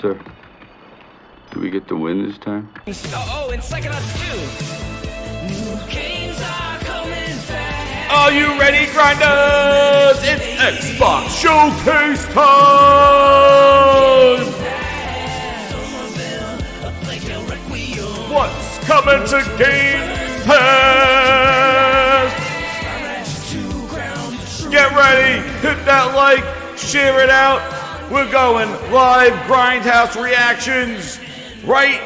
sir. Do we get the win this time? Oh, and second on 2. New games are coming back. Are you ready, grinders? It's Xbox Showcase time! What's coming to Game Pass? Get ready, hit that like, share it out. We're going live Grindhouse reactions right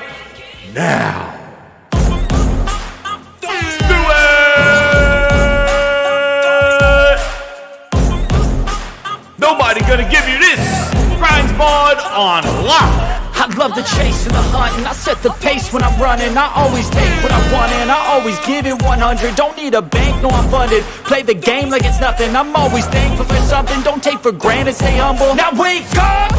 now. Let's do it! Nobody gonna give you this. Grinds mod on lock. I love the chase and the hunt, and I set the pace when I'm running. I always take what I want and I always give it 100. Don't need a bank, no I'm funded. Play the game like it's nothing. I'm always thankful for something. Don't take for granted, stay humble. Now wake up!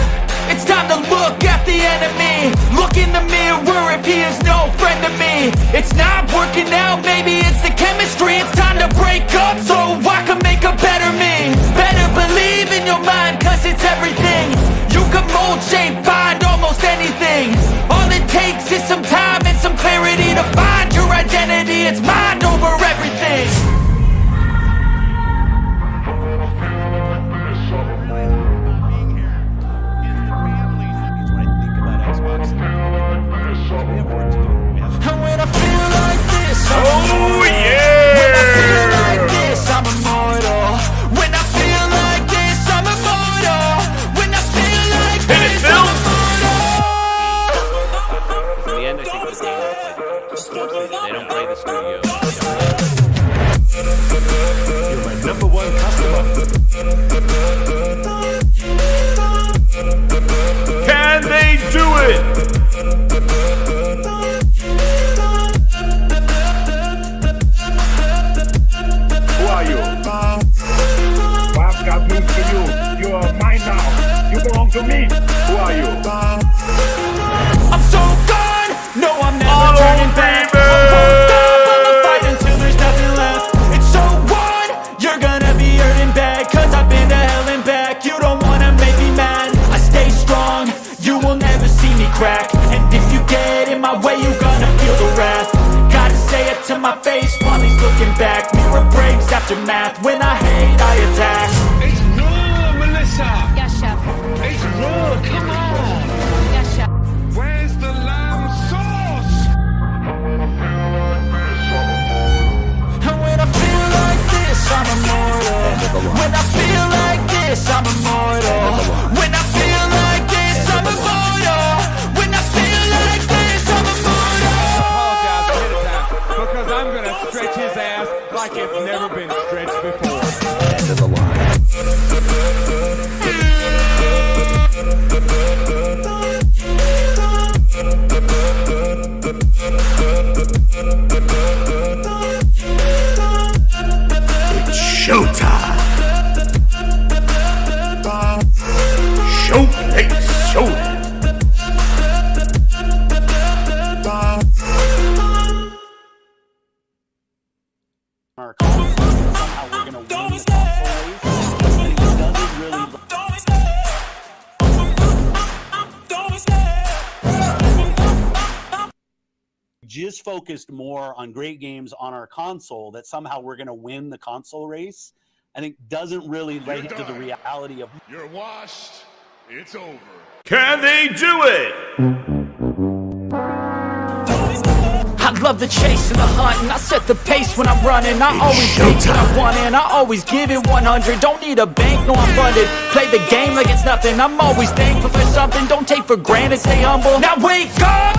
It's time to look at the enemy. Look in the mirror if he is no friend to me. It's not working out, maybe it's the chemistry. It's time to break up so I can make a better me. Better believe in your mind, cause it's everything. You can mold, shape, find almost anything. All it takes is some time and some clarity to find your identity. It's mind over everything. And when I feel like this, I'm immortal. When I feel like this, I'm immortal. When I feel like this, I'm immortal. When I feel like this, I'm immortal. In the end, I think the game is like they don't play the studio. You're my #1 customer. Can they do it? Who are you? Well, I've got news for you. You are mine now. You belong to me. Who are you? I'm so gone. No, I'm never turning back. I won't stop. I'ma fight until there's nothing left. It's so on. You're gonna be hurting bad, cause I've been to hell and back. You don't wanna make me mad. I stay strong. You will never see me crack. And if you get in my way, you gonna feel the wrath. Gotta say it to my face while he's looking back. Mirror breaks after math. When I hate, I attack. It's raw, Melissa! Yes, chef. It's raw, come on! Yes, chef. Where's the lamb sauce? And when I feel like this, I'm immortal. When I feel like this, I'm immortal. When I feel like this, I'm immortal. When I feel like this, I'm immortal. Apologize ahead of time, because I'm gonna stretch his ass like it's never been stretched before. End of the line. It's showtime. Showcase, showtime. Just focused more on great games on our console, that somehow we're going to win the console race, I think doesn't really lay into the reality of... You're washed. It's over. Can they do it? I love the chase and the hunt, and I set the pace when I'm running. I always take what I want and I always give it 100. Don't need a bank, no I'm funded. Play the game like it's nothing. I'm always thankful for something. Don't take for granted, stay humble. Now wake up!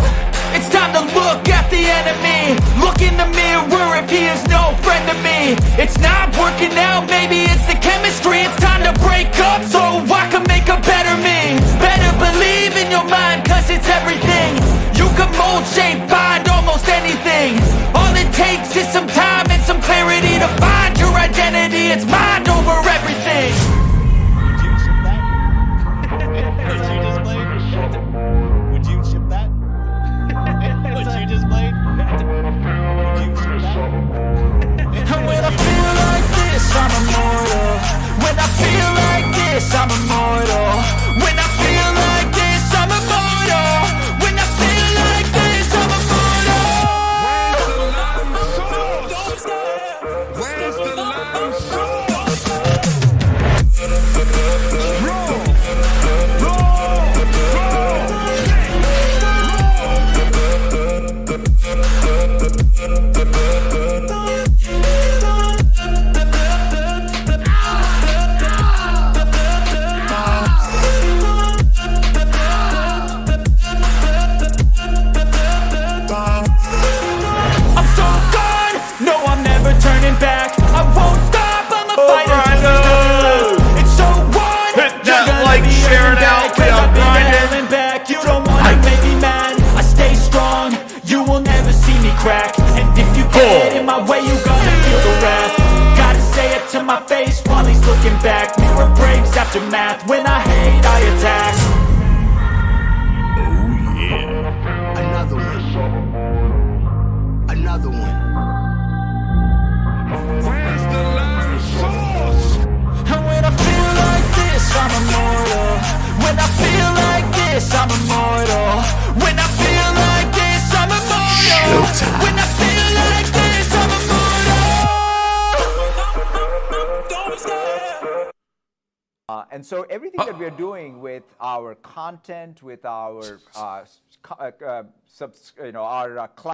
It's time to look at the enemy. Look in the mirror if he is no friend to me. It's not working out, maybe it's the chemistry. It's time to break up so I can make a better me. Better believe in your mind, cause it's everything. You can mold, shape, find almost anything. All it takes is some time and some clarity to find your identity. It's mind over everything. Would you ship that? What you just played? Would you ship that? What you just played? Would you ship that? And when I feel like this, I'm immortal. When I feel like this, I'm immortal. When I feel like this, I'm immortal. aftermath. When I hate, I attack. Oh, yeah. Another one. Another one. Where's the live source? And when I feel like this, I'm immortal. When I feel like this, I'm immortal. When I feel like this, I'm immortal. Showtime. When I feel like this, I'm immortal. And so everything that we're doing with our content, with our our cloud.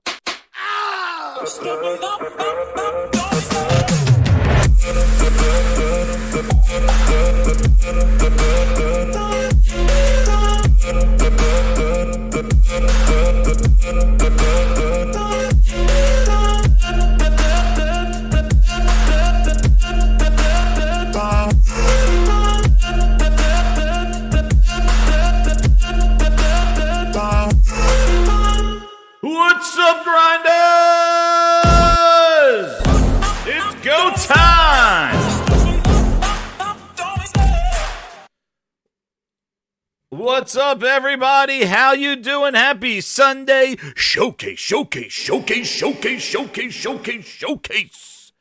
What's up, grinders? It's go time! What's up, everybody? How you doing? Happy Sunday. Showcase, showcase, showcase, showcase, showcase, showcase, showcase.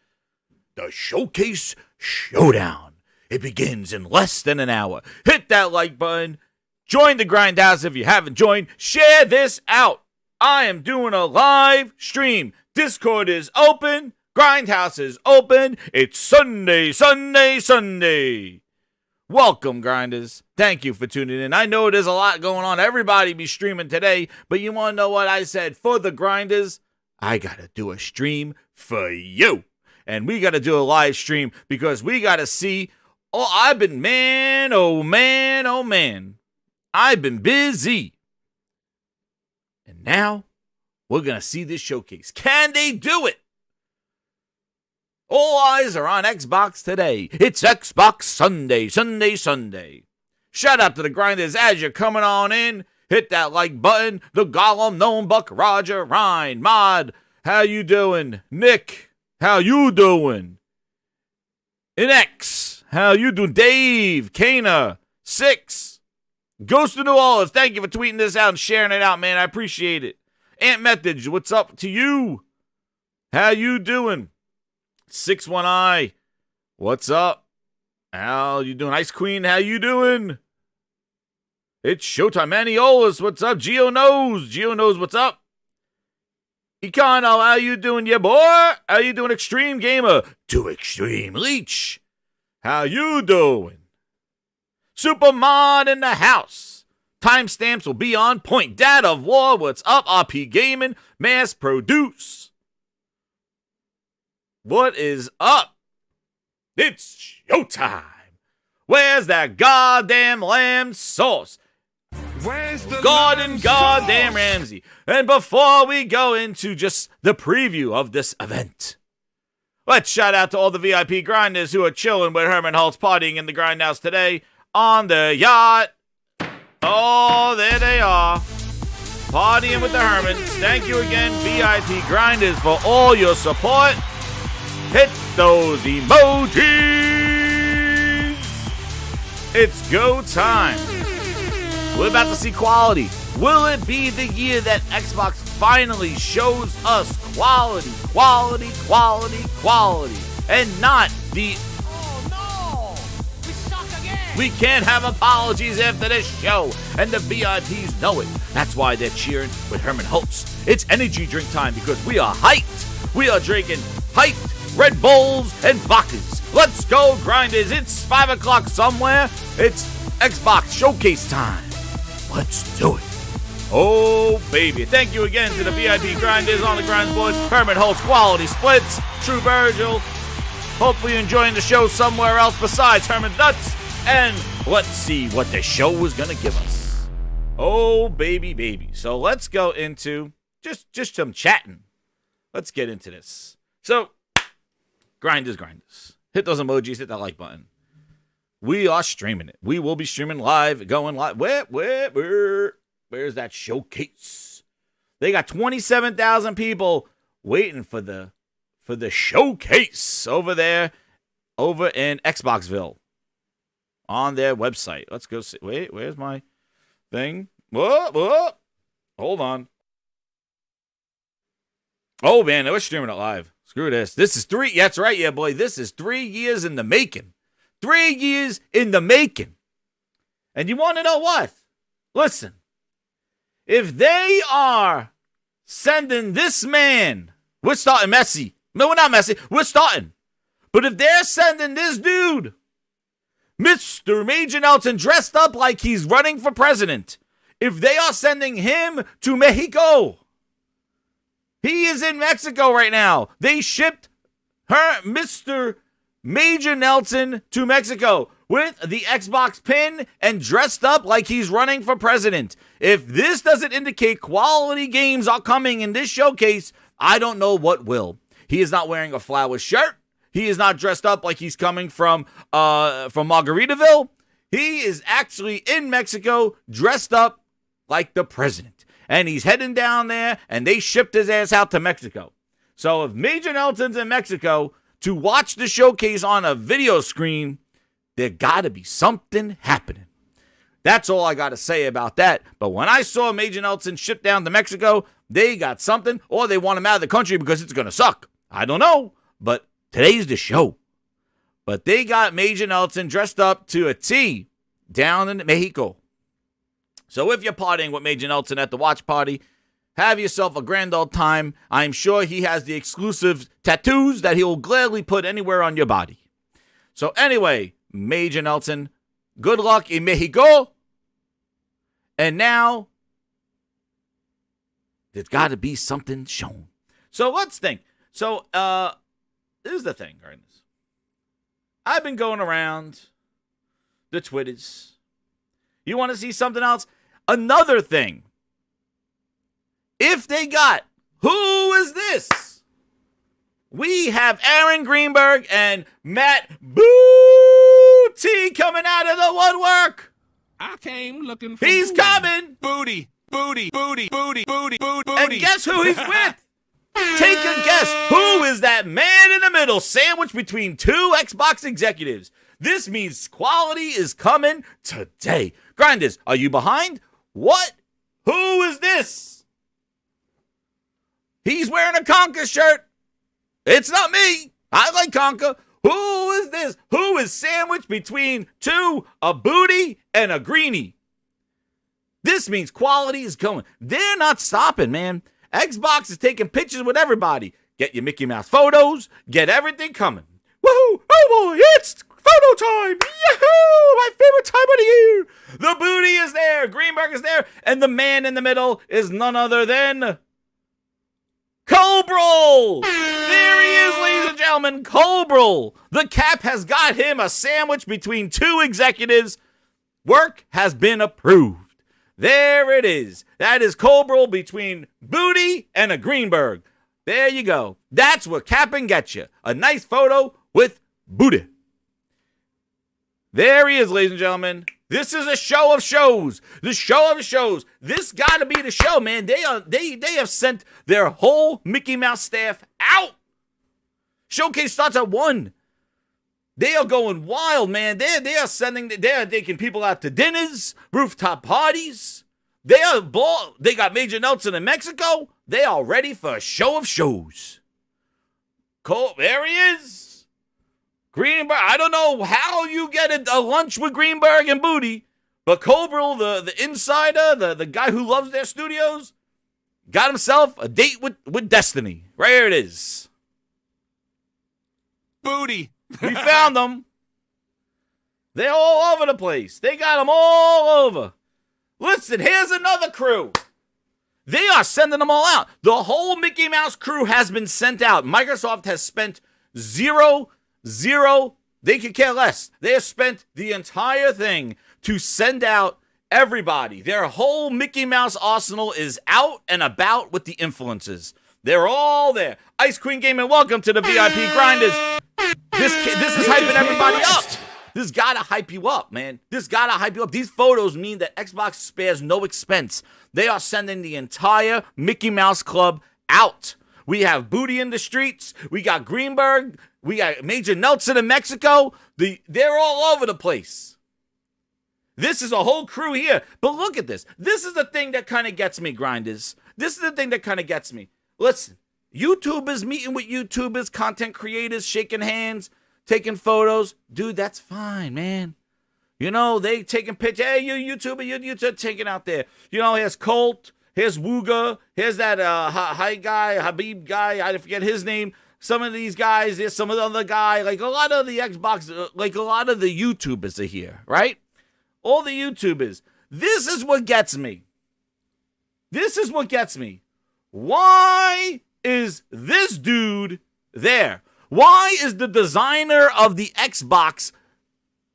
The Showcase Showdown. It begins in less than an hour. Hit that like button. Join the Grindhouse if you haven't joined. Share this out. I am doing a live stream. Discord is open. Grindhouse is open. It's Sunday, Sunday, Sunday. Welcome, grinders. Thank you for tuning in. I know there's a lot going on. Everybody be streaming today, but you want to know what I said? For the grinders, I got to do a stream for you. And we got to do a live stream because we got to see. Oh, I've been, man, oh, man, oh, man. I've been busy. And now we're going to see this showcase. Can they do it? All eyes are on Xbox today. It's Xbox Sunday, Sunday, Sunday. Shout out to the grinders as you're coming on in. Hit that like button. The Gollum, Gnome, Buck, Roger, Ryan, Mod. How you doing? Nick, how you doing? Inex, how you doing? Dave, Kana, 6. Ghost of New Orleans, thank you for tweeting this out and sharing it out, man. I appreciate it. Ant Method, what's up to you? How you doing? 61i, what's up? How you doing? Ice Queen, how you doing? It's showtime. Maniolas, what's up? Geo knows what's up? Econo, how you doing, yeah, boy? How you doing, Extreme Gamer? To Extreme Leech, how you doing? Supermod in the house. Timestamps will be on point. Dad of War, what's up? RP Gaming, Mass Produce. What is up? It's showtime. Where's that goddamn lamb sauce? Where's the Gordon live goddamn source? Ramsay. And before we go into just the preview of this event, let's shout out to all the VIP grinders who are chilling with Herman Holtz partying in the grindhouse today on the yacht. Oh, there they are. Partying with the Hermans. Thank you again, VIP grinders, for all your support. Hit those emojis. It's go time. We're about to see quality. Will it be the year that Xbox finally shows us quality, quality, quality, quality, and not the we can't have apologies after this show, and the VIPs know it. That's why they're cheering with Herman Holtz. It's energy drink time because we are hyped. We are drinking hyped Red Bulls and vodkas. Let's go, grinders. It's 5 o'clock somewhere. It's Xbox Showcase time. Let's do it. Oh, baby. Thank you again to the VIP grinders on the grind board. Herman Holtz Quality Splits. True Virgil. Hopefully you're enjoying the show somewhere else besides Herman's Nuts. And let's see what the show was going to give us. Oh, baby, baby. So let's go into just some chatting. Let's get into this. So, grinders. Hit those emojis, hit that like button. We are streaming it. We will be streaming live, going live. Where's that showcase? They got 27,000 people waiting for the showcase over there, over in Xboxville. on their website. Let's go see. Wait, where's my thing? Whoa. Hold on. Oh, man, we're streaming it live. Screw this. This is that's right, yeah, boy. This is 3 years in the making. 3 years in the making. And you want to know what? Listen. If they are sending this man, we're starting Messi. No, we're not Messi. We're starting. But if they're sending this dude, Mr. Major Nelson, dressed up like he's running for president, if they are sending him to Mexico, he is in Mexico right now. They shipped Mr. Major Nelson to Mexico with the Xbox pin and dressed up like he's running for president. If this doesn't indicate quality games are coming in this showcase, I don't know what will. He is not wearing a flower shirt. He is not dressed up like he's coming from Margaritaville. He is actually in Mexico dressed up like the president. And he's heading down there, and they shipped his ass out to Mexico. So if Major Nelson's in Mexico to watch the showcase on a video screen, there got to be something happening. That's all I got to say about that. But when I saw Major Nelson shipped down to Mexico, they got something, or they want him out of the country because it's going to suck. I don't know, but today's the show. But they got Major Nelson dressed up to a T down in Mexico. So if you're partying with Major Nelson at the watch party, have yourself a grand old time. I'm sure he has the exclusive tattoos that he'll gladly put anywhere on your body. So anyway, Major Nelson, good luck in Mexico. And now, there's got to be something shown. So let's think. So, this is the thing, guys. I've been going around the Twitters. You want to see something else? Another thing. If they got, who is this? We have Aaron Greenberg and Matt Booty coming out of the woodwork. I came looking for He's coming. booty. And guess who he's with? Take a guess. Who is that man in the middle sandwiched between two Xbox executives? This means quality is coming today. Grinders, are you behind? What? Who is this? He's wearing a Conker shirt. It's not me. I like Conker. Who is this? Who is sandwiched between a booty and a greenie? This means quality is coming. They're not stopping, man. Xbox is taking pictures with everybody. Get your Mickey Mouse photos. Get everything coming. Woohoo! Oh boy, it's photo time! Yahoo! My favorite time of the year. The booty is there. Greenberg is there. And the man in the middle is none other than Colbrell! There he is, ladies and gentlemen. Colbrell. The Cap has got him a sandwich between two executives. Work has been approved. There it is. That is Colbrell between Booty and a Greenberg. There you go. That's what Cap'n gets you. A nice photo with Booty. There he is, ladies and gentlemen. This is a show of shows. The show of shows. This got to be the show, man. They have sent their whole Mickey Mouse staff out. Showcase starts at 1. They are going wild, man. They are taking people out to dinners, rooftop parties. They got Major Nelson in Mexico. They are ready for a show of shows. There he is. Greenberg. I don't know how you get a lunch with Greenberg and Booty, but Colbrell, the insider, the guy who loves their studios, got himself a date with Destiny. Right here it is. Booty. We found them. They're all over the place. They got them all over. Listen, here's another crew. They are sending them all out. The whole Mickey Mouse crew has been sent out. Microsoft has spent zero. They could care less. They have spent the entire thing to send out everybody. Their whole Mickey Mouse arsenal is out and about with the influencers. They're all there. Ice Queen Gaming, welcome to the VIP Grinders. This is hyping everybody up. This gotta hype you up, man. This gotta hype you up. These photos mean that Xbox spares no expense. They are sending the entire Mickey Mouse Club out. We have Booty in the streets. We got Greenberg. We got Major Nelson in Mexico. They're all over the place. This is a whole crew here. But look at this. This is the thing that kind of gets me, grinders. This is the thing that kind of gets me. Listen, YouTubers meeting with YouTubers, content creators, shaking hands, taking photos. Dude, that's fine, man. You know, they taking pictures. Hey, you YouTuber, taking out there. You know, here's Colt, here's Wooga, here's that Habib guy, I forget his name. Some of these guys, there's some of the other guy, like a lot of the Xbox, like a lot of the YouTubers are here, right? All the YouTubers. This is what gets me. This is what gets me. Why is this dude there? Why is the designer of the Xbox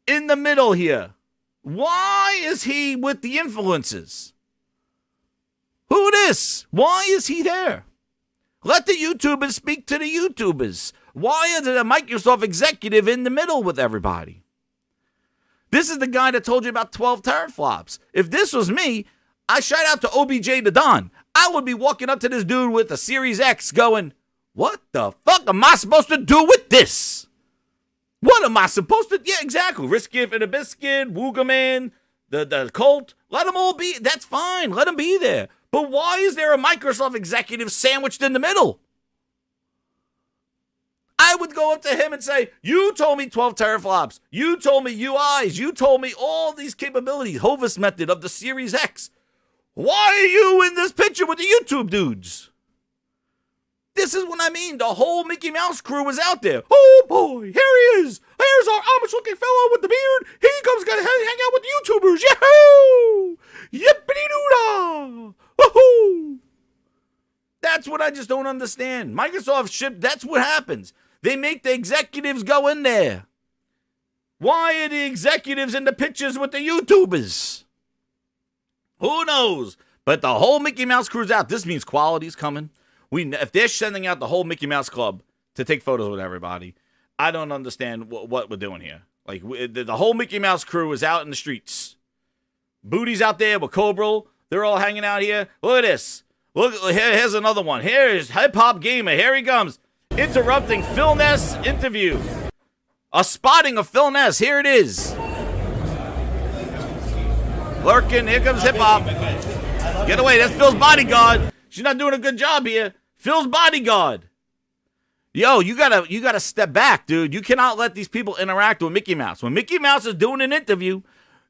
in the middle here? Why is he with the influencers? Who this? Why is he there? Let the YouTubers speak to the YouTubers. Why is it a Microsoft executive in the middle with everybody? This is the guy that told you about 12 teraflops. If this was me, I shout out to OBJ the Don. I would be walking up to this dude with a Series X going, what the fuck am I supposed to do with this? What am I supposed to? Yeah, exactly. Riskiff and a Biscuit, Woogaman, the Colt. Let them all be. That's fine. Let them be there. But why is there a Microsoft executive sandwiched in the middle? I would go up to him and say, you told me 12 teraflops. You told me UIs. You told me all these capabilities. Hovis method of the Series X. Why are you in this picture with the YouTube dudes? This is what I mean. The whole Mickey Mouse crew was out there. Oh boy, here he is. Here's our Amish looking fellow with the beard. He comes gonna hang out with the YouTubers. Yahoo! Yippity-doo-dah! Woohoo! That's what I just don't understand. Microsoft shipped, that's what happens. They make the executives go in there. Why are the executives in the pictures with the YouTubers? Who knows? But the whole Mickey Mouse crew's out. This means quality's coming. If they're sending out the whole Mickey Mouse Club to take photos with everybody, I don't understand what we're doing here. Like, the whole Mickey Mouse crew is out in the streets. Booty's out there with Cobra. They're all hanging out here. Look at this. Look, here's another one. Here's Hip Hop Gamer. Here he comes. Interrupting Phil Ness interview. A spotting of Phil Ness. Here it is. Lurking. Here comes Hip Hop. Get away. That's Phil's bodyguard. She's not doing a good job here. Phil's bodyguard. Yo, you gotta step back, dude. You cannot let these people interact with Mickey Mouse. When Mickey Mouse is doing an interview,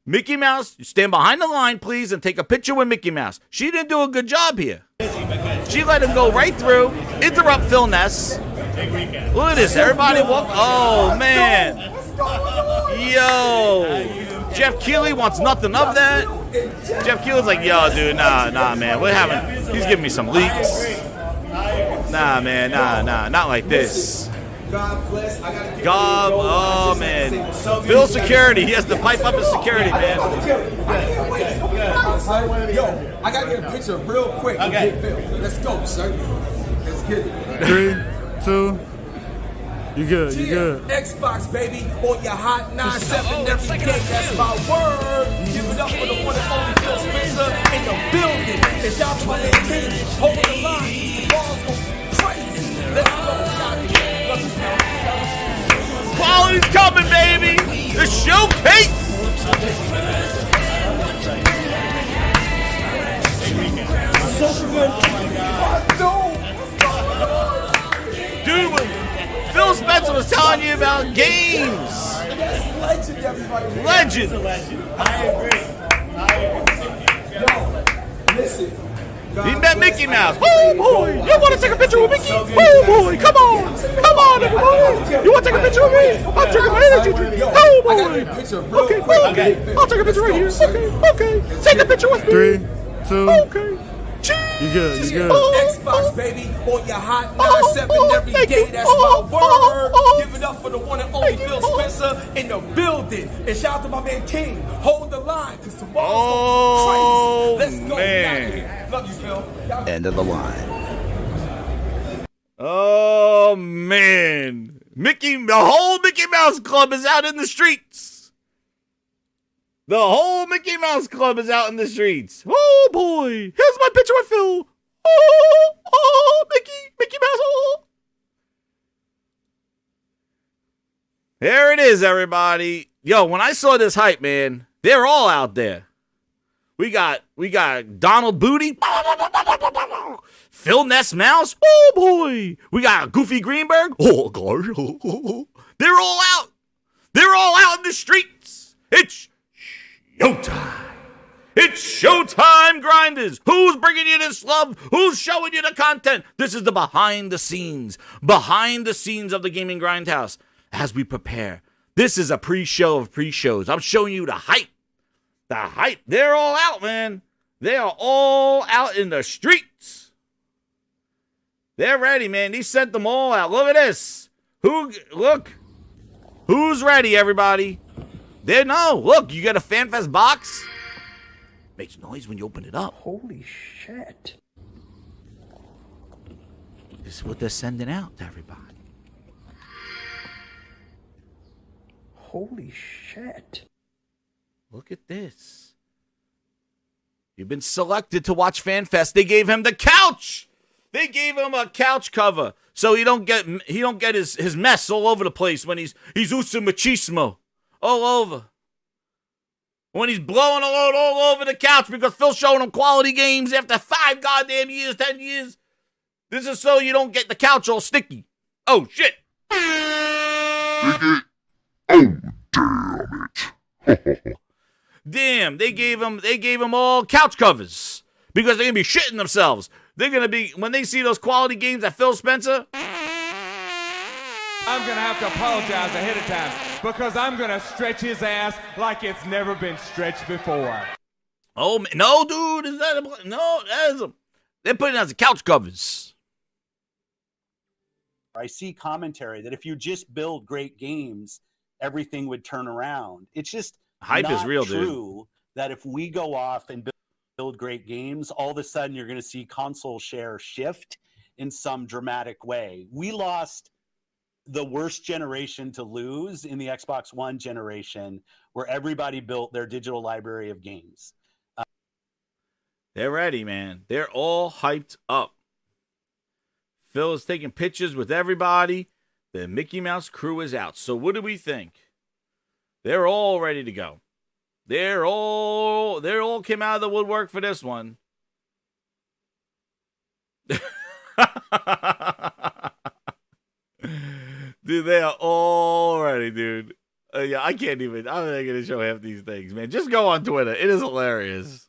Mickey Mouse, you stand behind the line, please, and take a picture with Mickey Mouse. She didn't do a good job here. She let him go right through, interrupt Phil Ness. Look at this. Everybody walk. Oh, man. Yo. Jeff Keighley wants nothing of that. Jeff Keighley's like, yo, dude, nah, man. We're having, he's giving me some leaks. Nah, man, nah, not like this. God, oh, man. Phil security. He has to pipe up his security, man. Yo, I got to get a picture real quick. Okay. Let's go, sir. Let's get it. 3, 2. You good, you good. Xbox, baby, on your hot 9-7 every day. That's my word. Give it up for the one and only Phil Spencer in the building. It's out to my team. Hold the line. Balls go crazy. Let's go. Quality's coming, baby. The showcase. Dude, Phil Spencer was telling you about games. Legend. I agree. Yo, listen. He met Mickey Mouse. Oh boy, you want to take a picture with Mickey? Oh boy, come on, everybody. You want to take a picture with me? I'm drinking my energy drink. Oh boy. Okay. I'll take a picture right here. Okay. Take a picture with me. 3, 2. Okay. You good, you good. Xbox, baby, on your hot 9-7 every day. That's my word. Give it up for the one and only Phil Spencer in the building. And shout out to my man King. Hold the line, because tomorrow's going to be crazy. Let's go. Man. Love you, Phil. End of the line. Oh man. The whole Mickey Mouse Club is out in the streets. The whole Mickey Mouse Club is out in the streets. Oh boy. Here's my picture with Phil. Oh, Mickey Mouse. Oh. Here it is, everybody. Yo, when I saw this hype, man, They're all out there. We got Donald Booty, Phil Ness Mouse. Oh boy, we got Goofy Greenberg. Oh gosh, they're all out. They're all out in the streets. It's showtime. It's showtime, grinders. Who's bringing you this love? Who's showing you the content? This is the behind the scenes of the Gaming Grindhouse as we prepare. This is a pre-show of pre-shows. I'm showing you the hype. The hype. They're all out, man. They are all out in the streets. They're ready, man. He sent them all out. Look at this. Look. Who's ready, everybody? Look, you got a FanFest box. Makes noise when you open it up. Holy shit. This is what they're sending out to everybody. Holy shit. Look at this. You've been selected to watch FanFest. They gave him the couch. They gave him a couch cover so he don't get his mess all over the place when he's usa machismo all over. When he's blowing a load all over the couch because Phil's showing him quality games after 5 goddamn years, 10 years. This is so you don't get the couch all sticky. Oh, shit. Oh, damn it. Damn, they gave him all couch covers because they're going to be shitting themselves. They're going to be, when they see those quality games at Phil Spencer. I'm going to have to apologize ahead of time because I'm going to stretch his ass like it's never been stretched before. Oh, no, dude. They're putting it as couch covers. I see commentary that if you just build great games, everything would turn around. It's just hype not is real, true that if we go off and build great games, all of a sudden you're going to see console share shift in some dramatic way. We lost the worst generation to lose in the Xbox One generation, where everybody built their digital library of games. They're ready, man. They're all hyped up. Phil is taking pictures with everybody. The Mickey Mouse crew is out. So what do we think? They're all ready to go. They're all came out of the woodwork for this one. Dude, they are all ready, dude. Yeah, I'm not going to show half these things, man. Just go on Twitter. It is hilarious.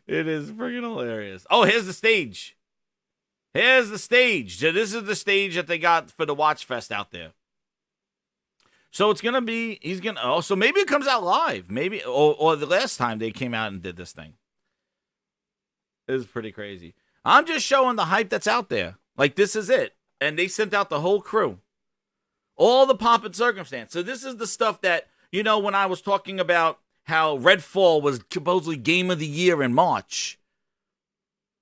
It is freaking hilarious. Oh, here's the stage. Here's the stage. So this is the stage that they got for the Watch Fest out there. So it's going to be, so maybe it comes out live. Maybe, or the last time they came out and did this thing. It is pretty crazy. I'm just showing the hype that's out there. Like, this is it. And they sent out the whole crew. All the pomp and circumstance. So this is the stuff that, when I was talking about how Redfall was supposedly Game of the Year in March.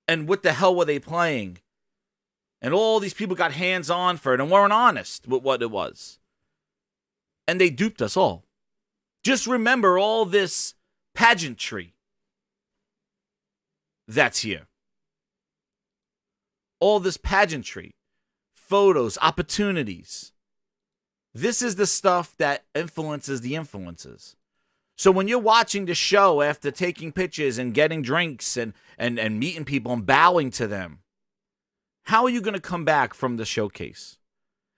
And what the hell were they playing? And all these people got hands-on for it and weren't honest with what it was. And they duped us all. Just remember all this pageantry that's here. All this pageantry. Photos, opportunities. This is the stuff that influences the influencers. So when you're watching the show after taking pictures and getting drinks and meeting people and bowing to them, how are you going to come back from the showcase?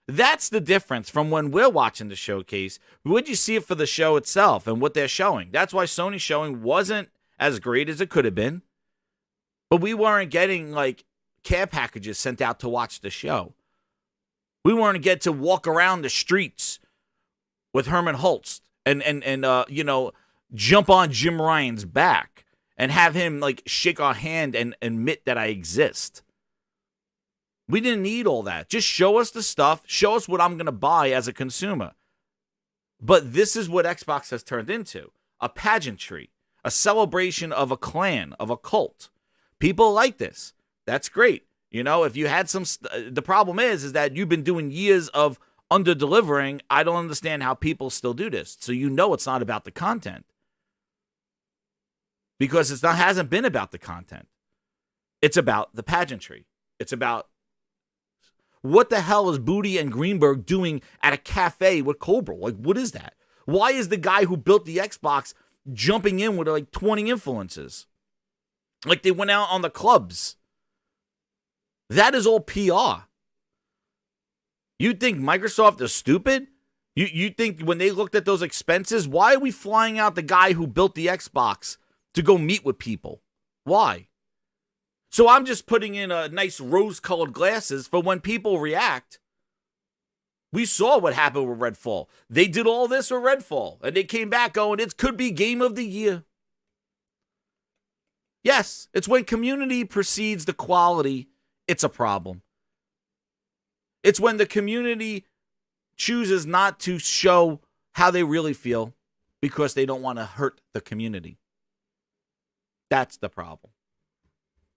That's the difference from when we're watching the showcase. Would you see it for the show itself and what they're showing? That's why Sony's showing wasn't as great as it could have been. But we weren't getting care packages sent out to watch the show. We weren't get to walk around the streets with Herman Holtz and jump on Jim Ryan's back and have him shake our hand and admit that I exist. We didn't need all that. Just show us the stuff. Show us what I'm going to buy as a consumer. But this is what Xbox has turned into. A pageantry. A celebration of a clan, of a cult. People like this. That's great. If you had the problem is that you've been doing years of under-delivering. I don't understand how people still do this. So it's not about the content. Because hasn't been about the content. It's about the pageantry. It's about what the hell is Booty and Greenberg doing at a cafe with Cobra? What is that? Why is the guy who built the Xbox jumping in with like 20 influences. Like they went out on the clubs. That is all PR. You think Microsoft is stupid? You think when they looked at those expenses, why are we flying out the guy who built the Xbox to go meet with people? Why? So I'm just putting in a nice rose-colored glasses for when people react. We saw what happened with Redfall. They did all this with Redfall, and they came back going, it could be game of the year. Yes, it's when community precedes the quality, it's a problem. It's when the community chooses not to show how they really feel because they don't want to hurt the community. That's the problem.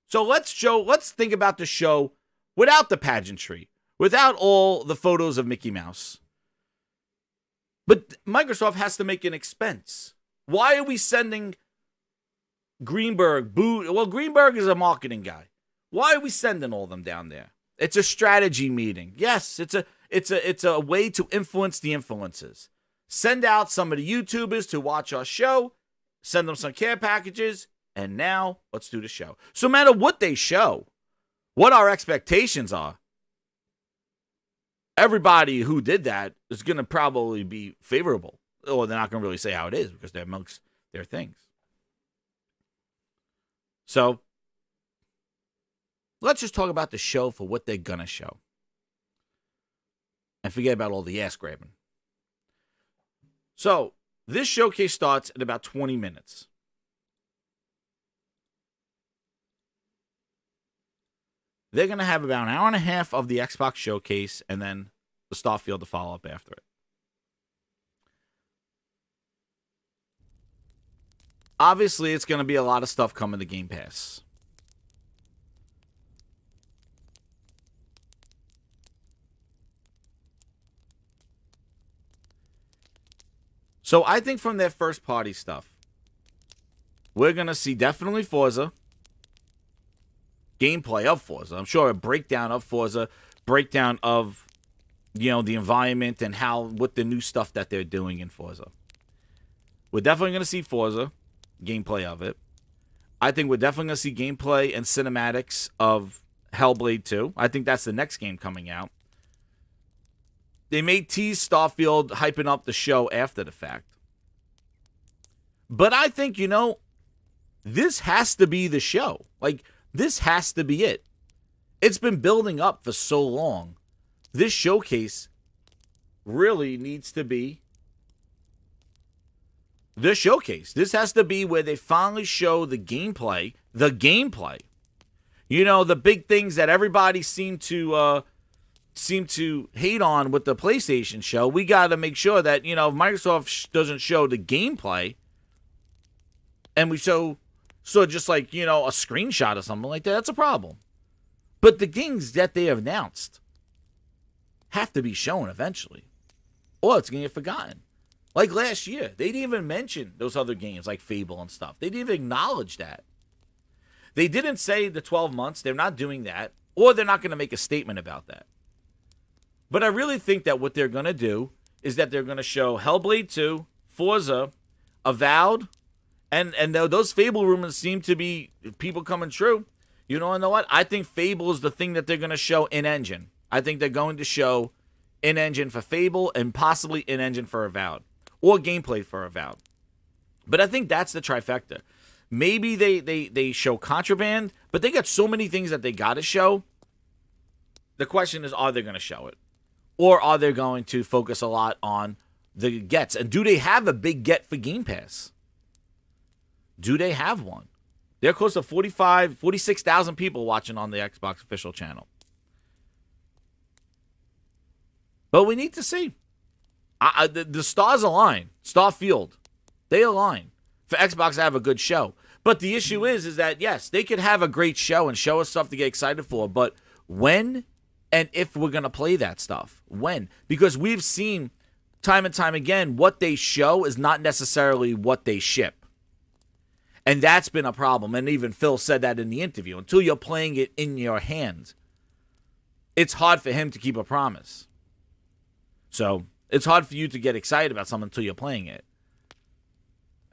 So let's think about the show without the pageantry, without all the photos of Mickey Mouse. But Microsoft has to make an expense. Why are we sending Greenberg? Well, Greenberg is a marketing guy. Why are we sending all of them down there? It's a strategy meeting. Yes, it's a way to influence the influencers. Send out some of the YouTubers to watch our show, send them some care packages, and now let's do the show. So no matter what they show, what our expectations are, everybody who did that is going to probably be favorable. Or they're not going to really say how it is because they're amongst their things. So let's just talk about the show for what they're going to show. And forget about all the ass grabbing. So this showcase starts in about 20 minutes. They're going to have about an hour and a half of the Xbox showcase and then the Starfield to follow up after it. Obviously, it's going to be a lot of stuff coming to Game Pass. So I think from their first party stuff, we're going to see definitely Forza. Gameplay of Forza. I'm sure a breakdown of Forza, breakdown of, the environment and what the new stuff that they're doing in Forza. We're definitely going to see Forza, gameplay of it. I think we're definitely going to see gameplay and cinematics of Hellblade 2. I think that's the next game coming out. They may tease Starfield, hyping up the show after the fact. But I think, this has to be the show. This has to be it. It's been building up for so long. This showcase really needs to be the showcase. This has to be where they finally show the gameplay. The gameplay. The big things that everybody seemed to hate on with the PlayStation show. We got to make sure that, if Microsoft doesn't show the gameplay and we show just like, a screenshot or something like that, that's a problem. But the things that they have announced have to be shown eventually, or it's going to get forgotten. Like last year, they didn't even mention those other games like Fable and stuff. They didn't even acknowledge that. They didn't say the 12 months. They're not doing that, or they're not going to make a statement about that. But I really think that what they're going to do is that they're going to show Hellblade 2, Forza, Avowed, and those Fable rumors seem to be people coming true. You know what? I think Fable is the thing that they're going to show in-engine. I think they're going to show in-engine for Fable and possibly in-engine for Avowed. Or gameplay for Avowed. But I think that's the trifecta. Maybe they show Contraband, but they got so many things that they got to show. The question is, are they going to show it? Or are they going to focus a lot on the gets? And do they have a big get for Game Pass? Do they have one? They're close to 46,000 people watching on the Xbox official channel. But we need to see. The stars align. Starfield. They align for Xbox to have a good show. But the issue is that, yes, they could have a great show and show us stuff to get excited for. But when and if we're going to play that stuff? When? Because we've seen time and time again, what they show is not necessarily what they ship. And that's been a problem. And even Phil said that in the interview. Until you're playing it in your hand, it's hard for him to keep a promise. So it's hard for you to get excited about something until you're playing it.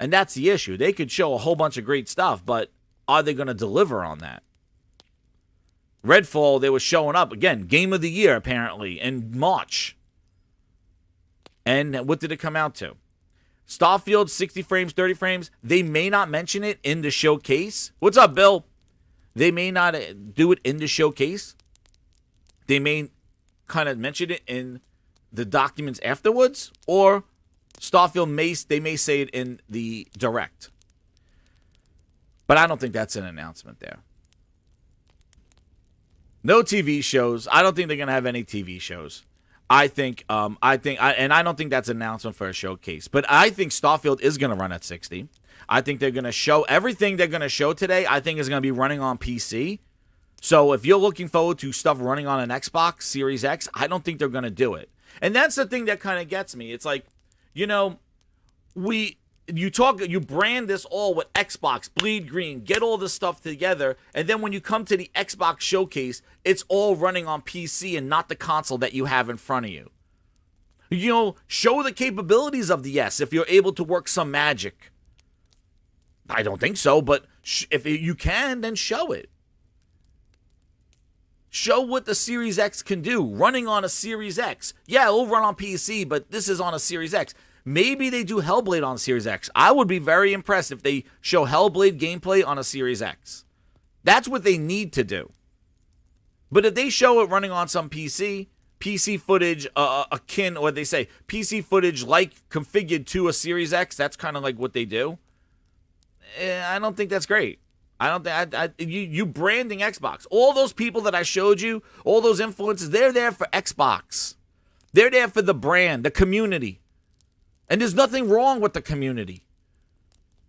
And that's the issue. They could show a whole bunch of great stuff, but are they going to deliver on that? Redfall, they were showing up. Again, game of the year, apparently, in March. And what did it come out to? Starfield, 60 frames, 30 frames. They may not mention it in the showcase. What's up, Bill? They may not do it in the showcase. They may kind of mention it in the documents afterwards. Or Starfield, they may say it in the direct. But I don't think that's an announcement there. No TV shows. I don't think they're going to have any TV shows. I don't think that's an announcement for a showcase. But I think Starfield is going to run at 60. I think they're going to show everything they're going to show today. I think is going to be running on PC. So if you're looking forward to stuff running on an Xbox Series X, I don't think they're going to do it. And that's the thing that kind of gets me. It's like, you brand this all with Xbox, Bleed Green, get all this stuff together, and then when you come to the Xbox showcase, it's all running on PC and not the console that you have in front of you. Show the capabilities of the S if you're able to work some magic. I don't think so, but if you can, then show it. Show what the Series X can do, running on a Series X. Yeah, it'll run on PC, but this is on a Series X. Maybe they do Hellblade on Series X. I would be very impressed if they show Hellblade gameplay on a Series X. That's what they need to do. But if they show it running on some PC footage PC footage like configured to a Series X, that's kind of like what they do. I don't think that's great. I don't think you branding Xbox. All those people that I showed you, all those influencers, they're there for Xbox. They're there for the brand, the community. And there's nothing wrong with the community.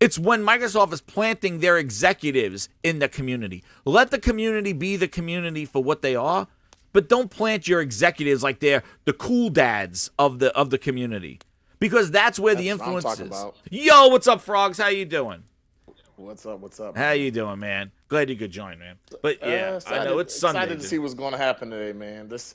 It's when Microsoft is planting their executives in the community. Let the community be the community for what they are, but don't plant your executives like they're the cool dads of the community. Because that's where the influence is. Yo, what's up, Frogs? How you doing? What's up? How you doing, man? Glad you could join, man. But yeah, I know it's Sunday. Excited to see what's going to happen today, man. Let's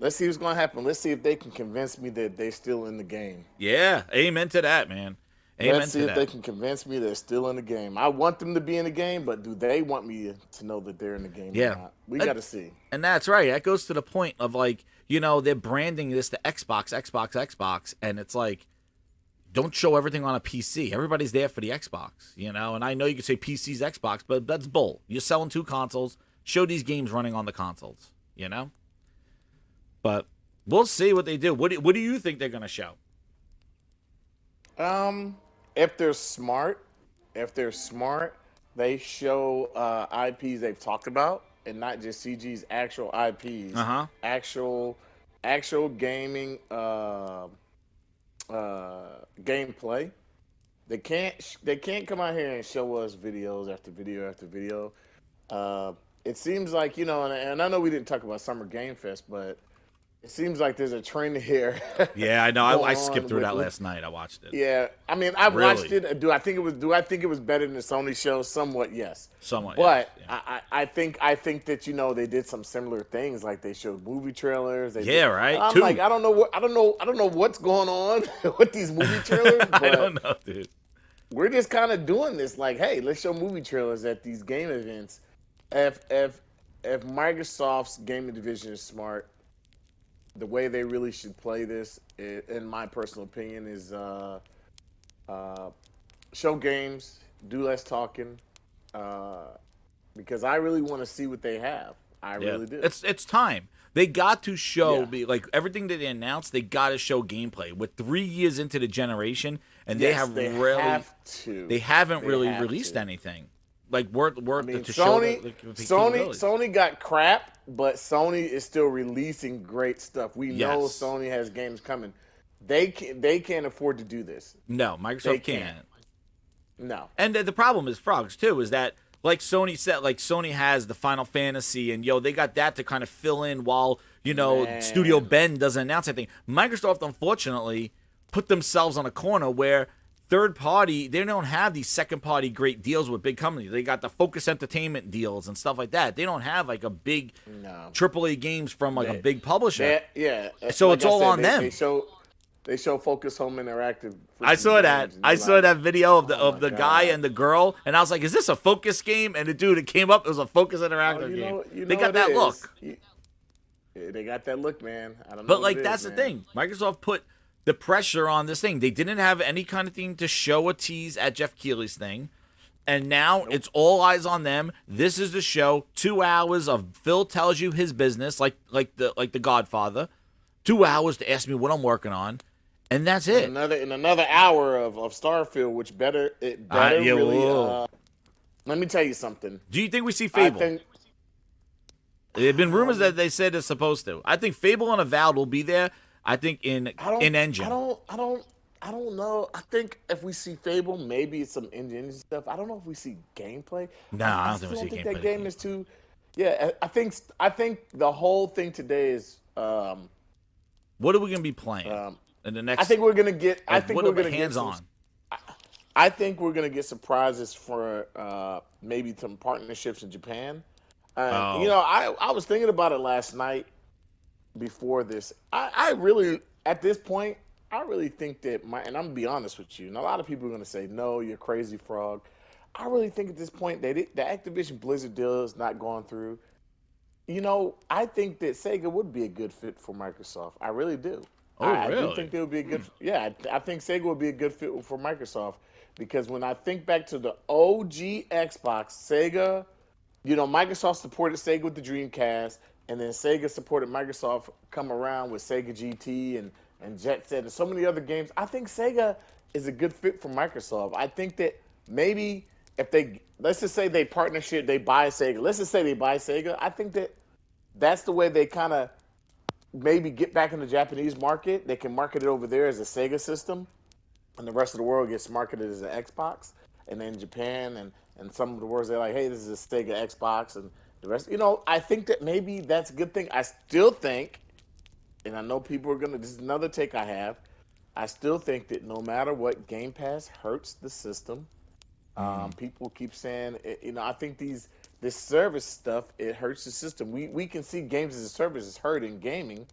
see what's going to happen. Let's see if they can convince me that they're still in the game. Yeah, amen to that, man. Let's see if they can convince me they're still in the game. I want them to be in the game, but do they want me to know that they're in the game or not? We got to see. And that's right. That goes to the point of they're branding this to Xbox, and it's like, don't show everything on a PC. Everybody's there for the Xbox, And I know you can say PC's Xbox, but that's bull. You're selling two consoles. Show these games running on the consoles, But we'll see what they do. What do you think they're going to show? If they're smart, they show IPs they've talked about and not just CG's actual IPs. Actual gaming gameplay. They can't come out here and show us videos after video after video. It seems like, and I know we didn't talk about Summer Game Fest, but it seems like there's a trend here. Yeah, I know. I skipped through that last night. I watched it. Yeah, I mean, I watched it. Do I think it was better than the Sony show? Somewhat, yes. Somewhat, but yes. Yeah. I think that they did some similar things. Like they showed movie trailers. Right. I'm like, I don't know what's going on with these movie trailers. But I don't know, dude. We're just kind of doing this. Like, hey, let's show movie trailers at these game events. If Microsoft's gaming division is smart, the way they really should play this, in my personal opinion, is show games, do less talking, because I really want to see what they have. I really do. It's time. They got to show, everything that they announced, they got to show gameplay. With 3 years into the generation, and they haven't really released anything. Like Sony got crap, but Sony is still releasing great stuff. We know Sony has games coming. They can't afford to do this. No, Microsoft can't. No. And the problem is, Frogs, too, is that like Sony said, Sony has the Final Fantasy, and they got that to kind of fill in while Studio Bend doesn't announce anything. Microsoft, unfortunately, put themselves on a corner where third party, they don't have these second party great deals with big companies. They got the Focus Entertainment deals and stuff like that. They don't have a big AAA games from a big publisher. Yeah. So it's all on them. They show Focus Home Interactive. for I some saw that. games, and I you're saw like, that video of the oh of the my guy God. and the girl, and I was like, "Is this a Focus game?" And the dude, it came up. It was a Focus Interactive you game. know, They got it that is. look. Yeah, they got that look, man. I don't know. But what like it that's is, the man. thing. Microsoft put the pressure on this thing. They didn't have any kind of thing to show a tease at Jeff Keighley's thing. And now it's all eyes on them. This is the show. 2 hours of Phil tells you his business, like the Godfather. 2 hours to ask me what I'm working on, and that's it. Another hour of Starfield, which better really. Let me tell you something. Do you think we see Fable? There have been rumors that they said it's supposed to. I think Fable and Avowed will be there. I think in engine. I don't know. I think if we see Fable, maybe it's some engine stuff. I don't know if we see gameplay. No, I don't think we see think gameplay. that game is too. Yeah, I think the whole thing today is. What are we gonna be playing in the next? I think we're gonna get. I think what we're are gonna hands get on. I think we're gonna get surprises for maybe some partnerships in Japan. You know, I was thinking about it last night before this. I really, at this point, I really think that and I'm gonna be honest with you, and a lot of people are gonna say, no, you're crazy, Frog. I really think at this point that the Activision Blizzard deal is not going through. You know, I think that Sega would be a good fit for Microsoft. I really do. Oh, really? I do think they would be a good. Yeah, I think Sega would be a good fit for Microsoft because when I think back to the OG Xbox, Sega, you know, Microsoft supported Sega with the Dreamcast, and then Sega supported Microsoft come around with Sega GT and Jet Set and so many other games. I think Sega is a good fit for Microsoft. I think that maybe if let's just say they partnership, they buy Sega. Let's just say they buy Sega. I think that's the way they kind of maybe get back in the Japanese market. They can market it over there as a Sega system, and the rest of the world gets marketed as an Xbox. And then Japan and some of the words they're like, hey, this is a Sega Xbox, and the rest. You know, I think that maybe that's a good thing. I still think, and I know people are gonna. This is another take I have. I still think that no matter what, Game Pass hurts the system. People keep saying, you know, I think this service stuff, it hurts the system. We can see games as a service is hurting gaming,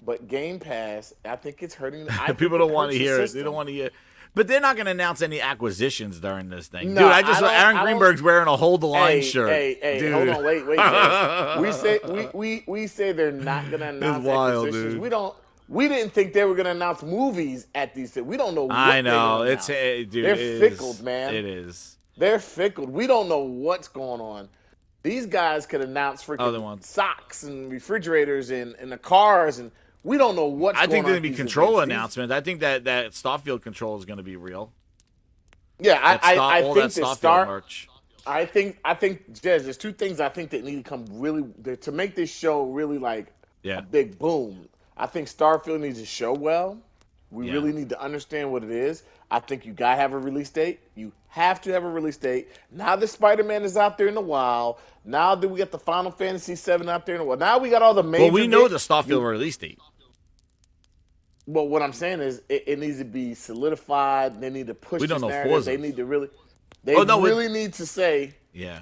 but Game Pass, I think it's hurting. People don't want to hear it. They don't want to hear. But they're not going to announce any acquisitions during this thing. No, dude, Aaron Greenberg's wearing a Hold the Line shirt. Hey, dude. hold on, wait. we say they're not going to announce acquisitions. Dude. We didn't think they were going to announce movies at these things. We don't know what I know. It's dude, they're fickle, man. It is. They're fickle. We don't know what's going on. These guys could announce freaking socks and refrigerators and the cars, and we don't know what's going on. I think there's going to be control announcements. I think that Starfield control is going to be real. Yeah, I think that Starfield merch. I think, Jez, there's two things I think that need to come really to make this show really like a big boom. I think Starfield needs to show well. We really need to understand what it is. I think you gotta have a release date. You have to have a release date. Now that Spider-Man is out there in the wild. Now that we got the Final Fantasy VII out there in the wild. Now we got all the major. Well, we know the Starfield release date. Well, what I'm saying is it needs to be solidified. They need to push. We don't know narrative. Forza. They need to really. They really need to say. Yeah.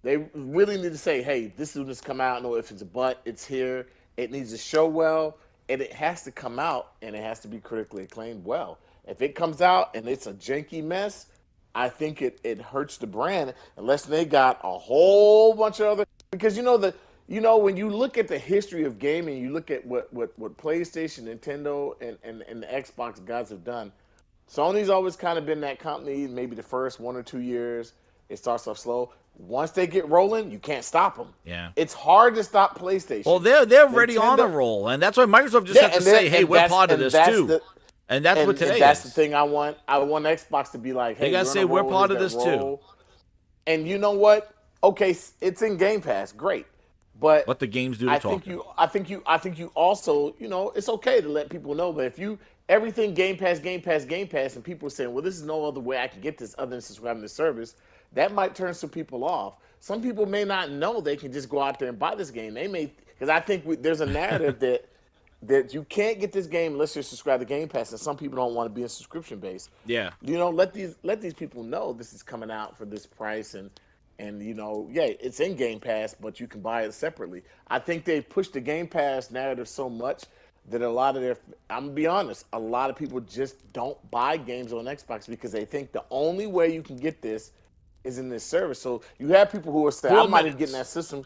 They really need to say, hey, this is what's come out. No, if it's a but, it's here. It needs to show well, and it has to come out, and it has to be critically acclaimed well. If it comes out and it's a janky mess, I think it hurts the brand unless they got a whole bunch of other. Because when you look at the history of gaming, you look at what PlayStation, Nintendo, and the Xbox guys have done. Sony's always kind of been that company. Maybe the first 1 or 2 years, it starts off slow. Once they get rolling, you can't stop them. Yeah, it's hard to stop PlayStation. Well, they're already on the roll, and that's why Microsoft just has to say, "Hey, we're part of this too." And that's what today is. That's the thing I want. I want Xbox to be like, "Hey, they gotta say we're part of this too." And you know what? Okay, it's in Game Pass, great. But what the games do to talk. I think you also, it's okay to let people know. But if everything Game Pass, and people are saying, well, this is no other way I can get this other than subscribing to the service, that might turn some people off. Some people may not know they can just go out there and buy this game. They may, because I think there's a narrative that you can't get this game unless you subscribe to Game Pass, and some people don't want to be a subscription base. Yeah, let these people know this is coming out for this price, and it's in Game Pass, but you can buy it separately. I think they pushed the Game Pass narrative so much. that a lot of I'm gonna be honest, a lot of people just don't buy games on Xbox because they think the only way you can get this is in this service. So you have people who are saying, I'm not even getting that system.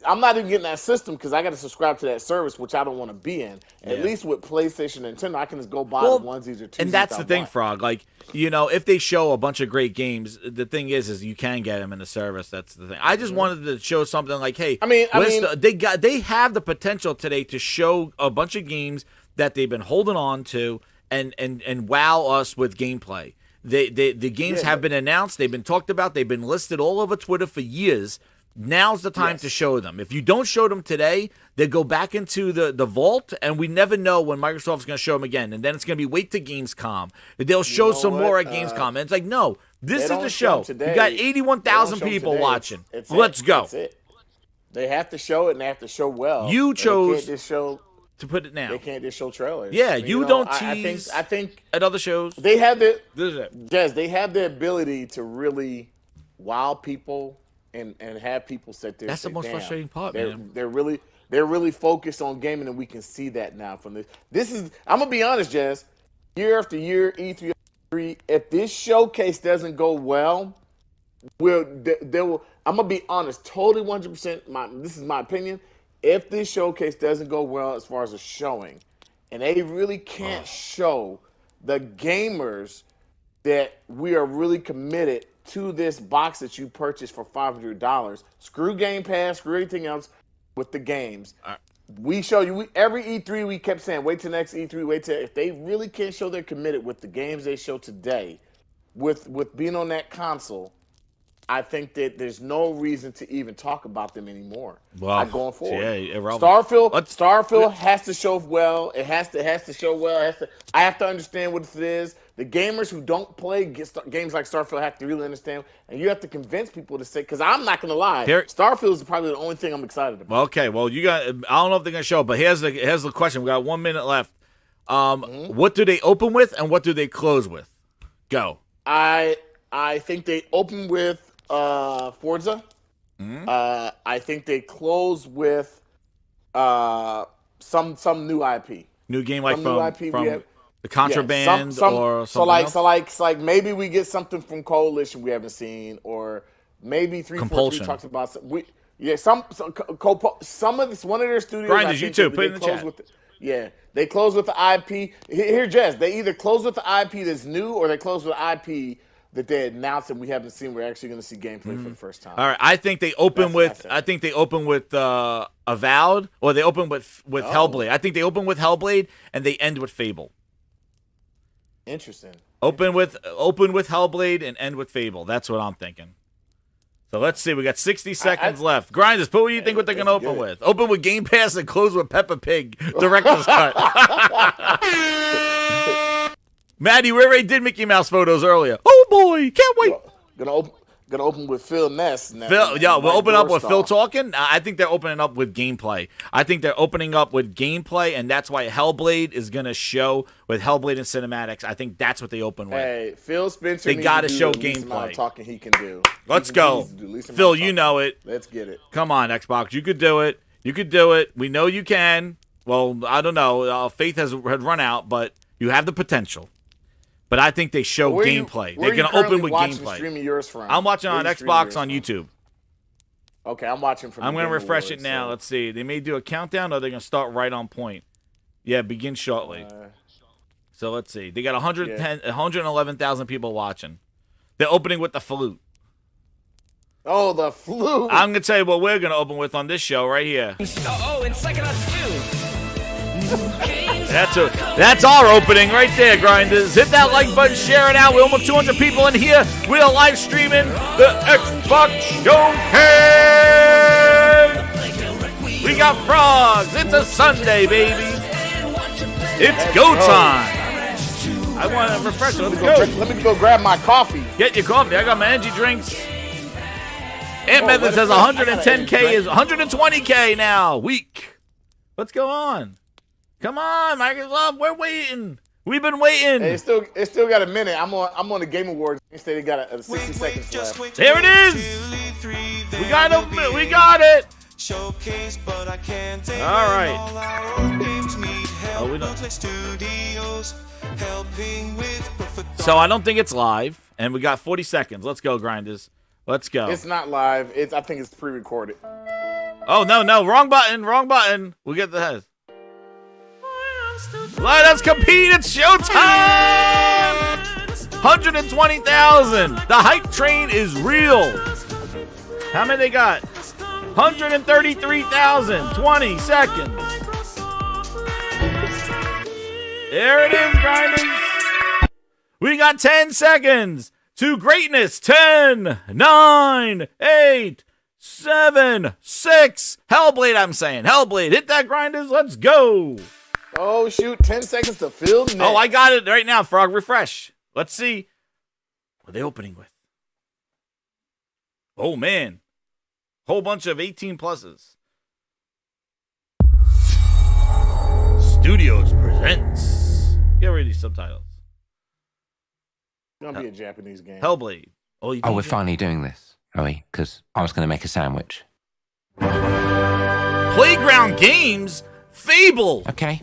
I'm not even getting that system because I got to subscribe to that service, which I don't want to be in. Yeah. At least with PlayStation and Nintendo, I can just go buy the onesies or twosies. And that's the thing, Frog. Like, if they show a bunch of great games, the thing is you can get them in the service. That's the thing. I just wanted to show something like, hey, they have the potential today to show a bunch of games that they've been holding on to and wow us with gameplay. The games have been announced. They've been talked about. They've been listed all over Twitter for years. Now's the time to show them. If you don't show them today, they go back into the vault, and we never know when Microsoft's going to show them again. And then it's going to be wait to Gamescom. They'll show some more at Gamescom. And it's like, no, this is the show. You got 81,000 people watching. Let's go. That's it. They have to show it, and they have to show well. You chose to put it now. They can't just show trailers. Yeah, you don't tease. I think at other shows they have the. This is it. Yes, they have the ability to really wow people. And have people sit there. That's the most frustrating part, man. They're really focused on gaming, and we can see that now from this. This is, I'm gonna be honest, Jazz. Year after year, E3 after E3. If this showcase doesn't go well, I'm gonna be honest, totally 100%. This is my opinion. If this showcase doesn't go well as far as a showing, and they really can't show the gamers that we are really committed to this box that you purchased for $500. Screw Game Pass, screw everything else with the games. We show you every E3 we kept saying, wait till next E3, wait till if they really can't show they're committed with the games they show today, with being on that console, I think that there's no reason to even talk about them anymore. Well, going forward. Yeah, Starfield has to show well. It has to show well. I have to understand what it is. The gamers who don't play games like Starfield have to really understand, and you have to convince people to say. Because I'm not gonna lie, Starfield is probably the only thing I'm excited about. Okay, well you got. I don't know if they're gonna show, but here's the question. We got 1 minute left. What do they open with, and what do they close with? Go. I think they open with Forza. I think they close with some new IP. New game like from the Contraband or something so like maybe we get something from Coalition we haven't seen, or maybe 343 talks about some of this, one of their studios. Grinders, you too. Put it in the chat. They close with the IP. Here, Jess, they either close with the IP that's new, or they close with the IP that they announced and we haven't seen. We're actually going to see gameplay for the first time. All right, I think they open with Avowed, or they open with Hellblade. I think they open with Hellblade and they end with Fable. Interesting. Open with Hellblade and end with Fable. That's what I'm thinking. So let's see. We got 60 seconds left. Grinders, put what you think what they're going to open with. Open with Game Pass and close with Peppa Pig. Director's cut. Maddie, we already did Mickey Mouse photos earlier. Oh boy, can't wait. Gonna open with Phil Ness. We'll open up with Phil talking. I think they're opening up with gameplay. I think they're opening up with gameplay, and that's why Hellblade is gonna show with Hellblade and cinematics. I think that's what they open with. Hey, Phil Spencer. They gotta show gameplay. Talking he can do. Let's go, Phil. You know it. Let's get it. Come on, Xbox. You could do it. You could do it. We know you can. Well, I don't know. Faith had run out, but you have the potential. But I think they show gameplay. They're going to open with gameplay. Streaming yours from? I'm watching on Xbox on YouTube. Okay, I'm watching from. I'm going to refresh it now. Let's see. They may do a countdown, or they're going to start right on point. Yeah, begin shortly. So let's see. They got 111,000 people watching. They're opening with the flute. Oh, the flute. I'm going to tell you what we're going to open with on this show right here. And Psychonauts 2. That's our opening right there, Grinders. Hit that like button, share it out. We're almost 200 people in here. We are live streaming the Xbox Showcase. We got frogs. It's a Sunday, baby. It's go time. I want to refresh it. Let's go. Let me go grab my coffee. Get your coffee. I got my energy drinks. Ant Method says 110K is 120K now. Week. What's going on? Come on, Microsoft. We're waiting. We've been waiting. Hey, it's still got a minute. I'm on the Game Awards. Instead, they got 60 seconds left. There it is. We got it. Showcase, but I can't take all right. Oh, we don't. So I don't think it's live, and we got 40 seconds. Let's go, grinders. Let's go. It's not live. I think it's pre-recorded. Oh, no. Wrong button. We'll get the head. Let us compete. It's showtime. 120,000. The hype train is real. How many they got? 133,000. 20 seconds. There it is, grinders. We got 10 seconds to greatness. 10, 9, 8, 7, 6. Hellblade, I'm saying. Hellblade. Hit that, grinders. Let's go. Oh, shoot. 10 seconds to fill the net. Oh, I got it right now, Frog. Refresh. Let's see. What are they opening with? Oh, man. Whole bunch of 18 pluses. Studios presents. Get rid of these subtitles. It's going to be a Japanese game. Hellblade. Oh, we're finally doing this, are we? Because I was going to make a sandwich. Playground Games? Fable. Okay.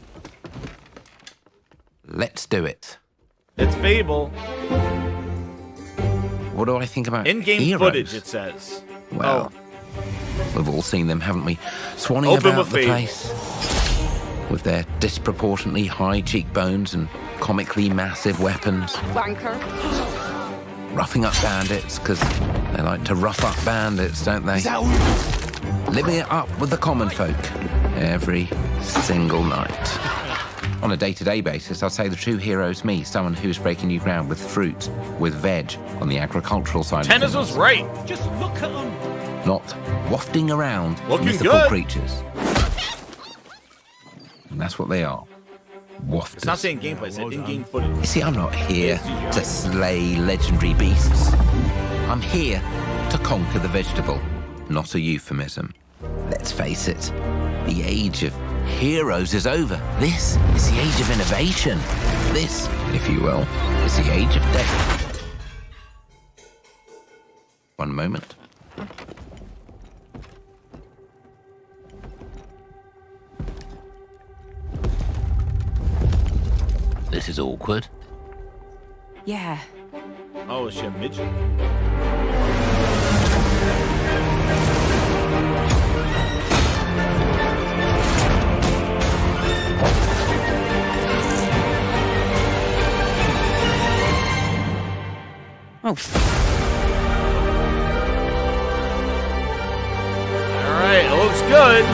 Let's do it. It's Fable. What do I think about in-game heroes? footage, it says. Well, we've all seen them, haven't we? Swanning Open about with the Fable. place with their disproportionately high cheekbones and comically massive weapons. Wanker. Roughing up bandits, because they like to rough up bandits, don't they? Living it up with the common folk every single night. On a day-to-day basis, I'd say the true hero's me, someone who's breaking new ground with fruit, with veg, on the agricultural side of Tennis things. was right. Just look at them. Not wafting around Looking mythical good. creatures. And that's what they are. Wafters. It's not saying gameplay, it's in-game footage. You see, I'm not here to slay legendary beasts. I'm here to conquer the vegetable, not a euphemism. Let's face it, the age of heroes is over. This is the age of innovation. This, if you will, is the age of death. One moment. This is awkward. Yeah. Oh, is she a midget? Oh. All right, it looks good.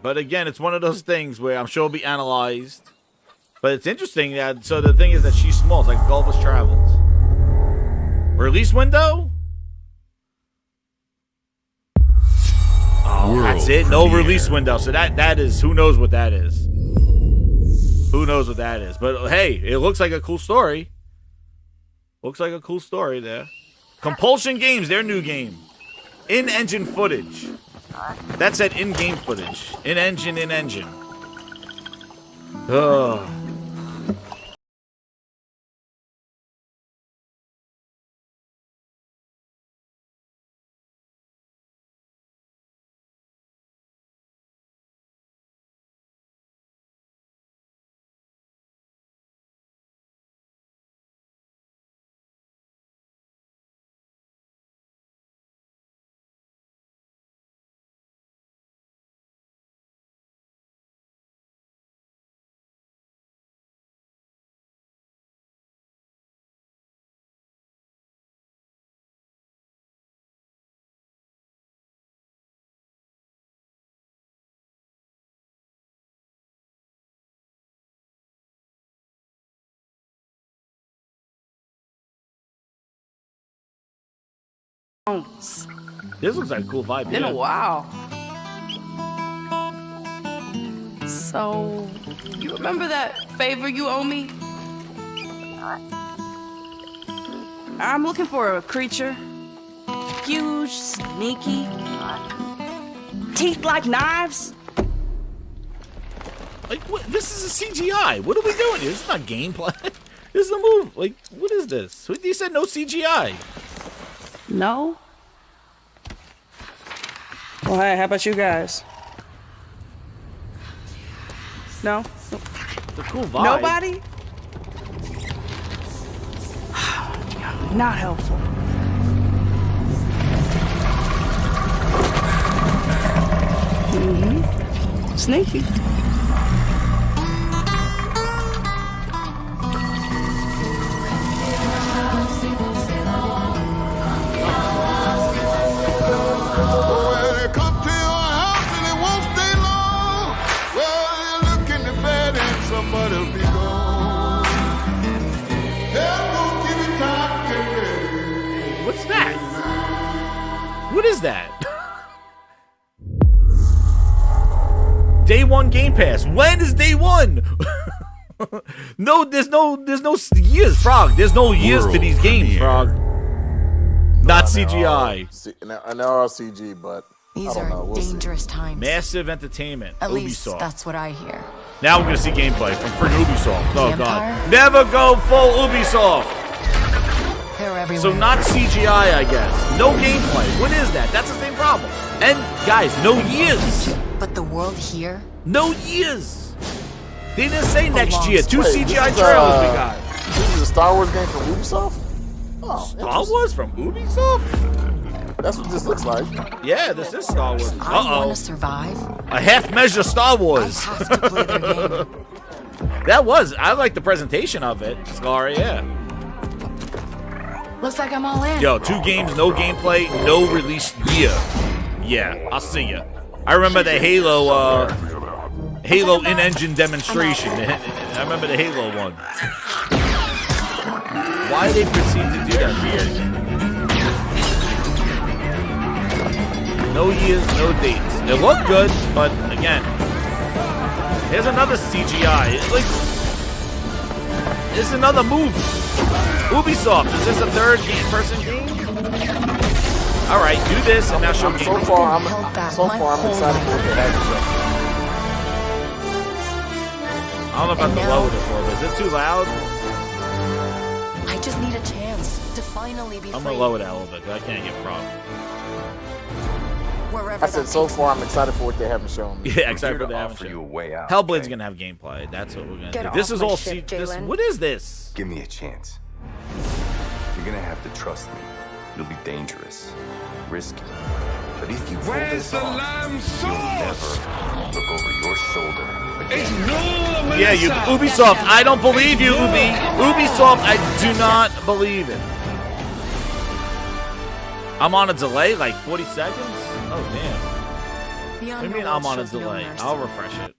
But again, it's one of those things where I'm sure it'll be analyzed. But it's interesting that, so the thing is that she's small. It's like Gulliver's Travels. Release window? Oh, that's it. No release window. So that is, who knows what that is. Who knows what that is. But hey, it looks like a cool story. Looks like a cool story there. Compulsion Games, their new game. In-engine footage. That said in-game footage. In-engine. Ugh. This looks like a cool vibe. Been yeah. a while. So, you remember that favor you owe me? I'm looking for a creature. Huge, sneaky, teeth like knives. Like, what? This is a CGI. What are we doing here? This is not gameplay. This is a move. Like, what is this? You said no CGI. No? Well, hey, how about you guys? No? It's a cool vibe. Nobody? Not helpful. Sneaky. What's that? What is that? Day one Game Pass. When is day one? No, there's no years, Frog. There's no years to these games, Frog. Not CGI. And they're all CG, but These I don't know. are We'll see. dangerous times. Massive Entertainment. At least Ubisoft. that's what I hear. Now we're gonna see gameplay from friggin' Ubisoft. Oh The god. Empire? Never go full Ubisoft. They're everywhere. So not CGI, I guess. No gameplay. What is that? That's the same problem. And guys, no years. But the world here? No years. They didn't say next year. Wait, 2 this CGI is, trailers we got. This is a Star Wars game from Ubisoft? Oh, Star Wars from Ubisoft? That's what this looks like. Yeah, this is Star Wars. I want Uh-oh. to survive. A half measure Star Wars. I have to play their game. That was. I like the presentation of it. Scar, yeah. Looks like I'm all in. Yo, 2 games, no garemember no release year. Yeah, I'll see ya. I remember the Halo in-engine demonstration. I remember the Halo one. Why did they proceed to do that here? No years, no dates. It looked good, but again, here's another CGI. It's another movie. Ubisoft, is this a third person game? All right, do this and now show gameplay. So far, I'm excited for the action. I don't know if I have to lower it for it. Is it too loud? I just need a chance to finally be I'm free. gonna lower that a little bit because I can't get from. Wherever I said so far, I'm excited for what they haven't shown me. Yeah, excited for the haven't shown. you a way out. Hellblade's gonna have gameplay. That's what we're gonna Get do. off This is my all ship, Jalen. What is this? Give me a chance. You're gonna have to trust me. It'll be dangerous, risky. But if you pull this off, you'll never look over your shoulder again. Yeah, you Ubisoft. I don't believe you, Ubisoft. I do not believe it. I'm on a delay, like 40 seconds. Oh damn. The What do you mean I'm on a delay? I'll refresh it.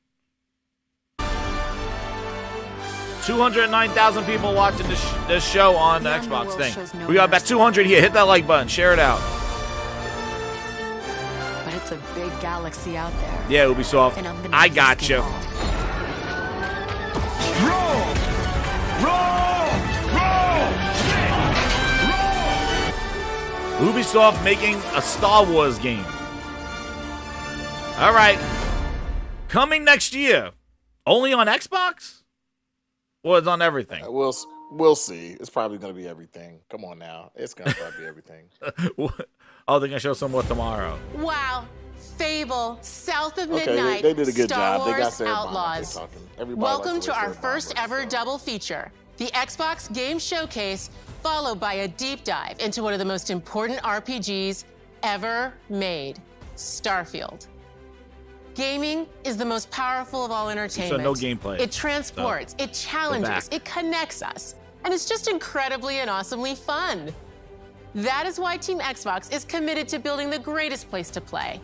209,000 people watching this show on the Xbox thing. We got about 200 here. Hit that like button. Share it out. But it's a big galaxy out there. Yeah, Ubisoft. And I'm gonna I risk got it you. all. Ubisoft making a Star Wars game. All right. Coming next year. Only on Xbox? Or it's on everything? We'll see. It's probably going to be everything. Come on now. It's going to probably be everything. Oh, they're going to show some more tomorrow. Wow. Fable, South of Okay, Midnight, they did a good Star job. They got Wars Sarah Bond Outlaws. out there talking. Everybody Welcome likes the to way our Sarah Bond first works, ever so. double feature, the Xbox Game Showcase, followed by a deep dive into one of the most important RPGs ever made, Starfield. Gaming is the most powerful of all entertainment. no gameplay. It transports, So, it challenges, back. it connects us, and it's just incredibly and awesomely fun. That is why Team Xbox is committed to building the greatest place to play.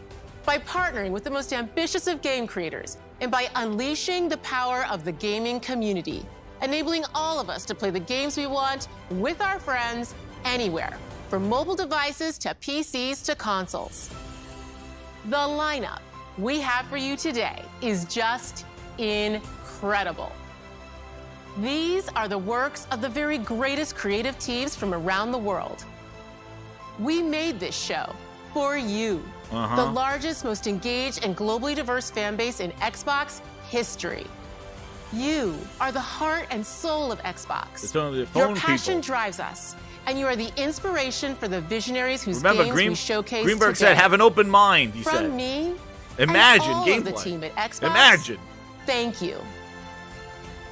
By partnering with the most ambitious of game creators and by unleashing the power of the gaming community, enabling all of us to play the games we want with our friends anywhere, from mobile devices to PCs to consoles. The lineup we have for you today is just incredible. These are the works of the very greatest creative teams from around the world. We made this show for you, the largest, most engaged, and globally diverse fan base in Xbox history. You are the heart and soul of Xbox. It's only the Your phone passion people. drives us, and you are the inspiration for the visionaries whose Remember, games we showcase Greenberg today. said, have an open mind, he From said. me Imagine and all gameplay. of the team at Xbox. Imagine. thank you.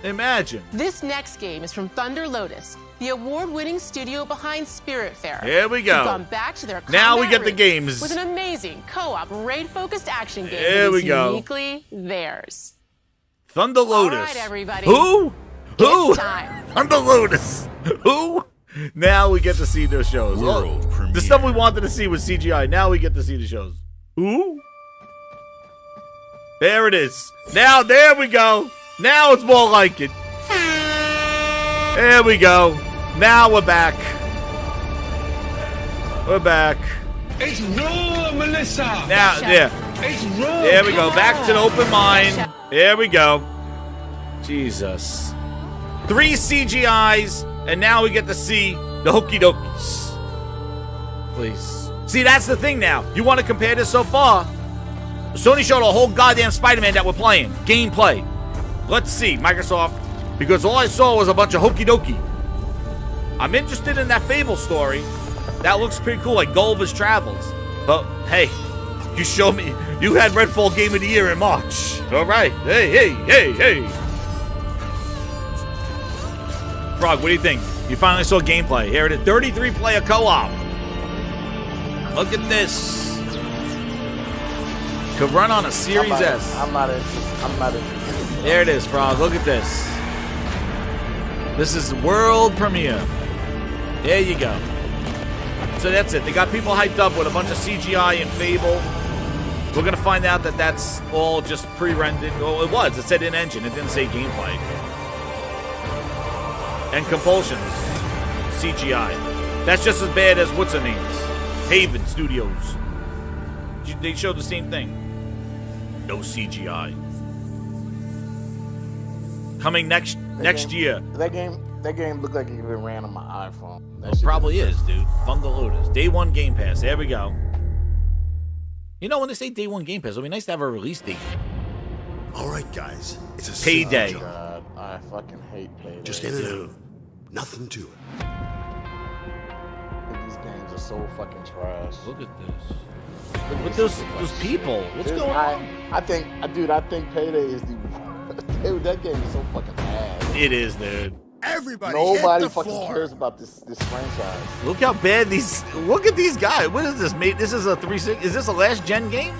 Imagine. This next game is from Thunder Lotus, the award-winning studio behind Spiritfarer. Here we go. Who've gone back to their Now we combat get the roots games. with an amazing co-op raid-focused action game Here that we is go. uniquely theirs. Thunder Lotus. All right, everybody. Who? Who? It's time. Thunder Lotus. Who? Now we get to see their shows. World premiere. The stuff we wanted to see was CGI. Now we get to see the shows. Who? There it is. Now, there we go. Now it's more like it. There we go. Now we're back. We're back. It's raw, Melissa. Now, there. It's raw. There we go. Back to the open mind. There we go. Jesus. 3 CGIs, and now we get to see the hokey dokies. Please. See, that's the thing now. You want to compare this so far? Sony showed a whole goddamn Spider-Man that we're playing. Gameplay. Let's see, Microsoft. Because all I saw was a bunch of hokey dokie. I'm interested in that Fable story. That looks pretty cool, like Gulliver's Travels. But, hey, you showed me. You had Redfall Game of the Year in March. All right. Hey, hey, hey, hey. Frog, what do you think? You finally saw gameplay. Here it is. 33-player co-op. Look at this. Could run on a Series S. I'm not interested. There it is, Frog. Look at this. This is world premiere. There you go. So that's it. They got people hyped up with a bunch of CGI and Fable. We're going to find out that that's all just pre-rendered. Well, it was. It said in-engine. It didn't say gameplay. And Compulsions. CGI. That's just as bad as what's her name's? Haven Studios. They showed the same thing. No CGI. Coming next year. That game looked like it could be ran on my iPhone. It probably is, dude. Thunder Lotus. Day 1 Game Pass. There we go. You know, when they say Day 1 Game Pass, it'll be nice to have a release date. All right, guys. It's a Payday. God, I fucking hate Payday. Just get it out. Nothing to it. These games are so fucking trash. Look at this. Look at those people. What's going on? I think Payday is the. Dude, that game is so fucking ass. It is, dude. Everybody, nobody hit the fucking floor. cares about this franchise. Look how bad these. Look at these guys. What is this, mate? This is a 360. Is this a last gen game?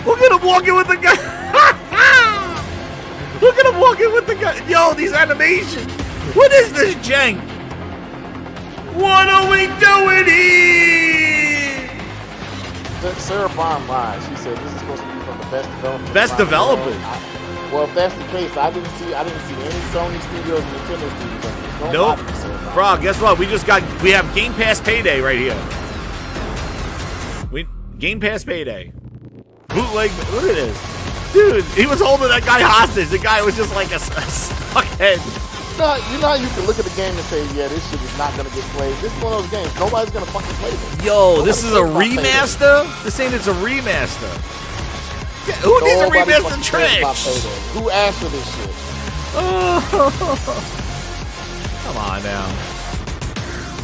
Look at him walking with the guy. Look at him walking with the guy. Yo, these animations. What is this jank? What are we doing here? Sarah Bond lied. She said this is supposed to be from the best developers. Best developers. Well, if that's the case, I didn't see any Sony studios, Nintendo studios. There's no Nope. Frog, guess what? We have Game Pass Payday right here. Game Pass Payday. Bootleg. Look at this. Dude, he was holding that guy hostage. The guy was just like a stuckhead. You know how you can look at the game and say, yeah, this shit is not going to get played. This is one of those games. Nobody's going to fucking play this. Yo, this is a remaster? This ain't it's a remaster. Who needs a remaster trash? Who asked for this shit? Oh. Come on now.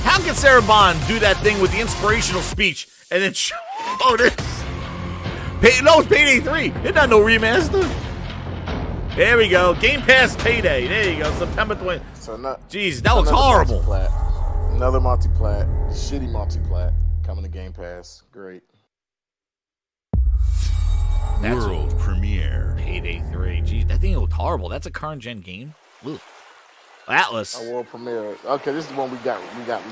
How can Sarah Bond do that thing with the inspirational speech and then show this? No, it's Payday 3. It's not no remaster. There we go. Game Pass Payday. There you go. September 20th. Jeez, that looks horrible. Another multi-plat. Shitty multi-plat coming to Game Pass. Great. World premiere. Payday 3. Jeez, that thing looked horrible. That's a current gen game. Ugh. Atlas. A world premiere. Okay, this is the one we got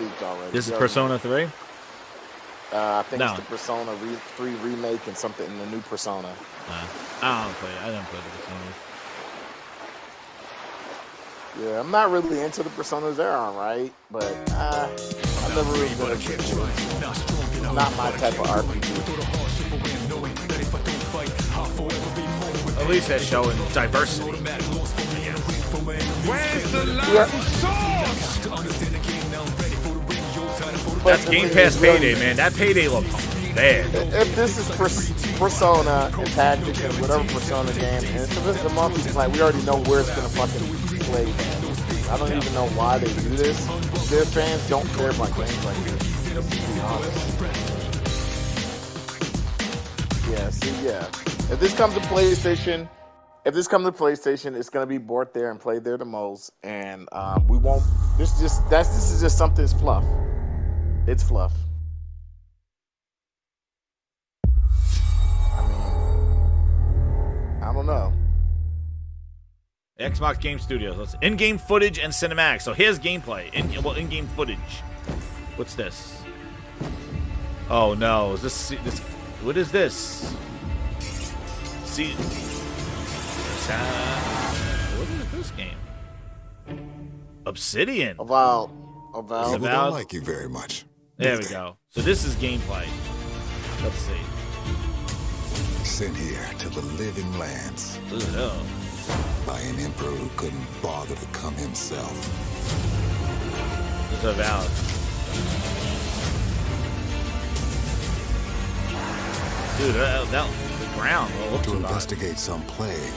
leaked already. This is Persona 3? I think it's the Persona 3 remake and something in the new Persona. I didn't play the Persona. Yeah, I'm not really into the Personas. They're alright, but I've never really been into it. Not my type of RPG. At least that's showing diversity. That's Game Pass Payday, man. That Payday looks bad. If this is Persona and Tactics and whatever Persona game, and if it's the multi-play, we already know where it's gonna fucking play. I don't even know why they do this. Their fans don't care about games like this. To be honest. Yeah. If this comes to PlayStation, it's gonna be bought there and played there the most, and we won't. This is just something that's fluff. It's fluff. I mean, I don't know. Xbox Game Studios. Let's in-game footage and cinematics. So here's gameplay. In-game footage. What's this? Oh no! Is this? What is this? See. What is this game? Obsidian. Avowed. People don't like you very much. There we go. So this is gameplay. Let's see. Sent here to the living lands Ooh, by an emperor who couldn't bother to come himself. This is Avowed. Dude, the ground. To investigate some plague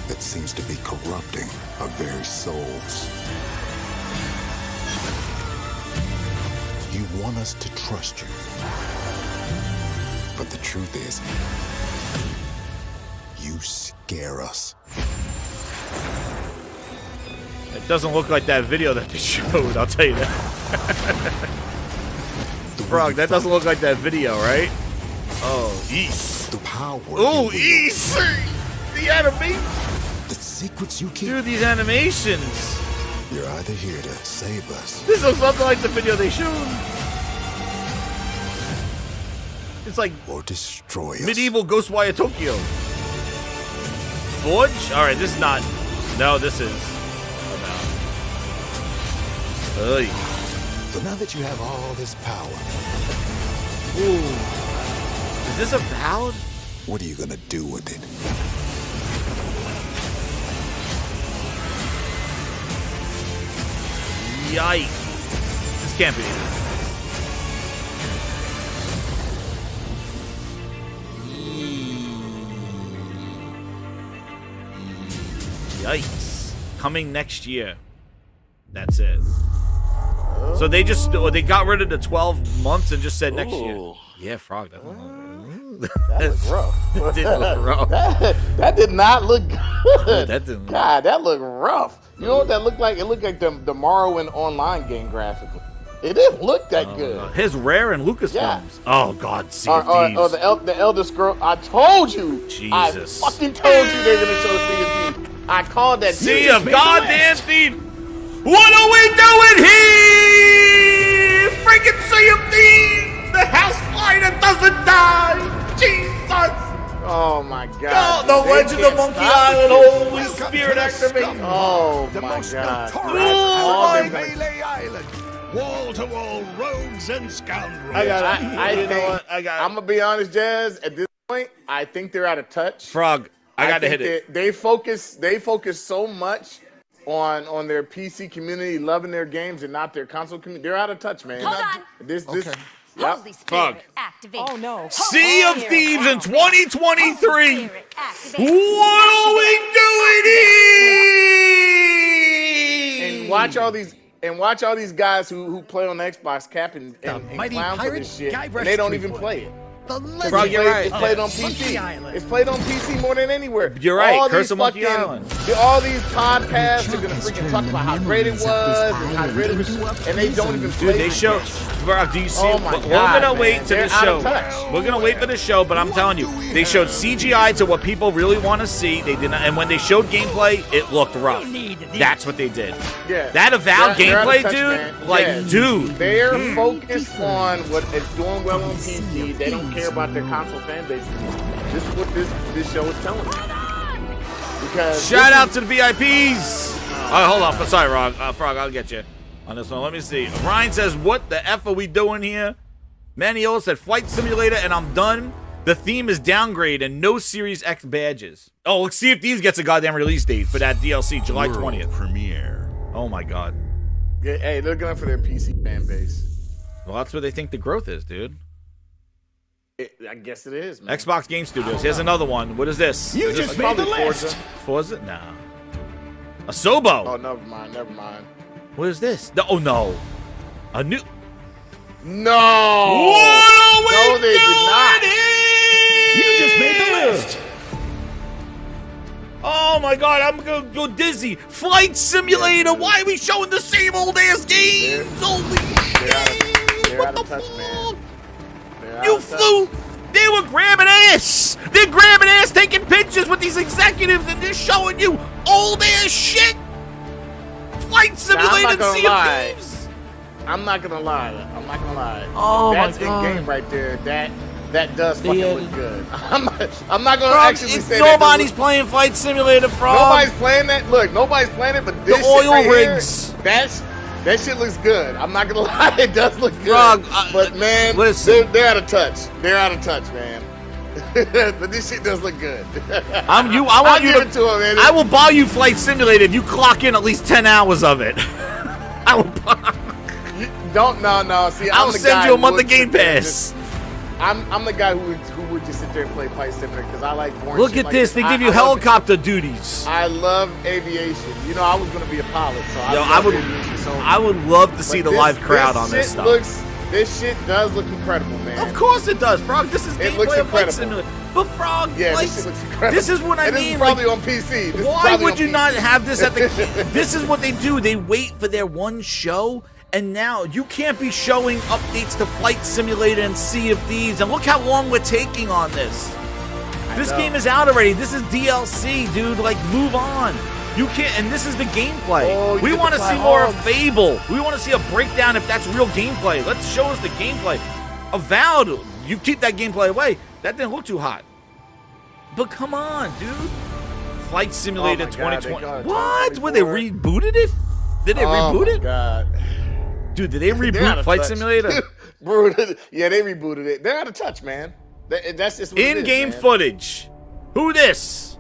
that seems to be corrupting our very souls. You want us to trust you. But the truth is, you scare us. It doesn't look like that video that they showed, I'll tell you that. Frog, that doesn't look like that video, right? Oh, East. The power. Oh, East. The animation. The secrets you keep. Dude, these animations. You're either here to save us. This is something like the video they showed. It's like or destroy us. Medieval Ghostwire Tokyo. Forge? Alright, this is not. No, this is. Oy. So now that you have all this power. Ooh. Is this Avowed? What are you gonna do with it? Yikes. This can't be. Yikes. Coming next year. That's it. So they got rid of the 12 months and just said next year. Yeah, Frog. That looked rough. That did look rough. That did not look good. That didn't. God, that looked rough. You know what that looked like? It looked like the Morrowind online game graphically. It didn't look that good. His Rare and Lucasfilms. Yeah. Oh God, Sea of Thieves. Or the Elder Scrolls. I told you. Jesus. I fucking told you they were gonna show Sea of Thieves. I called that. Sea of goddamn Thieves. What are we doing here? Freaking Sea of Thieves. The house fly that doesn't die. Jesus. Oh my God. The Legend of Monkey Island. Holy Spirit activate. Oh my God. Melee Island. Wall-to-wall rogues and scoundrels. I'm gonna be honest, Jazz. At this point, I think they're out of touch. Frog, I gotta hit it. They focus so much on their PC community, loving their games, and not their console community. They're out of touch, man. Hold on. Yep. Frog. Activate. Oh no. Sea of Thieves in 2023. What are we doing here? And watch all these guys who play on the Xbox cap and clown for this shit, and they don't even play it. Frog, you're right. It's played on PC. It's played on PC more than anywhere. You're right. Curse of Monkey Island. All these podcasts are gonna freaking talk about how great it was and how great it was, and they don't even play. Dude, they show. Frog, do you see? Oh my God, we're gonna wait to They're the out show. of touch. We're gonna wait for the show, but I'm telling you, they showed CGI to what people really want to see. They did not, and when they showed gameplay, it looked rough. That's what they did. Yeah. That Avowed They're out of gameplay, touch, dude. man. Like, Yeah. dude. They're focused on what is doing well on PC. They don't care about their console fan base. This is what this show is telling me. Because Shout out to the VIPs. Oh, hold on. Sorry, Frog. I'll get you on this one. Let me see. Ryan says, "What the f are we doing here?" Maniola said, "Flight Simulator," and I'm done. The theme is downgrade and no Series X badges. Oh, let's see if these gets a goddamn release date for that DLC, July 20th. Premiere. Oh my God. Yeah, hey, they're going for their PC fan base. Well, that's where they think the growth is, dude. I guess it is, man. Xbox Game Studios. Here's another one. What is this? You Is just this made the probably list. Forza? Nah. A Sobo. Oh, never mind. What is this? Oh no. A new. No. What are we No, they did doing not. here? You just made the list. Oh my god, I'm gonna go dizzy. Flight Simulator. Why are we showing the same old ass games? Holy shit! They're out of touch, man. You flew. They were grabbing ass. They're grabbing ass, taking pictures with these executives, and they're showing you old ass shit. Flight Simulator and Sea of Thieves. I'm not gonna lie. Oh That's my god. in game right there. That does fucking look good. I'm not gonna actually say nobody's playing Flight Simulator, Frog. Nobody's playing that. Look, nobody's playing it, but this the oil shit right rigs. Here, that shit looks good. I'm not gonna lie, it does look good. Frog, but man, listen. they're out of touch. They're out of touch, man. But this shit does look good. I want you to him, man. I will buy you Flight Simulator if you clock in at least 10 hours of it. I will buy. No. See, I'll send you a month of Game Pass. I'm the guy who would just sit there and play Flight Simulator because I like boring Look shit at like this. They give you helicopter duties. I love aviation. You know, I was gonna be a pilot, so I would love to see the live crowd on this stuff. This shit does look incredible, man. Of course it does, Frog. This is gameplay of Flight Simulator. But Frog, yeah, this shit looks incredible. This is what I mean. This is probably on PC. Why would you not have this at the? This is what they do. They wait for their one show, and now you can't be showing updates to Flight Simulator and Sea of Thieves. And look how long we're taking on this. This game is out already. This is DLC, dude. Like, move on. You can't, and this is the gameplay. Oh, we want to see more of Fable. We want to see a breakdown if that's real gameplay. Let's show us the gameplay. Avowed, you keep that gameplay away. That didn't look too hot. But come on, dude. Flight Simulator 2020. What? What, they rebooted it? Did they reboot it? God. Dude, did they reboot Flight Simulator? Yeah, they rebooted it. They're out of touch, man. That's just what it is, in-game man. footage. Who this?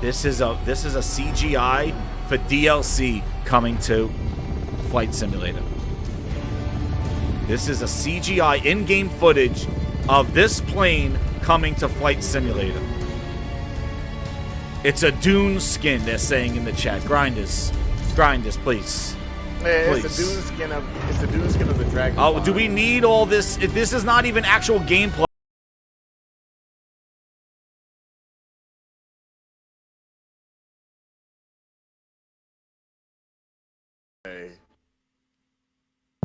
This is a CGI for DLC coming to Flight Simulator. This is a CGI in-game footage of this plane coming to Flight Simulator. It's a Dune skin, they're saying in the chat. Grinders, please. Yeah, please. It's a Dune skin of the Dragon. Oh, do we need all this? This is not even actual gameplay.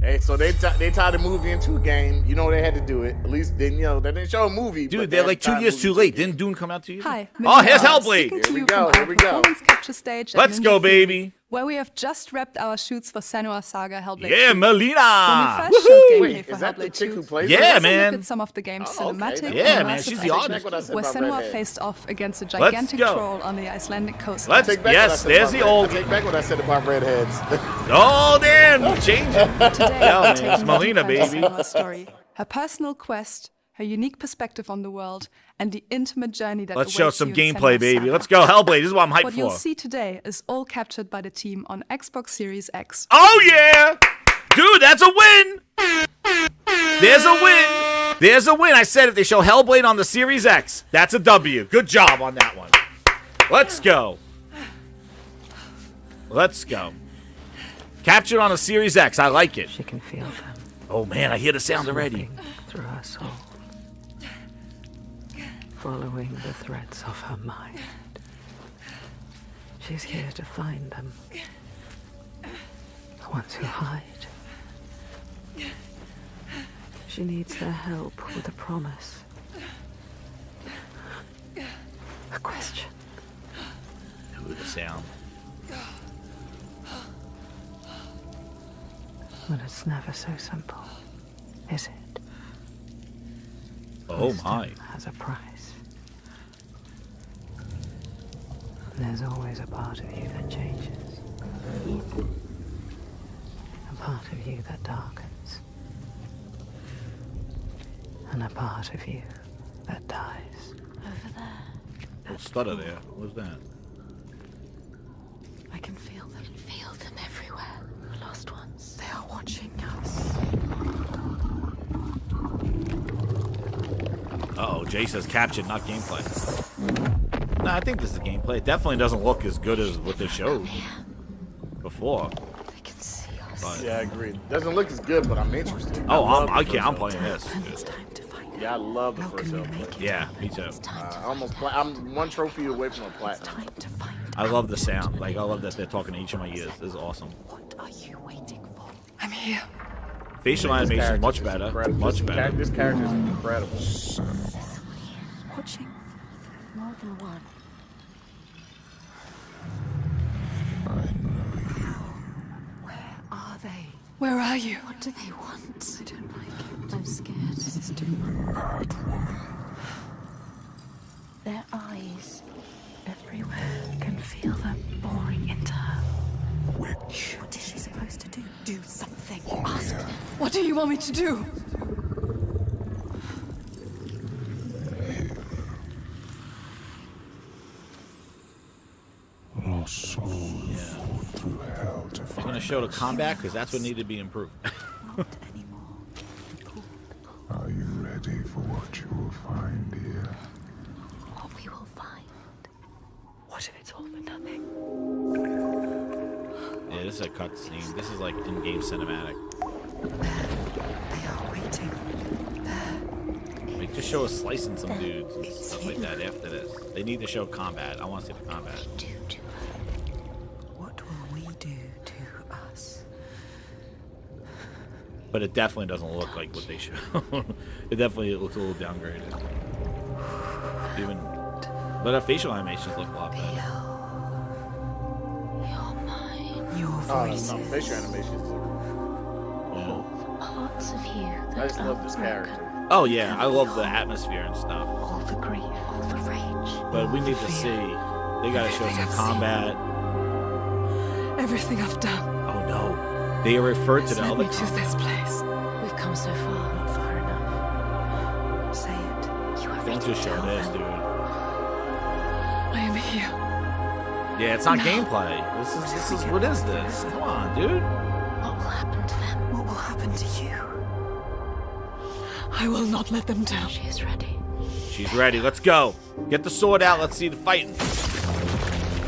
Hey, so they tied the movie into a game. You know they had to do it. At least they didn't show a movie. Dude, they're like 2 years too late. Didn't Dune come out 2 years? Hi. Oh, here's Hellblade. Here we go. Here we go. Performance capture stage. Let's go, baby. Where we have just wrapped our shoots for Senua's Saga Hellblade. Yeah, 2. Melina. When we first showed gameplay Wait, for is that the Hellblade chick 2, who plays Yeah, let's man. look at some of the game's cinematic Yeah, and man, immersive she's the editing, artist. where Senua faced off against a Let's gigantic go. troll on the Icelandic coast. Yes, there's the old. I take back what I said about redheads. Oh, damn, change it. Today, Yeah, we're man, taking it's a Melina, deep dive baby. into Senua's story, her personal quest, her unique perspective on the world, and the intimate journey that Let's show awaits some you in gameplay, Senua's baby. Saga. Let's go, Hellblade. This is what I'm hyped What you'll for. see today is all captured by the team on Xbox Series X. Oh, yeah. Dude, that's a win. There's a win. There's a win. I said if they show Hellblade on the Series X, that's a W. Good job on that one. Let's go. Let's go. Captured on a Series X. I like it. She can feel them. Oh, man, I hear the sound already. Through her soul. Following the threads of her mind. She's here to find them. The ones who hide. She needs their help with a promise. A question. Ooh, the sound. But it's never so simple, is it? Oh, Wisdom my. has a price. And there's always a part of you that changes. A part of you that darkens. And a part of you that dies. Over there. Little stutter there. What was that? I can feel them. Feel them everywhere. The lost ones. They are watching us. Uh-oh, Jay says captured, not gameplay. No, I think this is gameplay. It definitely doesn't look as good as what they showed before. But, Yeah, I agree. Doesn't look as good, but I'm interested. oh, I'm playing this. Yeah, I love the first Hellblade. Yeah, me too. I'm one trophy away from a platinum. I love the sound. Like, I love that they're talking to each of my ears. This is awesome. I'm here. Facial animation is much better. Much better. This character is incredible. Watching more than one. Where are they? Where are you? What do they want? I don't like it. I'm scared. This is too much. Their eyes everywhere. Can feel them boring into her. Which? What is she supposed to do? Do something. Ask them. What do you want me to do? Lost souls fall through hell to I'm find. gonna show the combat because that's what needed to be improved. Are you ready for what you will find here? What we will find. What if it's all for nothing? Yeah, this is a cutscene. This is like in-game cinematic. They are waiting. Like, just show us slicing some dudes and stuff like that after this. They need to show combat. I want to see the combat. What will we do to us? But it definitely doesn't look like what they show. It definitely looks a little downgraded. Even, but our facial animations look a lot better. Your voices. No, facial animations. Parts of you that I just love this character. Oh yeah, I love the atmosphere and stuff. All the grief, all the rage. But we need to see. They gotta show some combat. Everything I've done. Oh no, they referred to the Led other me to combat. this place. We've come so far, not far enough. Say it. You are Don't just show this, dude. I am here. Yeah, it's not gameplay. This is what is this? Come on, dude. What will happen to them? What will happen to you? I will not let them down. She is ready. She's ready. Let's go. Get the sword out. Let's see the fighting.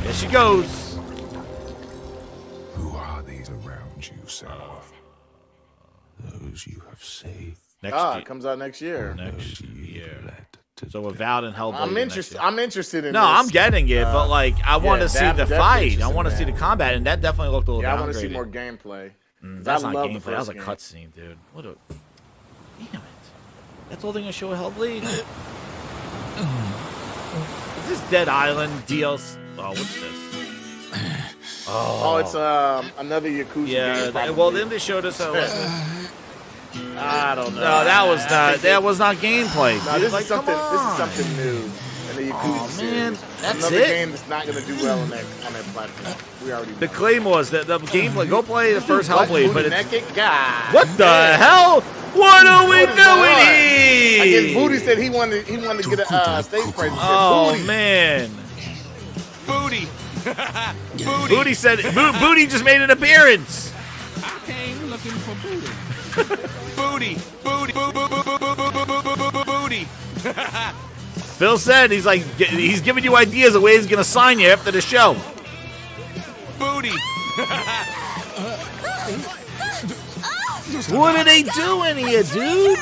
There she goes. Who are these around you, Sarah? Those you have saved. Next it year. comes out next year. Next year. So with Val and Hellblade. I'm interested in No, this. I'm getting it, but like I want to see the definitely fight. I interested want to in see the that. combat, and that definitely looked a little Yeah, I downgraded. want to see more gameplay. That's not I love the gameplay. That was a first game. cutscene, dude. What a damn it! That's all they're gonna show a Hellblade. Is this Dead Island DLC? Oh, what's this? Oh, it's another Yakuza game. Yeah. Well, then they showed us how. I don't know. No, that was not gameplay. No, dude. this Like, is something. come This is on. something new in the Yakuza man, series. that's Another it? game that's not going to do well on that platform. We already know. The Claymores, the gameplay. Go play the first Hellblade, but it's naked guy. what the hell? What are we doing I guess here? Booty said he wanted to get a stage presence. Oh Booty. man. Booty. Booty said Booty just made an appearance. I came looking for booty. Booty. Booty. Booty. Phil said he's giving you ideas of ways he's gonna sign you after the show. Booty. What are they doing here, dude?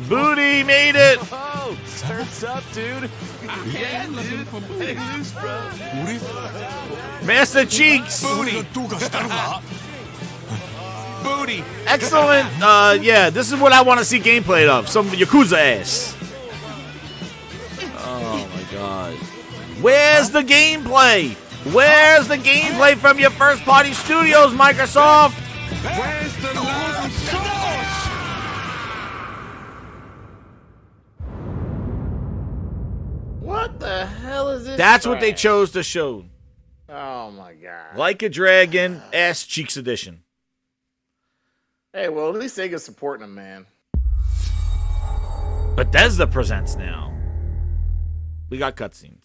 Booty made it. Oh, turns up, dude. Yeah, dude. Hey, loose, bro. Master Cheeks. Booty. Booty. Excellent. Yeah, this is what I want to see gameplay of. Some Yakuza ass. Oh my god. Where's the gameplay? Where's the gameplay from your first party studios, Microsoft? Where's the lime sauce? What the hell is this? That's what they trash? chose to show. Oh my god. Like a Dragon Ass Cheeks Edition. Hey, well, at least Sega's supporting them, man. Bethesda presents now. We got cutscenes.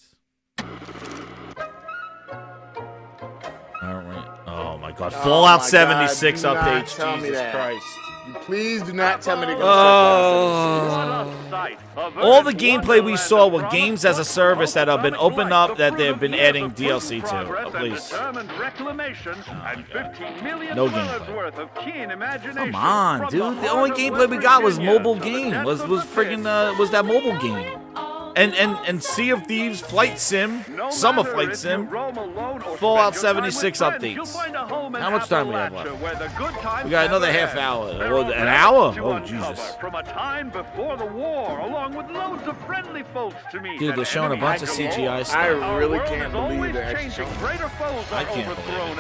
All right. Oh my god. Oh Fallout my 76 God, do not updates. tell me Jesus that. Christ. Please do not tell me they're gonna All the gameplay we saw were games as a service that have been opened up that they've been adding DLC to. Please. No gameplay. Come on, dude. The only gameplay we got was mobile game. Was friggin' was that mobile game. And Sea of Thieves, Flight Sim, Summer Flight Sim, Fallout 76 updates. How much time we have left? We got another half hour. An hour? Oh, Jesus. Dude, they're showing a bunch of CGI stuff. I really can't believe they're actually showing. I can't believe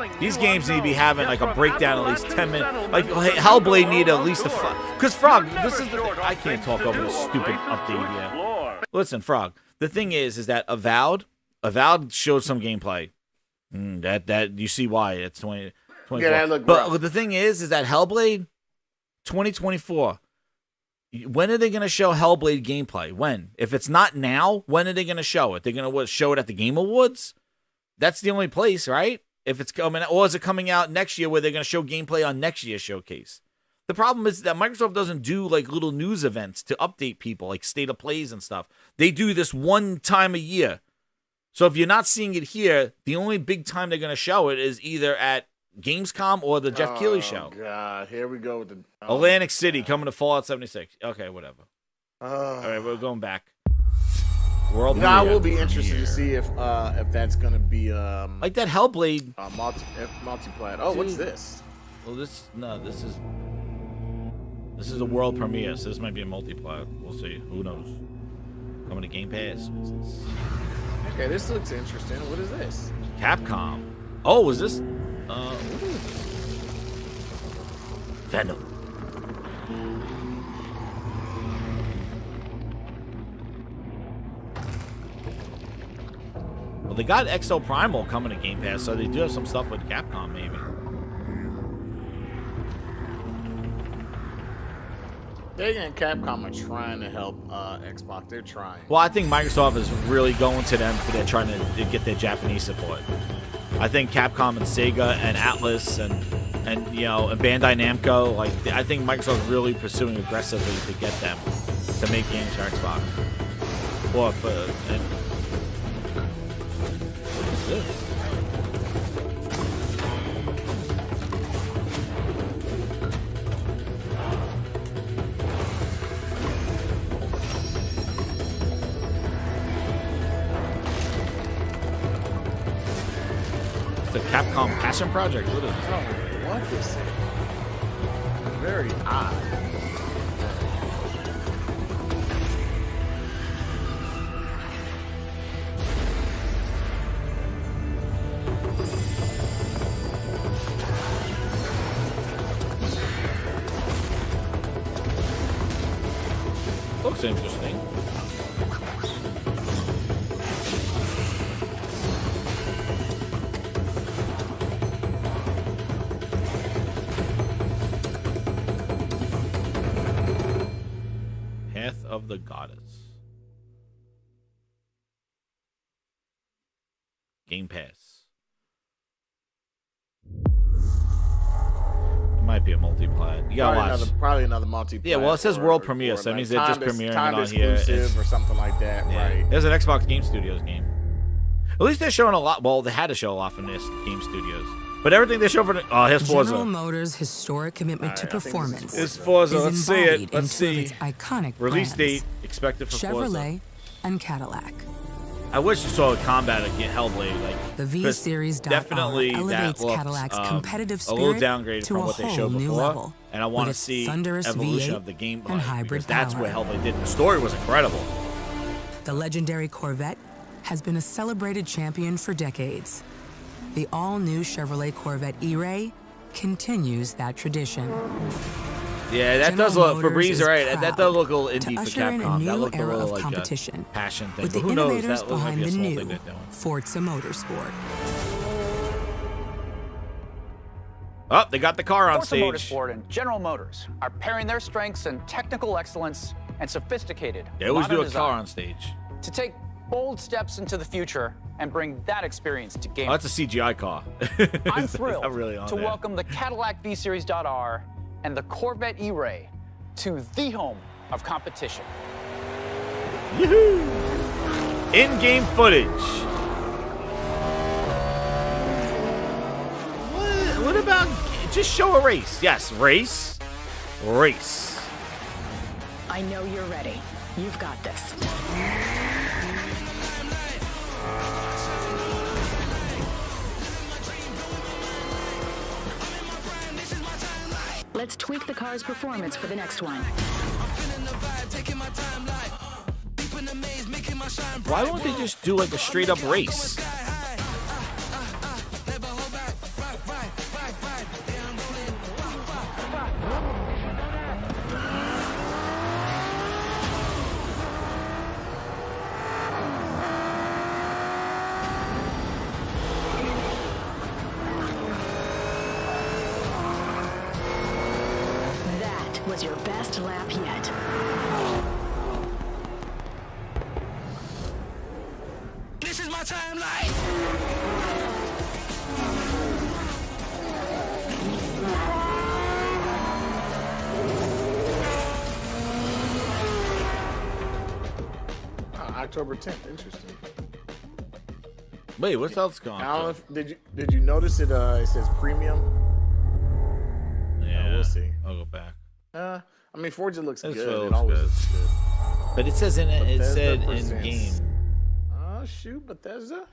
it. These games need to be having like a breakdown at least 10 minutes. Like Hellblade need at least a... Because, Frog, this is the thing. I can't talk over this stupid update yet. Listen, Frog, the thing is that Avowed showed some gameplay. That you see why it's 2024. Yeah, that looked but rough. the thing is that Hellblade 2024. When are they going to show Hellblade gameplay? When? If it's not now, when are they going to show it? They're going to show it at the Game Awards? That's the only place, right? If it's coming, or is it coming out next year where they're going to show gameplay on next year's showcase? The problem is that Microsoft doesn't do like little news events to update people, like state of plays and stuff. They do this one time a year. So if you're not seeing it here, the only big time they're going to show it is either at Gamescom or the Jeff Keighley show. Oh, God. Here we go with the... Atlantic City coming to Fallout 76. Okay, whatever. All right, we're going back. World I will be interested to see if that's going to be... like that Hellblade... multiplayer. Oh, what's this? Well, this is a world premiere, so this might be a multiplayer. We'll see. Who knows? Coming to Game Pass. What's this? Okay, this looks interesting. What is this? Capcom. Oh, is this? What is this? Venom. Well, they got Exo Primal coming to Game Pass, so they do have some stuff with Capcom, maybe. They and Capcom are trying to help Xbox. They're trying. Well, I think Microsoft is really going to them for their trying to get their Japanese support. I think Capcom and Sega and Atlas and Bandai Namco, like I think Microsoft is really pursuing aggressively to get them to make games for Xbox. Or for what's this? The Capcom Passion Project. What is this? What is it? Very odd. Looks interesting. Path of the Goddess. Game Pass. It might be a multiplayer. You gotta watch. Probably another multiplayer. Yeah, well, it says world premiere, so that means they're just premiering it on here. Exclusive or something like that, Yeah. right? There's an Xbox Game Studios game. At least they're showing a lot. Well, they had to show a lot from this Game Studios. But everything they show for the... Oh, here's Forza. General Motors' historic commitment to performance. It's Forza. is Let's see it. embodied Let's in two of see. its iconic Release brands, date expected for Forza. Chevrolet and Cadillac. I wish you saw a combat against Hellblade. Like The V Series definitely elevates that looks, Cadillac's competitive a little spirit downgraded to from a what they whole showed new before. level, And I want to with its see thunderous evolution V8 of the gameplay. and hybrid because that's power. what Hellblade did. The story was incredible. The legendary Corvette has been a celebrated champion for decades. The all-new Chevrolet Corvette E-Ray continues that tradition. Yeah, that General does look. Motors Febreze, is right? That proud does look a little to indie for usher in a Capcom. new That looked a era little of like competition a passion thing. with But the who knows? innovators That looks like behind a the small new thing they're doing. Forza Motorsport. Oh, they got the car on Forza stage. Motorsport and General Motors are pairing their strengths in technical excellence and sophisticated They always modern do a design car on stage. to take bold steps into the future and bring that experience to gaming. Oh, that's a CGI car. I'm thrilled really to welcome the Cadillac V-Series.R and the Corvette E-Ray to the home of competition. Yoo-hoo! In-game footage. What about just show a race? Yes, race. Race. I know you're ready. You've got this. Let's tweak the car's performance for the next one. Why won't they just do like a straight up race? That was your best lap yet. This is my timeline. October 10th. Interesting. Wait, what else going on? I don't know if, did you notice it? It says premium. Yeah, we'll see. I'll go back. I mean, Forza looks good. It It always good. looks good. But it says it said in presents. game. Oh shoot, Bethesda.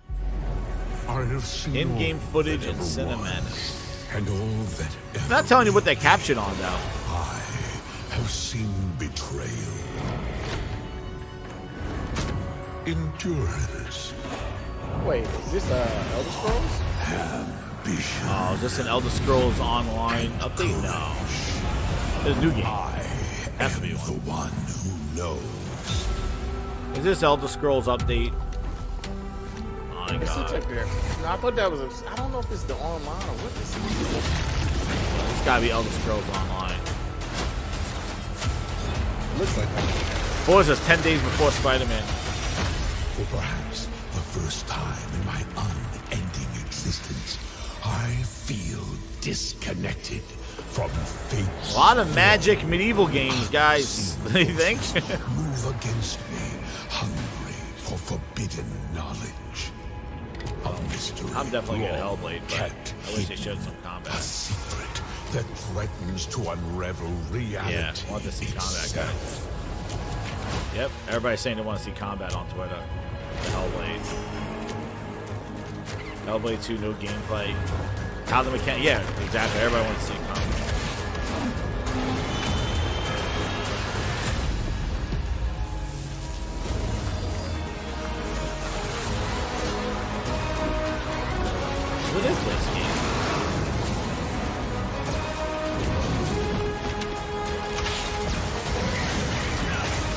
I have seen In-game all footage that and ever cinematics. and all that ever I'm not telling you what they caption on though. I have seen betrayal, endurance, Wait, is this Elder Scrolls? ambition. Oh, is this an Elder Scrolls Online update? No. It's a new game. Has to be The one who knows. Is this Elder Scrolls update? Oh my It looks god. like no, I thought that was I don't know if it's the online or what this is. It's gotta be Elder Scrolls Online. Looks like Forza's 10 days before Spider-Man. For perhaps the first time in my unending existence, I feel disconnected from fate's A lot of magic medieval games, guys. You think? move against me, hungry for forbidden knowledge. A mystery I'm definitely getting long Hellblade, but kept I wish they hidden. showed some combat. A secret that threatens to unravel reality. Yeah, I want to see combat, guys. Yep, everybody's saying they want to see combat on Twitter. Hellblade. Hellblade 2, no gameplay. How the mechanic? Yeah, exactly. Everybody wants to see combat. What is this game?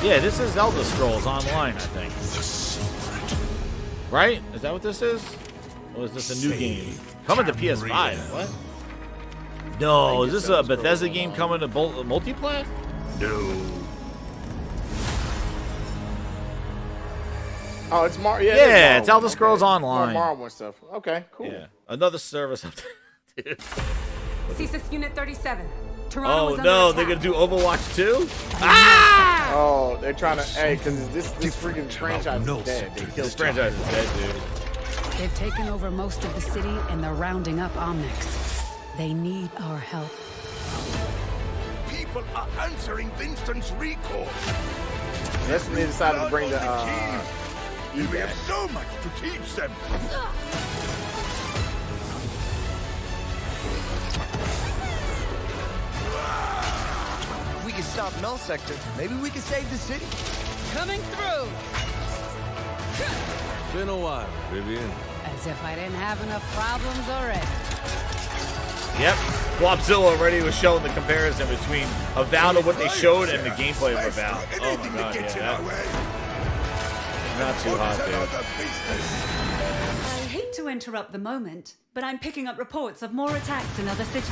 Yeah, this is Elder Scrolls Online, I think. Right? Is that what this is? Or is this a new game? Coming to PS5. What? No, is this a Bethesda game coming to multiplayer? No. Oh, it's Mar. Yeah, Yeah, it's Elder Scrolls Online. Marvel and stuff. Okay, cool. Yeah, another service update. CSIS Unit 37. Toronto Oh is under no, attack. they're gonna do Overwatch 2? Oh, they're trying to. Hey, because this freaking franchise is dead. They killed This franchise is dead, dude. They've taken over most of the city and they're rounding up Omnics. They need our help. People are answering Vincent's recall. That's when they decided to bring the We have so much to teach them. We can stop Null Sector. Maybe we can save the city. Coming through. Been a while, Vivian. As if I didn't have enough problems already. Yep. Flopzilla already was showing the comparison between Avowed of what they showed and the gameplay of Avowed. Oh my god, yeah. Not too hot, dude. I hate to interrupt the moment, but I'm picking up reports of more attacks in other cities.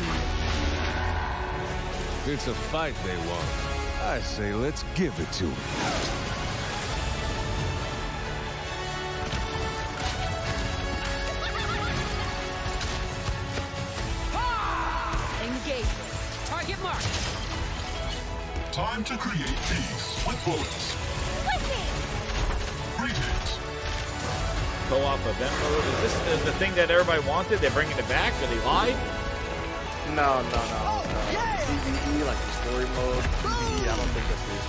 It's a fight they want. I say let's give it to them. Time to create peace with bullets. Greetings. Co-op event mode. Is this the thing that everybody wanted? They're bringing it back? Or they lied? No. PvE, like the story mode. PvE, I don't think that's it.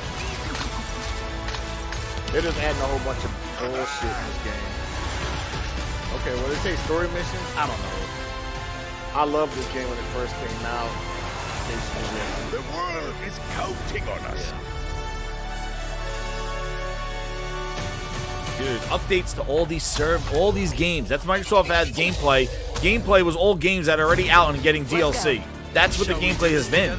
They're just adding a whole bunch of bullshit in this game. Okay, well, they say story missions? I don't know. I loved this game when it first came out. The world is counting on us. Dude, updates to all these games. That's Microsoft had gameplay. Gameplay was all games that are already out and getting DLC. That's what the gameplay has been.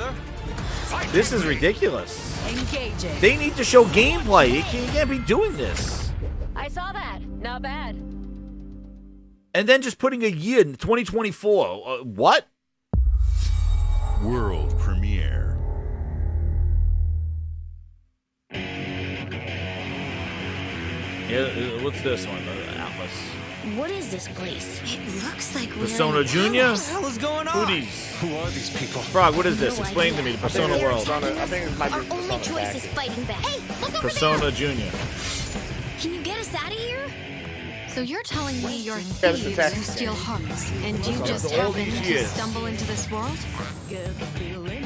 This is ridiculous. Engaging. They need to show gameplay. You can't be doing this. I saw that. Not bad. And then just putting a year in 2024. What? World premiere. Yeah, what's this one? Atlas. What is this place? It looks like we're Persona in a Junior? palace. What the hell is going on? Who are these people? Frog, what is this? Explain to me the Persona world. I think it might be Our only choice is fighting back. Hey, look over Persona Junior. Can you get us out of here? So you're telling me you're That's the thieves tactic who steal hearts, and you After just all happen these to years. stumble into this world?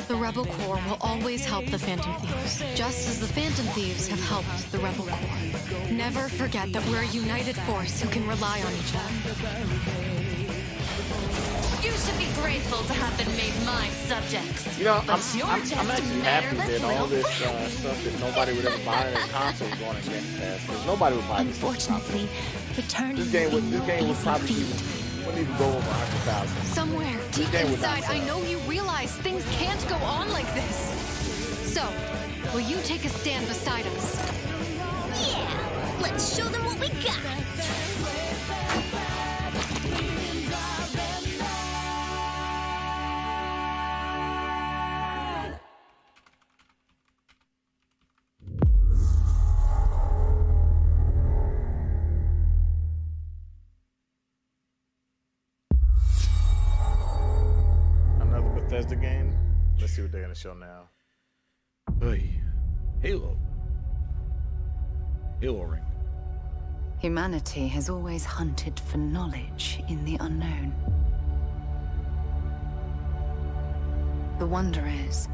The Rebel Corps will always help the Phantom Thieves, just as the Phantom Thieves have helped the Rebel Corps. Never forget that we're a united force who can rely on each other. You should be grateful to have been made my subjects. You know, But your I'm test actually happy that all this stuff that nobody would ever buy in a console is going to Game Pass. Because nobody would buy this. Unfortunately, returning This game would probably wouldn't even go over 100,000. somewhere deep inside, I know you realize things can't go on like this. So, will you take a stand beside us? Yeah, let's show them what we got. Another Bethesda game. Let's see what they're gonna show now. Hey, Halo ring. Humanity has always hunted for knowledge in the unknown. The wonder is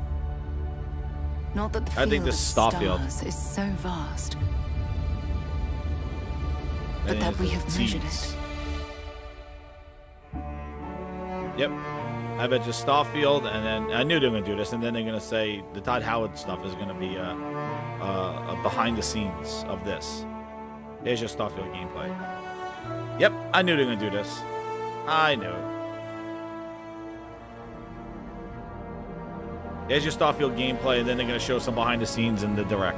not that the I think field this of is Starfield. stars is so vast, I but think that it's we the have measured seeds. it. Yep. I bet just Starfield, and then I knew they were gonna do this, and then they're gonna say the Todd Howard stuff is gonna be a behind the scenes of this. Here's your Starfield gameplay. Yep, I knew they were gonna do this. I knew it. Here's your Starfield gameplay, and then they're gonna show some behind the scenes in the direct.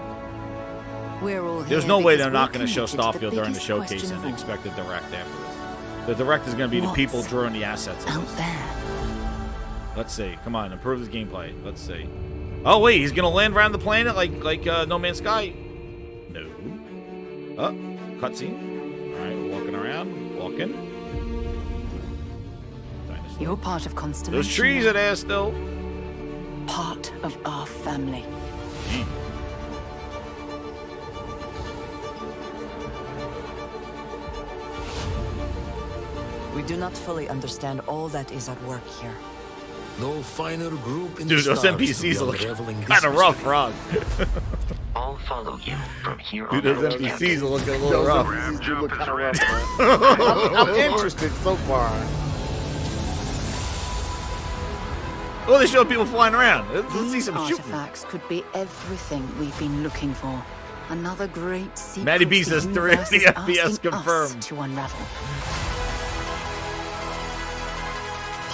We're all There's here no way because they're not we're gonna show committed to Starfield during the biggest showcase question and of all. expect the direct after this. The direct is gonna be the people What's drawing the assets. Of out this. there? Let's see. Come on, improve his gameplay. Let's see. Oh wait, he's gonna land around the planet like No Man's Sky. No. Oh, cutscene. All right, walking around, walking. Dinosaur. You're part of Constellation. Those trees are there still. Part of our family. We do not fully understand all that is at work here. No finer group in Dude, the those stars NPCs to be look unraveling this kind of rough, mystery. Frog. I'll follow you from here Dude, on those out. NPCs are looking a little Those rough. NPCs do look kind of rough, man. I'm interested so far. Oh, they show people flying around. Let's see These some shooting. artifacts could be everything we've been looking for. Another great secret Maddie B the says universe 3 is FPS asking confirmed. us to unravel.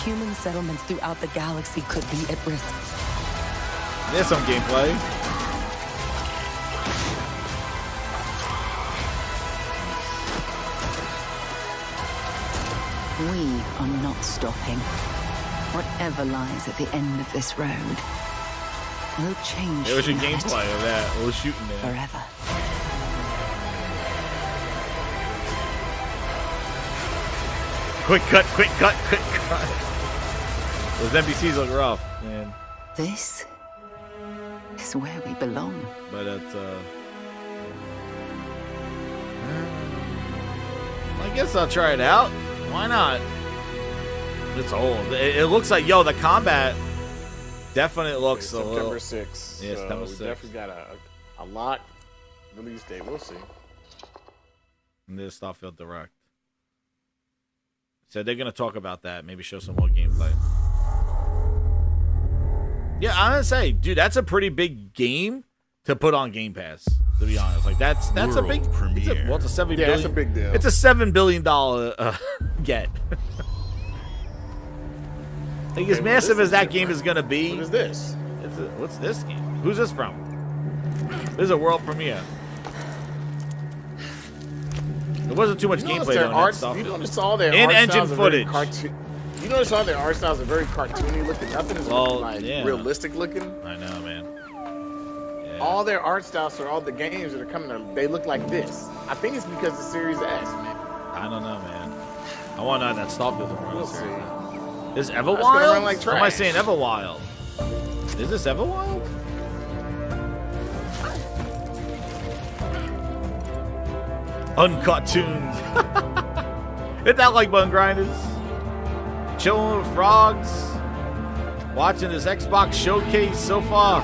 Human settlements throughout the galaxy could be at risk. There's some gameplay. We are not stopping. Whatever lies at the end of this road will change It was your humanity gameplay of that. It was shooting there. forever. Quick cut, quick cut, quick cut. Those NPCs look rough, man. This is where we belong. But it's I guess I'll try it out. Why not? It's old. It looks like, yo, the combat definitely looks a little. September 6th. Yeah, so September we 6th. definitely got a lock release date. We'll see. And this Starfield Direct. So they're gonna talk about that. Maybe show some more gameplay. Yeah, I'm gonna say, dude, that's a pretty big game to put on Game Pass. To be honest, like that's a big premiere. It's a $7 billion. It's a big deal. It's a $7 billion get. Like as massive as that game is gonna be. What is this? What's this game? Who's this from? This is a world premiere. There wasn't too much gameplay on that stuff. You notice all their in-engine footage. You notice all their art styles are very cartoony looking. Nothing is realistic looking. I know, man. Yeah. All their art styles for all the games that are coming, they look like this. I think it's because the Series S, man. I don't know, man. I want to know that Starfield. We'll see. Is Everwild? Like or am I saying Everwild? Is this Everwild? Uncartooned. Isn't that like Bun Grinders? Chilling with frogs. Watching this Xbox showcase so far.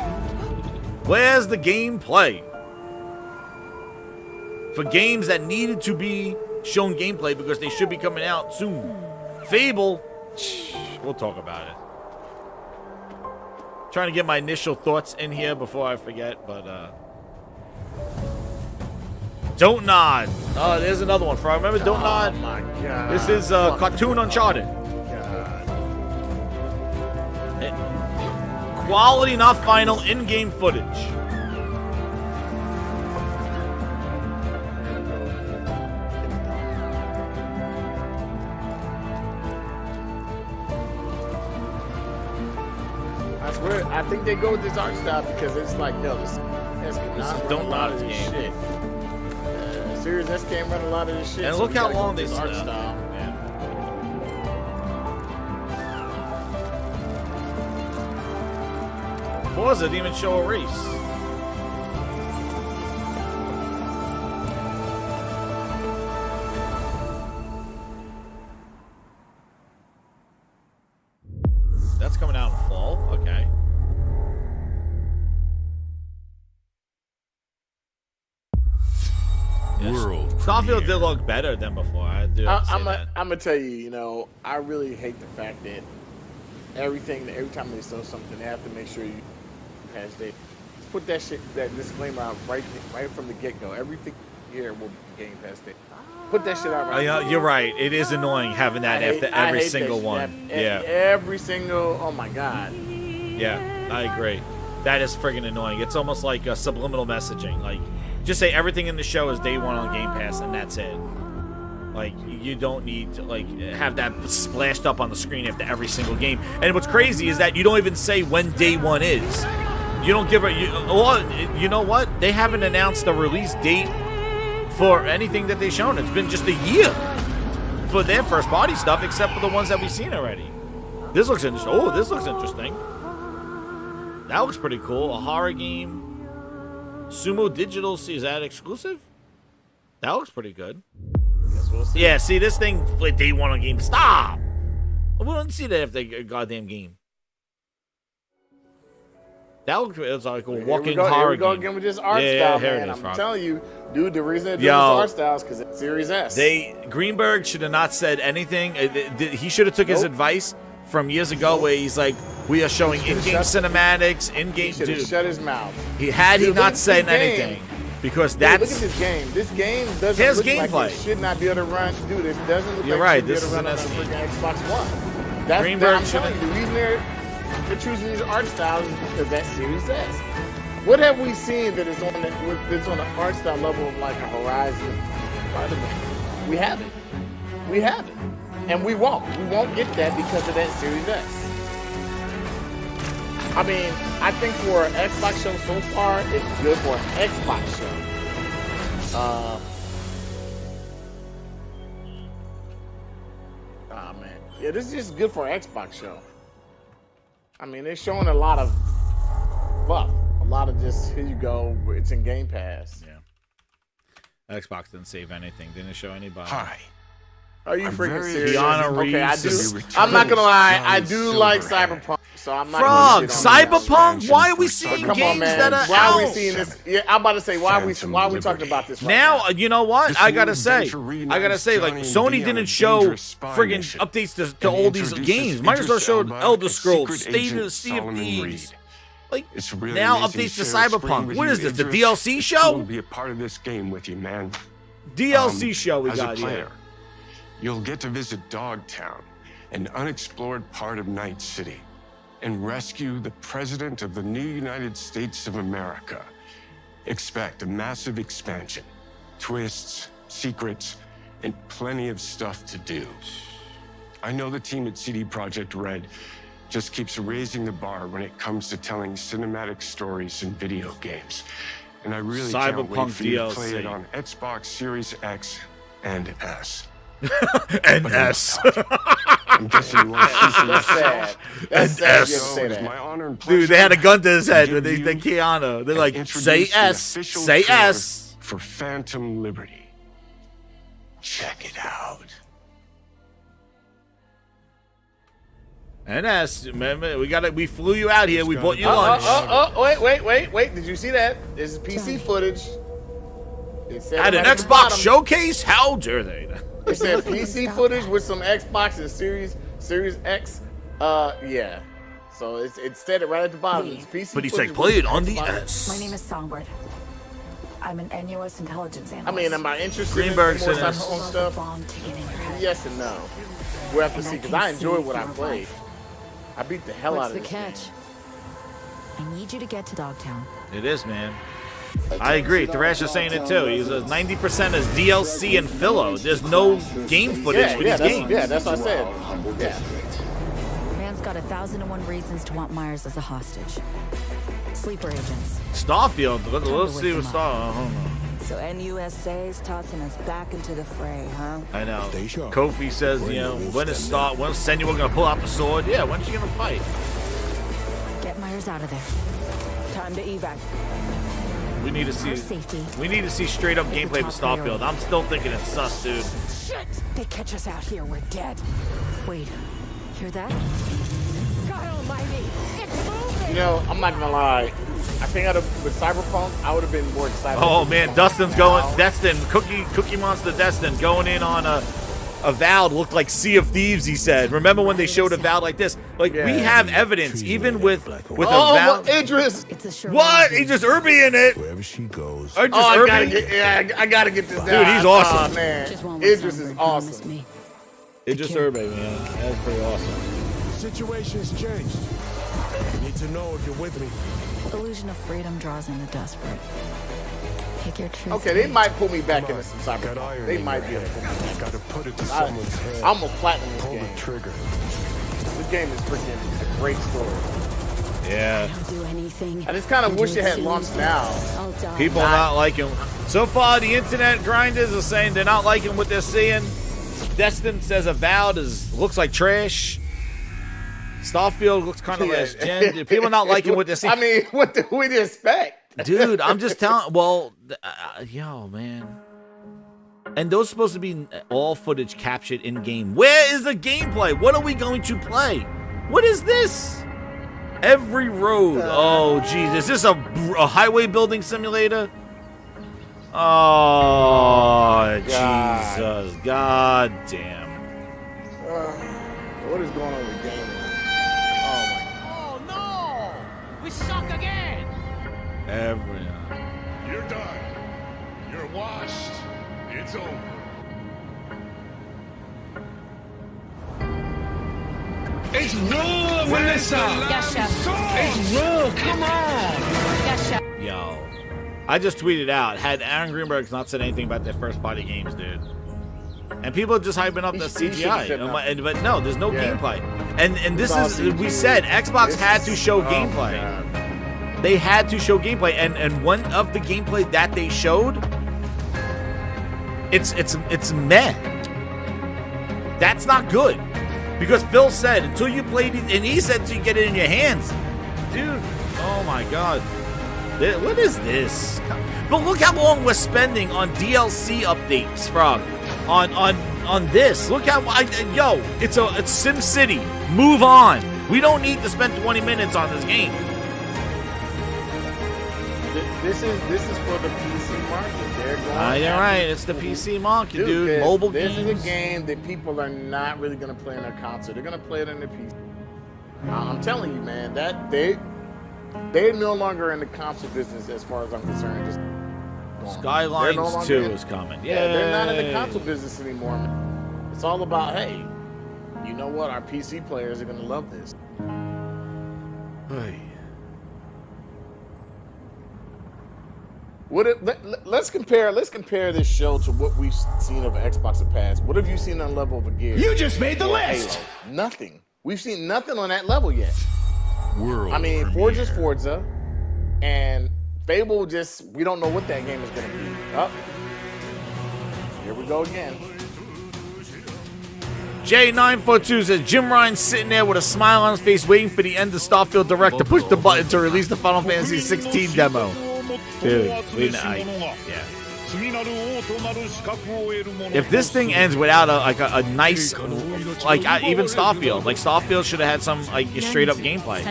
Where's the gameplay? For games that needed to be shown gameplay because they should be coming out soon. Fable. We'll talk about it. Trying to get my initial thoughts in here before I forget, but Don't Nod. Oh, there's another one. For I remember Don't Nod. Oh my god. This is Cartoon Uncharted. Quality, not final, in-game footage. I think they go with this art style because it's like, yo, this Don't Nod game. Shit. Series S can't run a lot of this shit. And so look how long this they art style. style. Forza didn't even show a race. That's coming out in fall. Okay. World Starfield did look better than before. I'm gonna tell you, you know, I really hate the fact that every time they sell something, they have to make sure you pass date. Let's put that disclaimer out right from the get-go. Everything here will be Game Pass date. Put that shit out right. You're right. It is annoying having that after every single one. Yeah. Every single. Oh my god. Yeah, I agree. That is friggin' annoying. It's almost like a subliminal messaging. Like, just say everything in the show is day one on Game Pass, and that's it. Like, you don't need to have that splashed up on the screen after every single game. And what's crazy is that you don't even say when day one is. You don't give you know what? They haven't announced a release date for anything that they've shown. It's been just a year for their first party stuff, except for the ones that we've seen already. This looks interesting. Oh, this looks interesting. That looks pretty cool. A horror game. Sumo Digital, is that exclusive? That looks pretty good. Guess we'll see. Yeah, see, this thing, day one on game. Stop! We don't see that if they goddamn game. That looks like a walking horror Here we go game. again with this art style, man. I'm telling you, dude, the reason they're doing this art style is because it's Series S. Greenberg should have not said anything. He should have took his advice from years ago where he's like, we are showing in-game cinematics, in-game... He should have shut his mouth. He not said anything. Because that's... Look at this game. This game doesn't look like it should not be able to run. Dude, it doesn't look like it should be able to run on a freaking Xbox One. I'm telling you, the reason they're choosing these art styles is because that's Series S. What have we seen that is on the art style level of like a Horizon Spider-Man? We haven't. We haven't. And we won't. We won't get that because of that Series S. I mean, I think for an Xbox show so far, it's good for an Xbox show. Man. Yeah, this is just good for an Xbox show. I mean, they're showing a lot of fluff. A lot of just here you go. It's in Game Pass. Yeah. Xbox didn't save anything. Didn't show anybody. Hi. Are you freaking serious? Keanu Okay, I Reeves. do. I'm not gonna lie. I do like Cyberpunk, so I'm not. Frog, gonna shit on Cyberpunk. Why are we seeing Come on, games man. that are Why out? are we seeing this? Yeah, I'm about to say why are we talking about this right Now, you know what? This I gotta new say, adventure reunites like Johnny and Sony Dee on a didn't show dangerous spy friggin' mission updates to and all these introduces games. Idris Microsoft showed Elba Elder as Scrolls, secret State of agent Sea of Solomon Thieves. Reed. Like It's really now amazing updates to share a screen Cyberpunk. with What you, is this? The Idris. DLC It's cool show? to be a part of this game with you, man. DLC show we as got a here. player, you'll get to visit Dogtown, an unexplored part of Night City, and rescue the President of the new United States of America. Expect a massive expansion, twists, secrets, and plenty of stuff to do. I know the team at CD Projekt Red just keeps raising the bar when it comes to telling cinematic stories in video games. And I really can't wait Cyberpunk for you to play DLC. it on Xbox Series X and S. And But S. I'm guessing you want to see some That's sad. yourself. That's sad. You have to So say it's that. my honor and pleasure Dude, they had a gun to his head to when give they you Keanu. They're and like, introduce say the S. official Say trailer S. for Phantom Liberty. Check it out. And S. Remember, we flew you out here. We bought you lunch. Wait. Did you see that? This is PC footage. It said At an right the Xbox bottom. showcase? How dare they? It said PC footage with some Xbox and Series X. Yeah. So it said it right at the bottom. It's PC But he's footage like, play with it on the Xbox. S. My name is Songbird. I'm an NUS intelligence analyst. I mean, am I interested Greenberg in more said Cyberpunk stuff? Yes and no. We'll have to see, because I enjoyed what I played. I beat the hell out of What's the this catch? I need you to get to Dogtown. It is, man. I agree. Thrash is saying it too. He says 90% is DLC and filler. There's no game footage for these games. Yeah, that's what I said. Yeah. Man's got 1,001 reasons to want Myers as a hostage. Sleeper agents. Starfield. Let's see what Star. So NUSA's tossing us back into the fray, huh? I know. Kofi says, when's Senua gonna pull out the sword? Yeah, when's she gonna fight? Get Myers out of there. Time to evac. We need to see. For safety. We need to see straight up gameplay with Starfield. I'm still thinking it's sus, dude. Shit! They catch us out here, we're dead. Wait, hear that? God almighty! It's moving! You know, I'm not gonna lie. I think with Cyberpunk, I would have been more excited. Oh man, Dustin's going. Destin, Cookie Monster Destin going in on a Avowed looked like Sea of Thieves. He said. Remember when they showed Avowed like this? Like we have evidence, even with Avowed. Idris. What? Idris Elba in it. Wherever she goes. I gotta get this down. Dude, he's awesome. Oh, man. Idris is awesome. Idris Elba, man. That's pretty awesome. The situation's changed. I need to know if you're with me. Illusion of freedom draws in the desperate. Pick your truth. Okay, they might pull me back into some Cyberpunk. They might be able to pull me back. Gotta put it to someone's head. I'm gonna platinum this Pull game. the trigger. This game is freaking a great story. Yeah. Don't do anything. I just kind of wish it had launched now. I'll die. People not liking. So far, the internet grinders are saying they're not liking what they're seeing. Destin says Avowed looks like trash. Starfield looks kind of less gen. People are not liking what they're seeing. I mean, what do we expect? Dude, I'm just telling. Well, yo, man. And those are supposed to be all footage captured in game. Where is the gameplay? What are we going to play? What is this? Every road. Oh, jeez. Is this a highway building simulator? Oh, Jesus. God damn. What is going on with gaming? Oh no! We suck again! You're done. You're washed. It's over. It's raw, Melissa! Yes, chef. It's raw, come on! Yes, chef. Yo. I just tweeted out, had Aaron Greenberg not said anything about their first party games, dude. And people are just hyping up the CGI. But no, there's no gameplay. And this is, we said, Xbox had to show gameplay. They had to show gameplay. And one of the gameplay that they showed, it's meh. That's not good. Because Phil said, until you play these, and he said until you get it in your hands. Dude, oh my God. What is this? But look how long we're spending on DLC updates, Frog. On this. Look how yo, it's Sim City. Move on. We don't need to spend 20 minutes on this game. This is for the PC market. They're going. You're right. It's the PC market, dude. Mobile games. This is a game that people are not really gonna play on their console. They're gonna play it on their PC. I'm telling you, man, that they're no longer in the console business as far as I'm concerned. Just Skylines 2 is coming. Yeah, they're not in the console business anymore, man. It's all about, hey, you know what? Our PC players are gonna love this. Hey. Let's compare this show to what we've seen of Xbox in the past. What have you seen on level of a Gear? You just made the list. Halo? Nothing. We've seen nothing on that level yet. World I mean, premiere. Forza's Forza, and Fable we don't know what that game is going to be. Oh, here we go again. J942 says Jim Ryan's sitting there with a smile on his face waiting for the end of Starfield Direct to push the button to release the Final Fantasy 16 demo. Dude, yeah. If this thing ends without a nice, even Starfield, like Starfield should have had some straight up gameplay,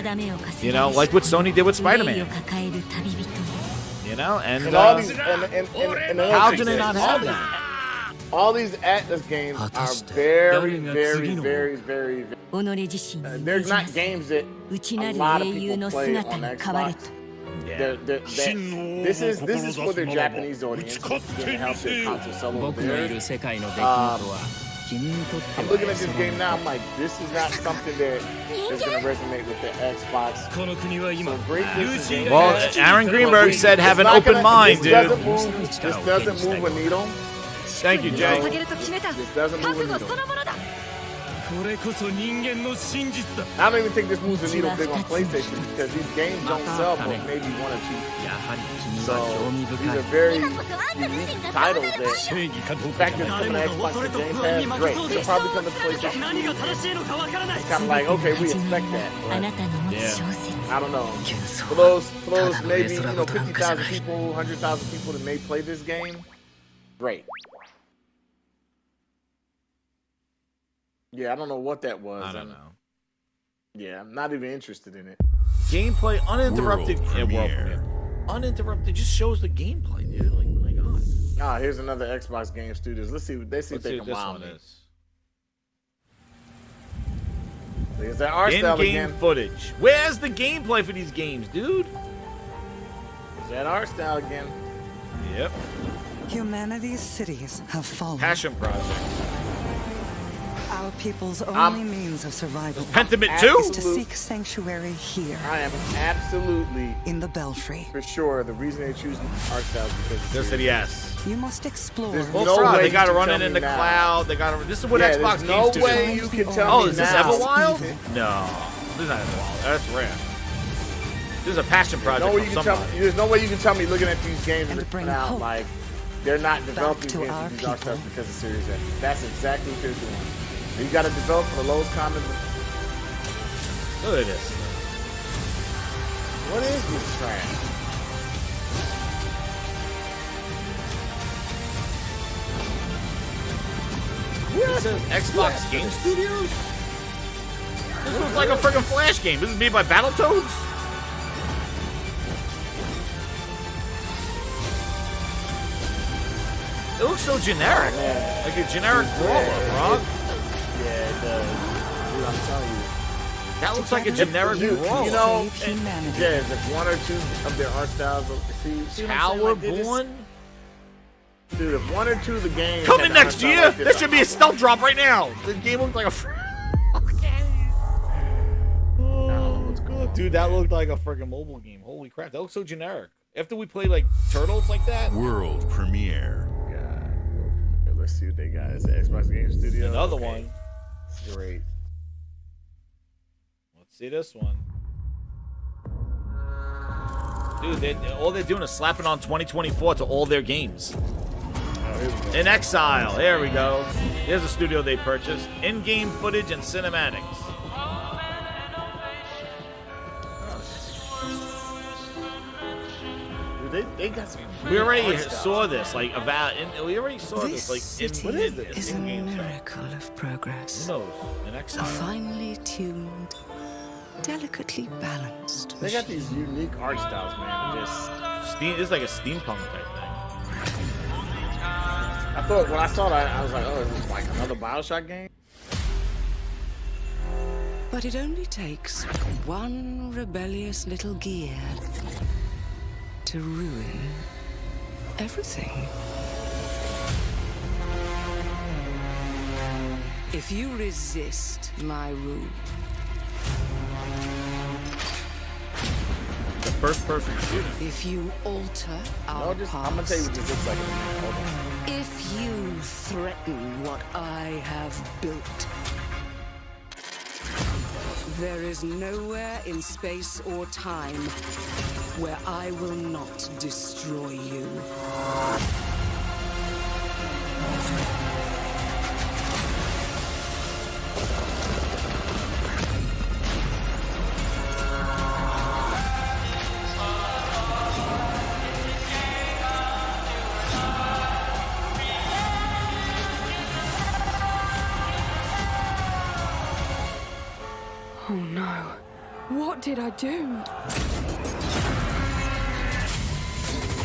you know, like what Sony did with Spider-Man, you know, and all these, how do they not have that? All these Atlas games are very, very, very, very. They're not games that a lot of people play on Xbox. Yeah. This is for their Japanese audience. To help their console sell over there. I'm looking at this game now. I'm like, this is not something that is going to resonate with the Xbox. So great business game. Well, Aaron Greenberg said, "Have an open mind, dude." This doesn't move a needle. Thank you, Jay. This doesn't move a needle. I don't even think this moves the needle big on PlayStation because these games don't sell but maybe one or two. So these are very unique titles that, in fact, it's coming to Xbox and Game Pass, great. They'll probably come to PlayStation. It's kind of like, okay, we expect that. Yeah. I don't know. For those maybe 50,000 people, 100,000 people that may play this game, great. Yeah, I don't know what that was. I don't know. Yeah, I'm not even interested in it. Gameplay uninterrupted. World premiere. Uninterrupted just shows the gameplay, dude. Like, my God. Here's another Xbox Game Studios. Let's see if they can wow me. Is that art style in-game again? footage. Where's the gameplay for these games, dude? Is that art style again? Yep. Humanity's cities have fallen. Passion Project. Our people's only means of survival Pentiment 2 is to seek sanctuary here. I am absolutely in the Belfry. For sure, the reason they choose art style is because just said yes. You must explore. They gotta run it in the cloud. They gotta. This is what Xbox games do. No way you can tell me is this Everwild? No, this is not Everwild. That's rare. This is a passion project from somebody. There's no way you can tell me looking at these games that are coming out like they're not developing games with these art styles because of Series X. That's exactly what they're doing. You got to develop for the lowest common. Look at this. What is this trash? This is Xbox Game Studios? This looks like a freaking Flash game. This is made by Battletoads? It looks so generic. Like a generic brawler, Rob. Yeah, it does. Dude, I'm telling you. That looks like a generic brawler. You know, if one or two of their art styles, Towerborn? Dude, if one or two of the games coming next year, like there should be a stealth drop right now. The game looked like a. Dude, that looked like a freaking mobile game. Holy crap, that looks so generic. After we play like Turtles like that. World premiere. God, let's see what they got. It's the Xbox Game Studio. Another one. Great. Let's see this one. Dude, all they're doing is slapping on 2024 to all their games. In Exile, there we go. There's a studio they purchased. In-game footage and cinematics. they got some. We already art style. saw this, like we already saw this, like city is a miracle of progress. Who knows? In A Exile. finely tuned, delicately balanced. They got these unique art styles, man. Just It's like a steampunk type thing. I thought when I saw that, I was like, oh, is this like another BioShock game? But it only takes one rebellious little gear to ruin everything. If you resist my rule, The first person shooting. if you alter our I'm gonna tell you what this looks like. Hold on. if you threaten what I have built, there is nowhere in space or time where I will not destroy you. Oh no. What did I do?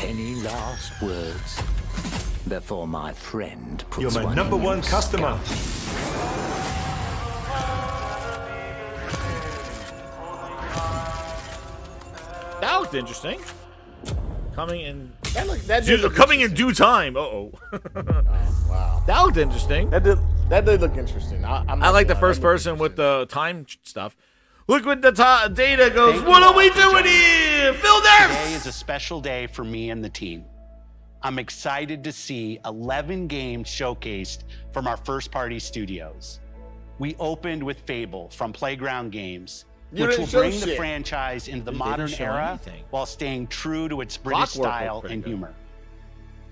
Any last words before my friend puts You're my one number in your one customer. That looked interesting. Coming in. That did look coming in due time. Oh, wow. That looked interesting. That did look interesting. I like the first person with the time stuff. Look what the data goes. What are we doing here? Phil Nurse! Today is a special day for me and the team. I'm excited to see 11 games showcased from our first-party studios. We opened with Fable from Playground Games, You which will didn't show bring the shit. franchise into the They modern didn't show era anything. while staying true to its British Clockwork looked style pretty and good. humor.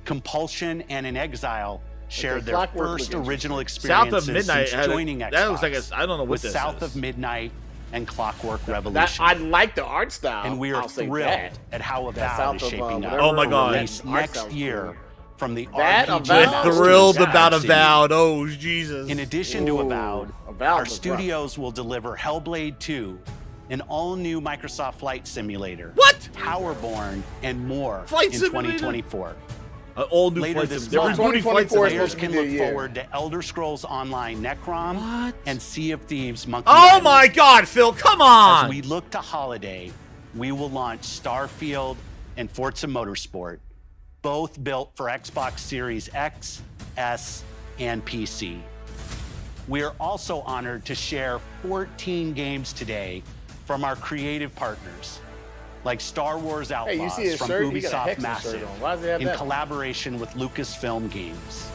Compulsion and In Exile shared their Clockwork looked first interesting. original South experiences of Midnight since had joining Xbox. that looks like I don't know what with this South is. of Midnight and Clockwork That Revolution. I like the art style. And we are I'll say thrilled that. at how That Avowed is South of, shaping up. whatever Oh my God. Release that art next style's year cool. from the That RPG Avowed We're Masters thrilled of about City. Avowed. Oh, Jesus. In addition to Ooh, Avowed, Avowed our was rough. studios will deliver Hellblade 2, an all-new Microsoft Flight Simulator, What? Towerborn, and more Flight in Simulator? 2024. All new Later flights. this They're month, rebooting flights. 2024 is players supposed to can be look the year. forward to Elder Scrolls Online Necrom What? and Sea of Thieves Monkey Oh Island. my God, Phil! Come As on. we look to holiday, we will launch Starfield and Forza Motorsport, both built for Xbox Series X, S, and PC. We are also honored to share 14 games today from our creative partners, like Star Wars Outlaws Hey, you see his from shirt? He got a Ubisoft Hexen shirt Massive on. Why does he have in that? collaboration with Lucasfilm Games.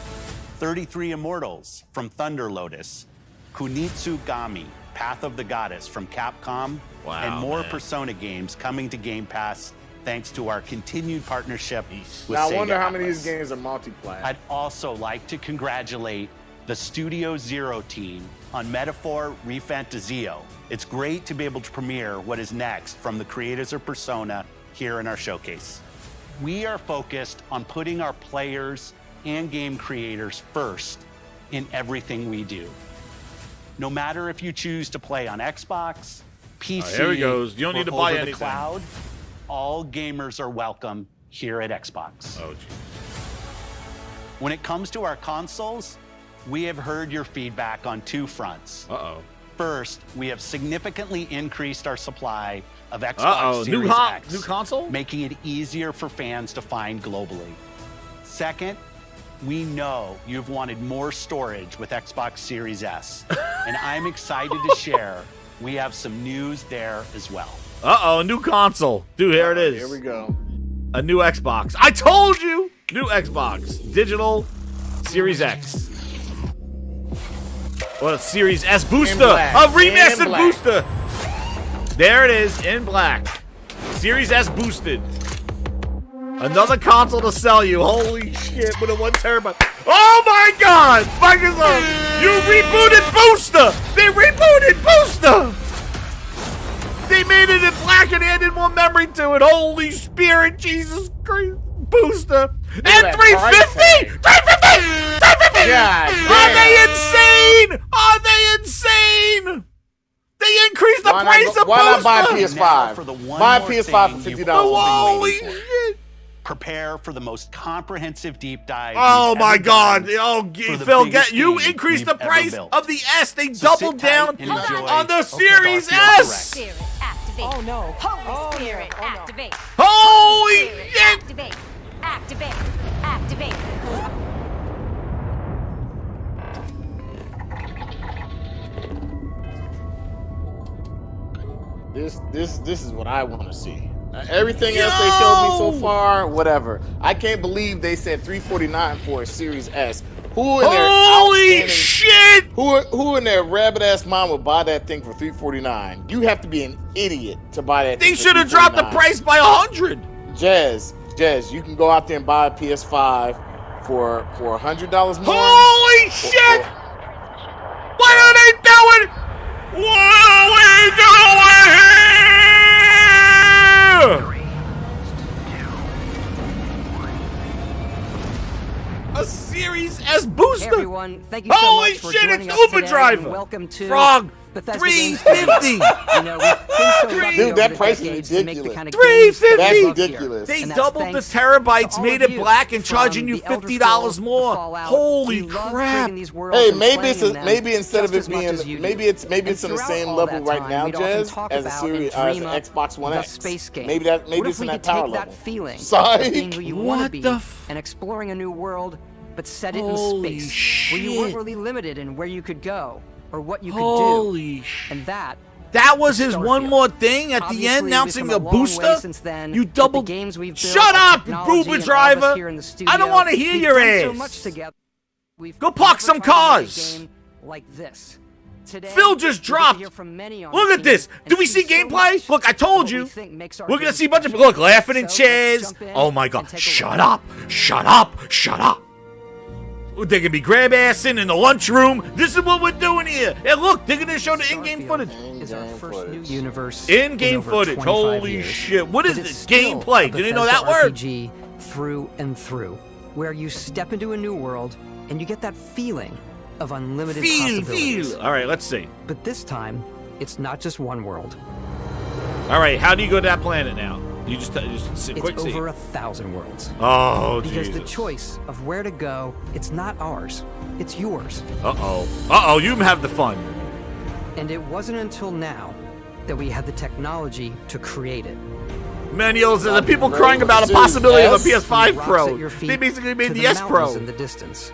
33 Immortals from Thunder Lotus, Kunitsu Gami, Path of the Goddess from Capcom, Wow, and more man. Persona games coming to Game Pass thanks to our continued partnership with Now I Sega wonder how many of Atlas. these games are multiplayer. I'd also like to congratulate the Studio Zero team on Metaphor Refantazio. It's great to be able to premiere what is next from the creators of Persona here in our showcase. We are focused on putting our players and game creators first in everything we do. No matter if you choose to play on Xbox, PC, here he goes. You don't or need to buy over anything. the cloud, all gamers are welcome here at Xbox. Oh, geez. When it comes to our consoles, we have heard your feedback on two fronts. Uh-oh. First, we have significantly increased our supply of Xbox Uh-oh. Series New X, console? making it easier for fans to find globally. Second, we know you've wanted more storage with Xbox Series S, and I'm excited to share we have some news there as well. Uh-oh, new console. Dude, here it is. Here we go. A new Xbox. I told you! New Xbox. Digital Series X. Well, Series S booster. black. A remastered In black. booster. There it is, in black. Series S boosted. Another console to sell you. Holy shit, with a 1 terabyte. Oh my God! Microsoft, you rebooted Booster! They rebooted Booster! They made it in black and added more memory to it. Holy Spirit, Jesus Christ. Booster. And 350! 350! 350! God Are they insane? Are they insane? They increased the price of Booster. Why not buy a PS5? For the one Buy a more PS5 thing for you've $50. all been waiting Holy for. shit. Prepare for the most comprehensive deep dive. Oh we've my ever God! done Oh, for the Phil, biggest you game increased the we've ever price built. of the S. They So doubled sit tight down and enjoy on the the Series Starfield S. Spirit, activate. Oh no. Holy Spirit, activate. Holy Spirit, shit! activate. Activate. Activate. This is what I want to see. Everything else they showed me so far, whatever. I can't believe they said $349 for a Series S. Who in their Holy shit! Who in their rabbit ass mom would buy that thing for $349? You have to be an idiot to buy that. They thing for should have dropped the $349. price by 100. Jazz, you can go out there and buy a PS5 for $100 more. Holy shit! What are they doing? What are we doing here? A Series S booster. Hey everyone, thank you so Holy much for shit, joining it's us Uber today, Driver. and welcome to Frog. Bethesda 350. You know, we've been so lucky Dude, over that the price is decades to make the ridiculous. kind of games that we That's love here. ridiculous. They And that's doubled the thanks terabytes, to all made of it you, black, and from charging you the Elder $50 Scrolls to more. Fallout. Holy We love crap! creating these worlds Hey, and maybe playing it's in them maybe instead of just it as much as being you do. maybe it's And on the throughout same all level that right time, now, we'd often Jazz, talk as a about Series and as dream an up Xbox One the X. space game. Maybe What it's if in we that could power take that level. feeling Sorry. of being who you want What to be the and exploring a new world, but set it in Holy space where you weren't shit. really limited in where you could go or what you could Holy do. shit! And that was his Starfield. one more thing at the Obviously, end, we've announcing come a a long way booster. since then, You but the doubled. games we've built, Shut our up, technology, Uber and all of us Driver! here in the I studio, don't want to hear we've your done so ass. much together. We've Go park never some tried to make a cars. game like this. Today, Phil just we get to dropped. hear from many on Look the at this. team Do and we see so gameplay? much Look, I of told what you. we think makes our We're gonna game see a bunch of special. look laughing in So, let's chairs. jump in Oh my God! and take a Shut look. up! Shut up! Shut up! They're gonna be grab assing in the lunchroom. This is what we're doing here. And look, they're gonna show the in-game footage. Is our first new universe In-game over footage. 25 Holy years. shit! What is But it's this still gameplay? a Did you know Bethesda that word? RPG through and through, where you step into a new world and you get that feeling of unlimited possibilities. All right, let's see. But this time, it's not just one world. All right, how do you go to that planet now? You just sit It's quick see. over 1,000 worlds. Oh, Because Jesus. the choice of where to go, it's not ours. It's yours. Uh-oh, you have the fun. And it wasn't until now that we had the technology to create it. Manuals and the people crying about a possibility of a PS5 Rocks Pro. at your feet They basically to made the the S Pro. mountains in the distance.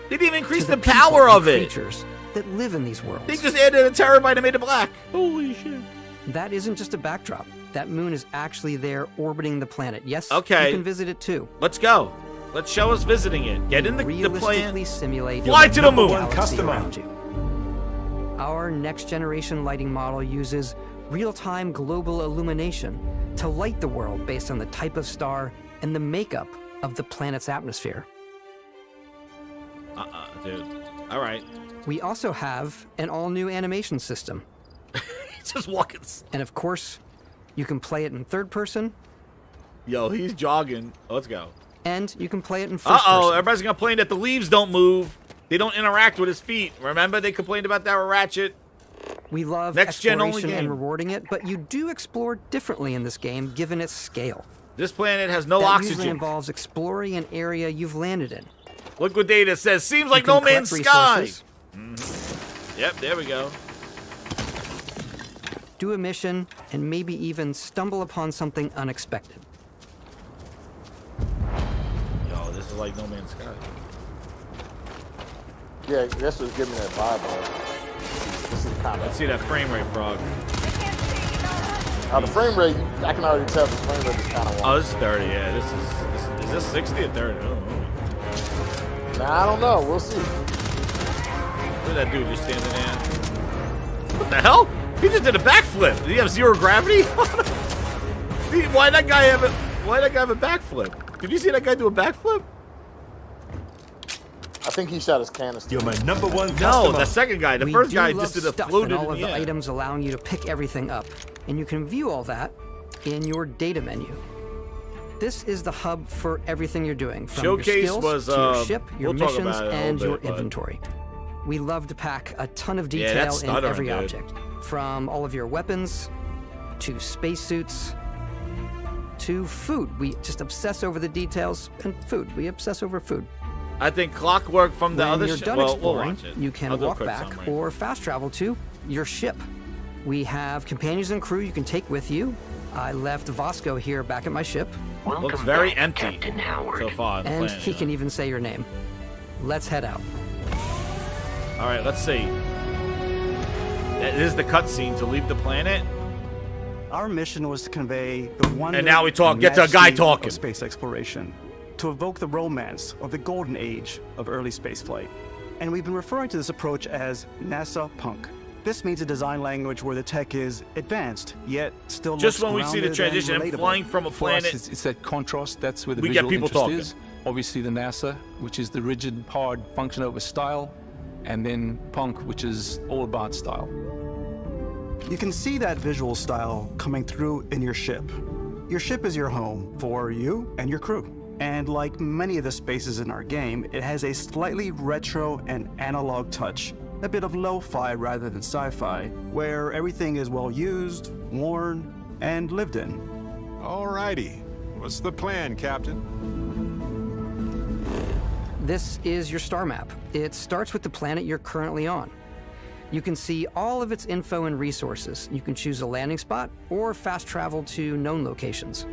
They didn't increase To the people power and of it. creatures that live in these worlds. They just added a terabyte and made it black. Holy shit. That isn't just a backdrop. That moon is actually there orbiting the planet. Yes, Okay. you can visit it too. Let's go. Let's show us visiting it. Get in the plane. Realistically simulate Fly to the moon. galaxy around you. Our next generation lighting model uses real-time global illumination to light the world based on the type of star and the makeup of the planet's atmosphere. Dude. All right. We also have an all-new animation system. Just walking. And of course, you can play it in third person. Yo, he's jogging. Let's go. And you can play it in first person. Everybody's gonna complain that the leaves don't move. They don't interact with his feet. Remember, they complained about that with Ratchet. We love Next gen only exploration and game. rewarding it, but you do explore differently in this game given its scale. This planet has no that oxygen. usually involves exploring an area you've landed in. Liquidator says, seems like You can No Man's collect Sky. resources, Yep, there we go. do a mission, and maybe even stumble upon something unexpected. Yo, this is like No Man's Sky. Yeah, that's what's giving me that vibe. This is kind Let's see that frame rate, Frog. The frame rate, I can already tell the frame rate is kind of Oh, this is 30, yeah. This is this 60 or 30? I don't know. Nah, I don't know. We'll see. Look at that dude just standing there. What the hell? He just did a backflip. Did he have zero gravity? Why'd that guy have a backflip? Did you see that guy do a backflip? I think he shot his canister. You're my number one No, customer. the second guy. The We first do guy love just did a stuff floated and all in of the the air. items allowing you to pick everything up, and you can view all that in your data menu. This is the hub for everything you're doing, from your Showcase skills was, to your ship, your we'll talk missions, about it in a and little your bit, but- inventory. We love to pack a ton of Yeah, detail that's in stuttering, every dude. object, from all of your weapons to spacesuits to food. We just obsess over the details, and food. We obsess over food. I think Clockwork from the When other you're ship. done Well, exploring, we'll watch it. you can I'll do a walk quick back summary. or fast travel to your ship. We have companions and crew you can take with you. I left Vasco here back at my ship. Looks very empty so far. On the And planet, he can even say your name. Let's head out. All right, let's see. That is the cutscene to leave the planet. Our mission was to convey the wonder And now we talk. and Get to a guy majesty talking. of space exploration, to evoke the romance of the golden age of early spaceflight. And we've been referring to this approach as NASA Punk. This means a design language where the tech is advanced, yet still Just looks when we see the grounded transition, and him relatable. flying from a For us, planet. it's that contrast. That's where the We get visual people interest talking. is. Obviously, the NASA, which is the rigid, hard function over style, and then Punk, which is all about style. You can see that visual style coming through in your ship. Your ship is your home for you and your crew. And like many of the spaces in our game, it has a slightly retro and analog touch, a bit of lo-fi rather than sci-fi, where everything is well used, worn, and lived in. Alrighty. What's the plan, Captain? This is your star map. It starts with the planet you're currently on. You can see all of its info and resources. You can choose a landing spot or fast travel to known locations.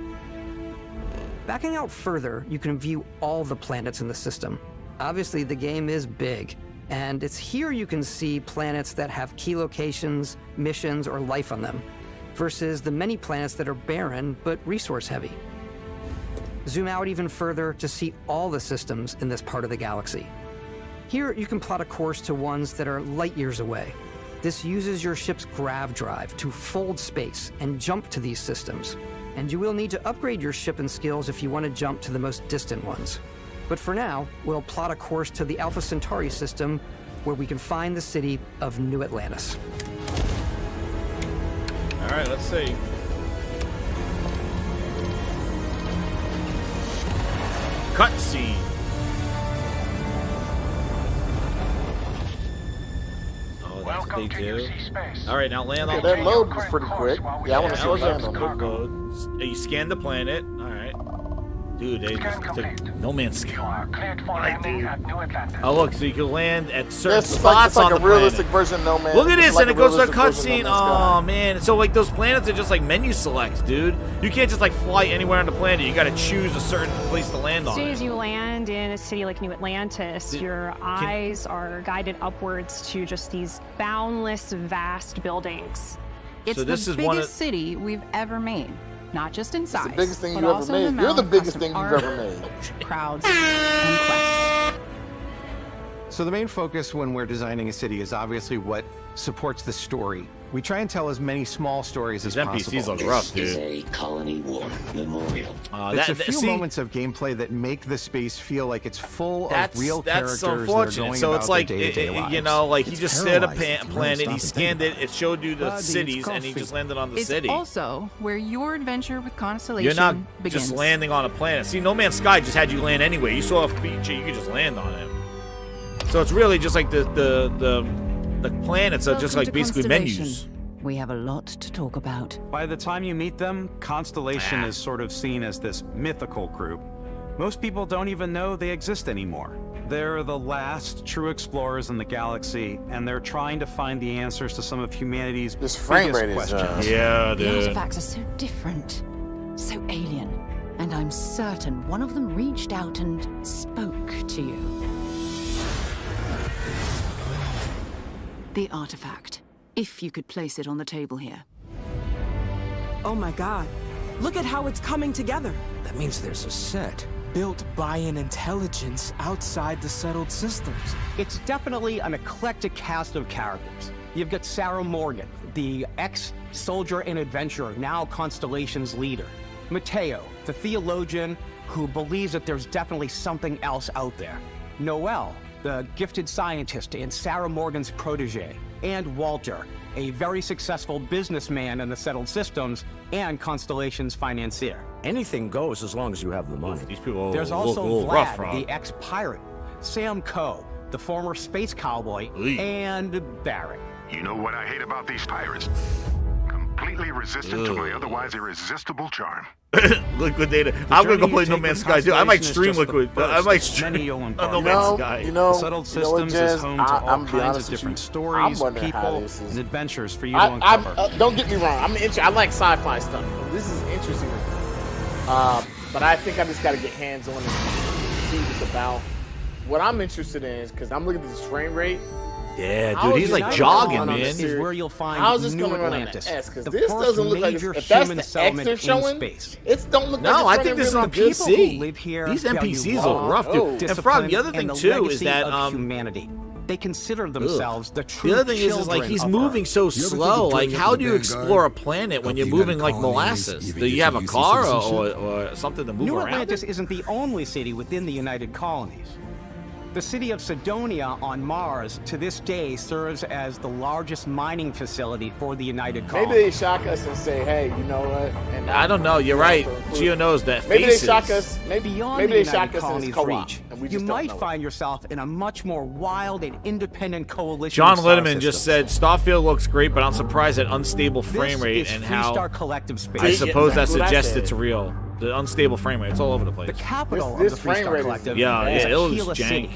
Backing out further, you can view all the planets in the system. Obviously, the game is big, and it's here you can see planets that have key locations, missions, or life on them, versus the many planets that are barren but resource heavy. Zoom out even further to see all the systems in this part of the galaxy. Here, you can plot a course to ones that are light years away. This uses your ship's grav drive to fold space and jump to these systems. And you will need to upgrade your ship and skills if you want to jump to the most distant ones. But for now, we'll plot a course to the Alpha Centauri system, where we can find the city of New Atlantis. All right, let's see. Cutscene. Oh, that's what they do. All right, now land Yeah, on. that load was pretty quick. Yeah, I want to see that was land a on quick that. load. You scan the planet. All right. Dude, they just took No Man's Sky. Oh, look, so you can land at certain It's spots like on a the realistic planet. version of No Man's. Look at it's this, like and it goes to a realistic version of cutscene. No Man's Sky. Oh, man. So, like, those planets are just like menu selects, dude. You can't just, like, fly anywhere on the planet. You got to choose a certain place to land As on. soon as you land in a city like New Atlantis, your eyes are guided upwards to just these boundless, vast buildings. It's So this the is biggest one of- city we've ever made. Not just in size, It's the biggest thing but you've ever also made. in You're the amount, biggest custom thing you've art, ever made. crowds, and quests. So the main focus when we're designing a city is obviously what supports the story. We try and tell as many small stories as These possible. NPCs look rough, This is dude. a colony war memorial. It's a few moments of gameplay that make the space feel like it's full of real characters That's that are unfortunate. going So about it's like, their day-to-day lives. you know, like he It's just stared at a paralyzing. You planet, really he stop and scanned it, it showed you the Buddy, it's cities, and he coffee. just landed on the It's city. also where your adventure with Constellation You're not begins. just landing on a planet. See, No Man's Sky just had you land anyway. You saw a feature, you could just land on it. So it's really just like the planets are just Welcome like to basically Constellation. menus. We have a lot to talk about. By the time you meet them, Constellation is sort of seen as this mythical group. Most people don't even know they exist anymore. They're the last true explorers in the galaxy, and they're trying to find the answers to some of humanity's frame biggest rate is, questions. Yeah, The dude. artifacts are so different, so alien, and I'm certain one of them reached out and spoke to you. The artifact, if you could place it on the table here. Oh my god. Look at how it's coming together. That means there's a set built by an intelligence outside the settled systems. It's definitely an eclectic cast of characters. You've got Sarah Morgan, the ex-soldier and adventurer, now Constellation's leader. Mateo, the theologian who believes that there's definitely something else out there. Noel, the gifted scientist and Sarah Morgan's protege, and Walter, a very successful businessman in the settled systems and Constellation's financier. Anything goes as long as you have the money. These people There's look also a little Vlad, rough, Rob. the ex-pirate, Sam Coe, the former space cowboy, and Barrett. You know what I hate about these pirates? Completely resistant to my otherwise irresistible charm. Liquidated. I'm gonna go play No Man's Sky too. I might stream Liquid. I might stream No Man's Sky. The settled systems is home to all kinds of different stories, people, and adventures for you to uncover. Don't get me wrong. I like sci-fi stuff. This is interesting. But I think I just got to get hands on and see what it's about. What I'm interested in is because I'm looking at this frame rate. Yeah, dude, he's like jogging, man. Is where you'll find How's this New going to run on Atlantis, the S? Because the this first doesn't look like major if that's human the X settlement they're in showing. space. It don't look like No, it's I think this is running on really People PC. who live here These tell you NPCs why. look rough, dude. And Frog, the other thing too is that humanity. They consider themselves the true the other thing is like he's moving so slow. Like, how do you explore a planet when you're moving like molasses? Do you have a car or something to move New around? Atlantis isn't the only city within the United Colonies. The city of Sidonia on Mars to this day serves as the largest mining facility for the United Colonies. Maybe they shock us and say, "Hey, you know what?" And I don't know. You're right. Gio knows that. Maybe faces. they shock us. Maybe Beyond maybe the they shock United us in Colonies' his co-op, reach, and we you just don't might know. find yourself in a much more wild and independent coalition. John of star Linneman just said systems. Starfield looks great, but I'm surprised at unstable frame This rate is and Free how. Star Collective Space. I suppose that that's what I suggests said. it's real. The unstable frame rate. It's all over the place. The capital This of the Free frame Star rate is Collective Yeah, is it looks Aquila jank. City.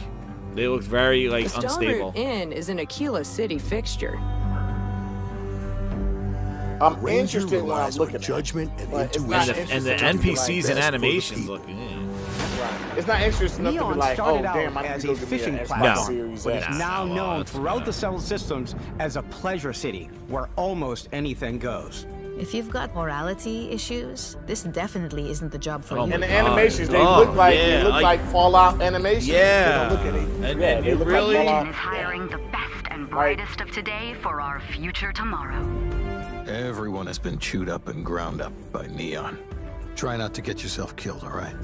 They look very like The Stone unstable. Root Inn is an Aquila City fixture. I'm interested when I'm looking at judgment and but it's And not the interesting enough to be like, NPCs and best for the animations people. look. right. It's not interesting enough to Neon be like, oh started out damn, I need as to go a get me fishing an Xbox platform, Series but X. is now No, known it's throughout not. the settled systems as a pleasure city where almost anything goes. If you've got morality issues, this definitely isn't the job for Oh you. And the God. animations, they Oh, look like yeah, they look like Fallout animations. Yeah. They don't look at it. And Yeah, they you look really- like Fallout. Hiring the best and brightest of today for our future tomorrow. Everyone has been chewed up and ground up by Neon. Try not to get yourself killed, all right?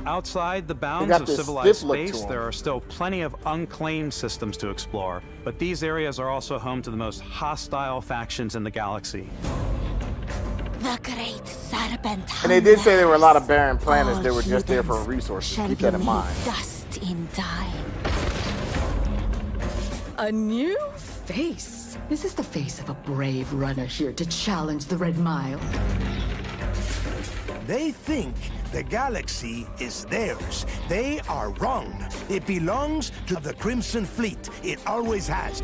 Outside the bounds got of this civilized stiff look to space, them. there are still plenty of unclaimed systems to explore, but these areas are also home to the most hostile factions in the galaxy. The great serpent. And they did say there were a lot of barren planets that were just there for resources. Keep that in mind. Dust in time. A new face. This is the face of a brave runner here to challenge the Red Mile. They think the galaxy is theirs. They are wrong. It belongs to the Crimson Fleet. It always has.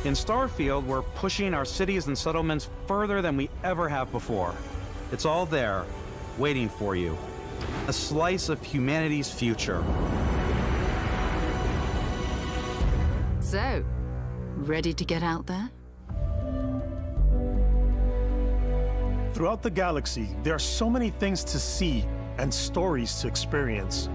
In Starfield, we're pushing our cities and settlements further than we ever have before. It's all there, waiting for you. A slice of humanity's future. So, ready to get out there? Throughout the galaxy, there are so many things to see and stories to experience.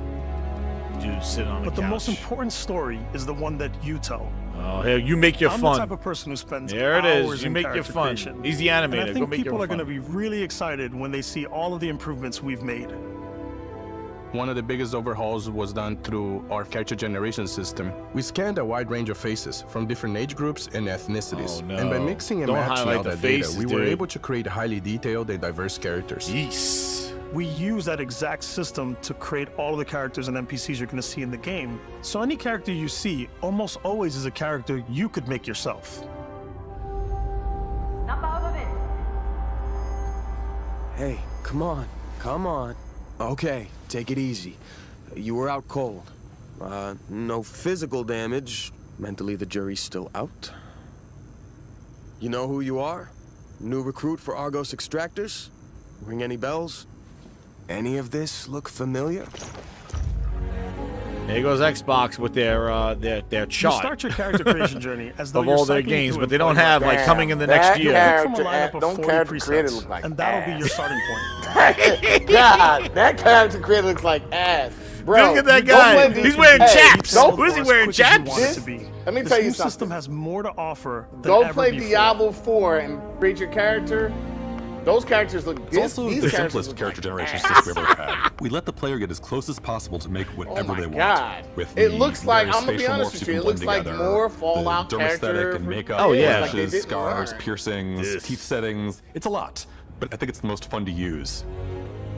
Dude, sit on the But the couch. most important story is the one that you tell. Oh, here, you make your I'm fun. the type of person who spends There it hours is. You in make your character fun. creation. He's the And animator. I Go think make people your are going to fun. be really excited when they see all of the improvements we've made. One of the biggest overhauls was done through our character generation system. We scanned a wide range of faces from different age groups and ethnicities. Oh, no. And by mixing and Don't matching highlight all the that data, faces, we were dude. able to create highly detailed and diverse characters. Yes. We use that exact system to create all of the characters and NPCs you're going to see in the game. So any character you see almost always is a character you could make yourself. Hey, come on. Come on. Okay, take it easy. You were out cold. No physical damage. Mentally, the jury's still out. You know who you are? New recruit for Argos Extractors? Ring any bells? Any of this look familiar? There goes Xbox with their You chart start your character creation journey as though of you're all their cycling games, through but they don't employment. have like coming in the next year. From a lineup of 40 presets, look like and that'll be ass. your starting point. God, that character creator looks like ass. Bro, Look at that go guy. play He's the- wearing Hey, chaps. go- What is he wearing, chaps? Let me tell you new something. system has more to offer than Go ever play before. Diablo 4 and create your character. Those characters look. It's also these the characters simplest look character like generation ass. system we've ever had. We let the player get as close as possible to make whatever they want. God. With It the looks like, various I'm gonna be facial honest morphs with you you, can it looks blend like together, more Fallout the character. dermoesthetic and makeup, Oh, yeah. lashes, scars, piercings, teeth settings. It's a lot, but I think it's the most fun to use.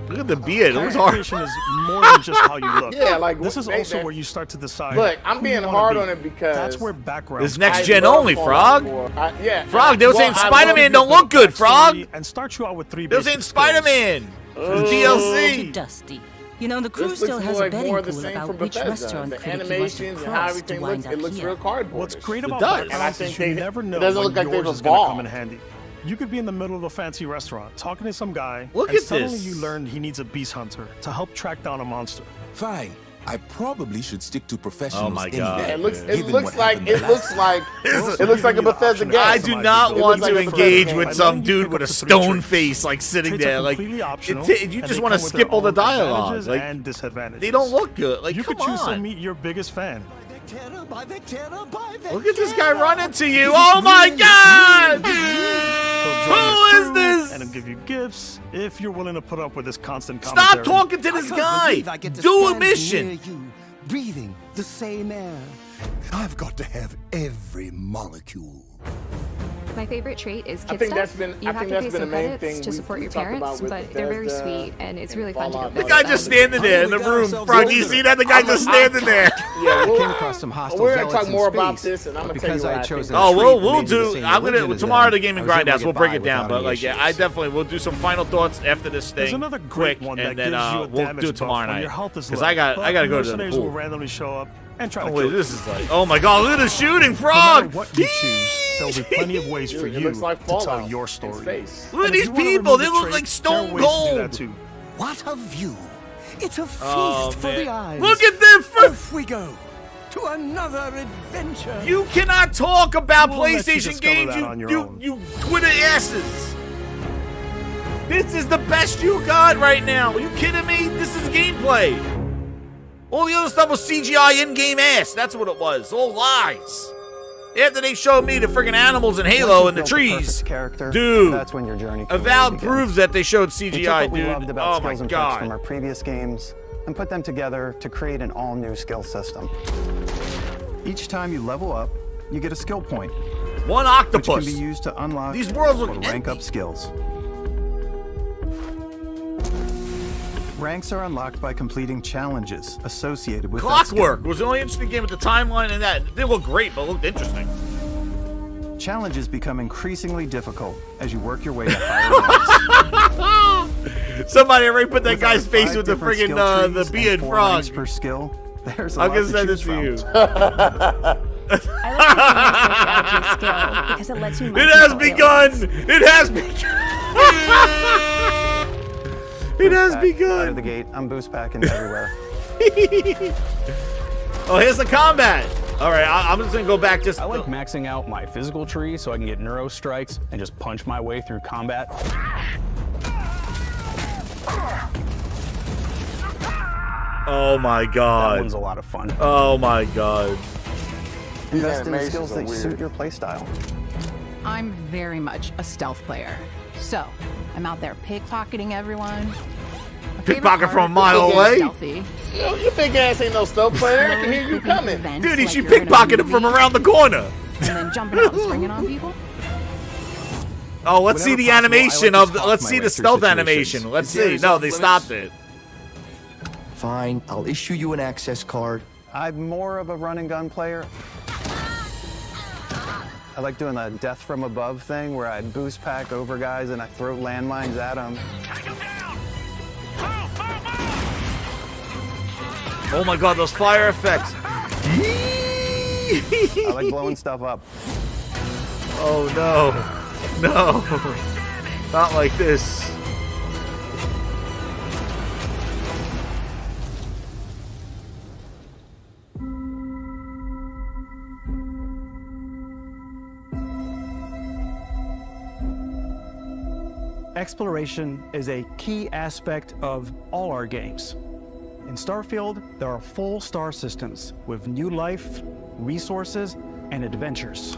Look at the beard. It looks Character hard. creation is more than just how you look. Yeah, like, this is they- also they- where you start to decide. Look, I'm who being you wanna hard be. on it because That's where background. This next I gen love only, Fallout Frog. 4. Yeah. Frog, they were saying Well, I Spider-Man love don't look good, Frog. And start you out with 3 They were basic saying Spider-Man for the Too DLC. dusty. You know, the crew This still looks has more a like betting more of the pool same about from which Bethesda. restaurant The critic you must have animations and how crossed to everything wind looks, up it looks here. real cardboard. What's great about does. backgrounds And I is think you they- never know it doesn't when look like they've yours is going to come in evolved. handy. You could be in the middle of a fancy restaurant talking to some guy, Look and at suddenly this. you learn he needs a beast hunter to help track down a monster. Fine. I probably should stick to professionals. Oh my God. anyway, It looks given like what happened it last looks like it looks like a Bethesda game. I do not It want looks to like a engage Bethesda with game. some dude with a stone face, like sitting Traits are there, like completely optional, you and just they want to come with skip their all the own dialogue. advantages Like and disadvantages. they don't look good. Like you come could choose to on. meet your biggest fan. Look at this guy running to you. Oh my God! Who is this? And he'll give you gifts if you're willing to put up with this constant Stop commentary. talking to this guy. Do a mission. Breathing the same air. I've got to have every molecule. My favorite trait is kid I think stuff. that's been. You I have think to that's pay been the some main credits thing to we support your talked parents, about with but they're very Bethesda sweet, and it's and really fun to Fallout. go The guy just standing there in the room. Frog, you see that? The guy just standing there. Yeah, I came across some hostile we're gonna zealots talk more in about space, this, and I'm but gonna tell you because what I I chose think. a Oh, tree we'll that made me the do. same I'm religion gonna as tomorrow them, the gaming I was able to grindhouse. get We'll break by it down, without but any like yeah, issues. I definitely will do some final thoughts after this There's thing, another great quick, one and that then gives you a we'll damage do it tomorrow buff when night. your health is Because low. I got But to go to the mercenaries will pool. randomly show up and try Oh to wait, kill this you. is like, oh my God, look at the shooting, No Frog. matter what you choose, there'll be plenty of ways for It you looks like to tell Fallout your in story. space. Look at And if these you wanna people. remove They the look trait, like there stone are ways to do that cold. too. What a view! It's a feast Oh, for man. the eyes. Look at this. Off we go to another adventure. You cannot talk about We'll let you PlayStation discover games, that on your you own. Twitter asses. This is the best you got right now. Are you kidding me? This is gameplay. All the other stuff was CGI in-game ass. That's what it was. All lies. After they showed me the friggin' animals in Halo and the trees, dude, That's when your journey. Avowed proves that they showed We took CGI, what we loved dude. about Oh my skills and tricks from God. our previous games and put them together to create an all-new skill system. Each time you level up, you get a skill point. One octopus. Which can be used to unlock These worlds look or rank empty. up skills. Ranks are unlocked by completing challenges associated with that skill. Clockwork was the only interesting game with the timeline and that. It didn't look great, but it looked interesting. Challenges become increasingly difficult as you work your way to higher ranks. Somebody already put that With our guy's face 5 with the different friggin' skill trees the and beard 4 frog. ranks per skill. There's a I'm lot gonna to send it choose to from. you. I like the skill because it lets you. It has begun. It has begun. It has Out begun. of the gate, I'm boost packing everywhere. Oh, here's the combat. All right, I'm just gonna go back. Just I like maxing out my physical tree so I can get neuro strikes and just punch my way through combat. Oh my God. That one's a lot of fun. Oh my God. Invest in the skills that suit your playstyle. I'm very much a stealth player. So, I'm out there pickpocketing everyone. My favorite Pickpocket from a part mile is away? stealthy. Yo, your big ass ain't no stealth player. I can hear you coming. Events Dude, he like should you're in a pickpocket him from movie, around the corner. And then jumping out and springing on people. Oh, let's see Whenever the possible, I animation like of to the, talk let's my see way the through stealth situations. animation. Let's Is there see. No, they off-limits? stopped it. Fine, I'll issue you an access card. I'm more of a run and gun player. I like doing the death from above thing where I boost pack over guys and I throw landmines at them. Oh my God, those fire effects. I like blowing stuff up. Oh no. No. Not like this. Exploration is a key aspect of all our games. In Starfield, there are full star systems with new life, resources, and adventures.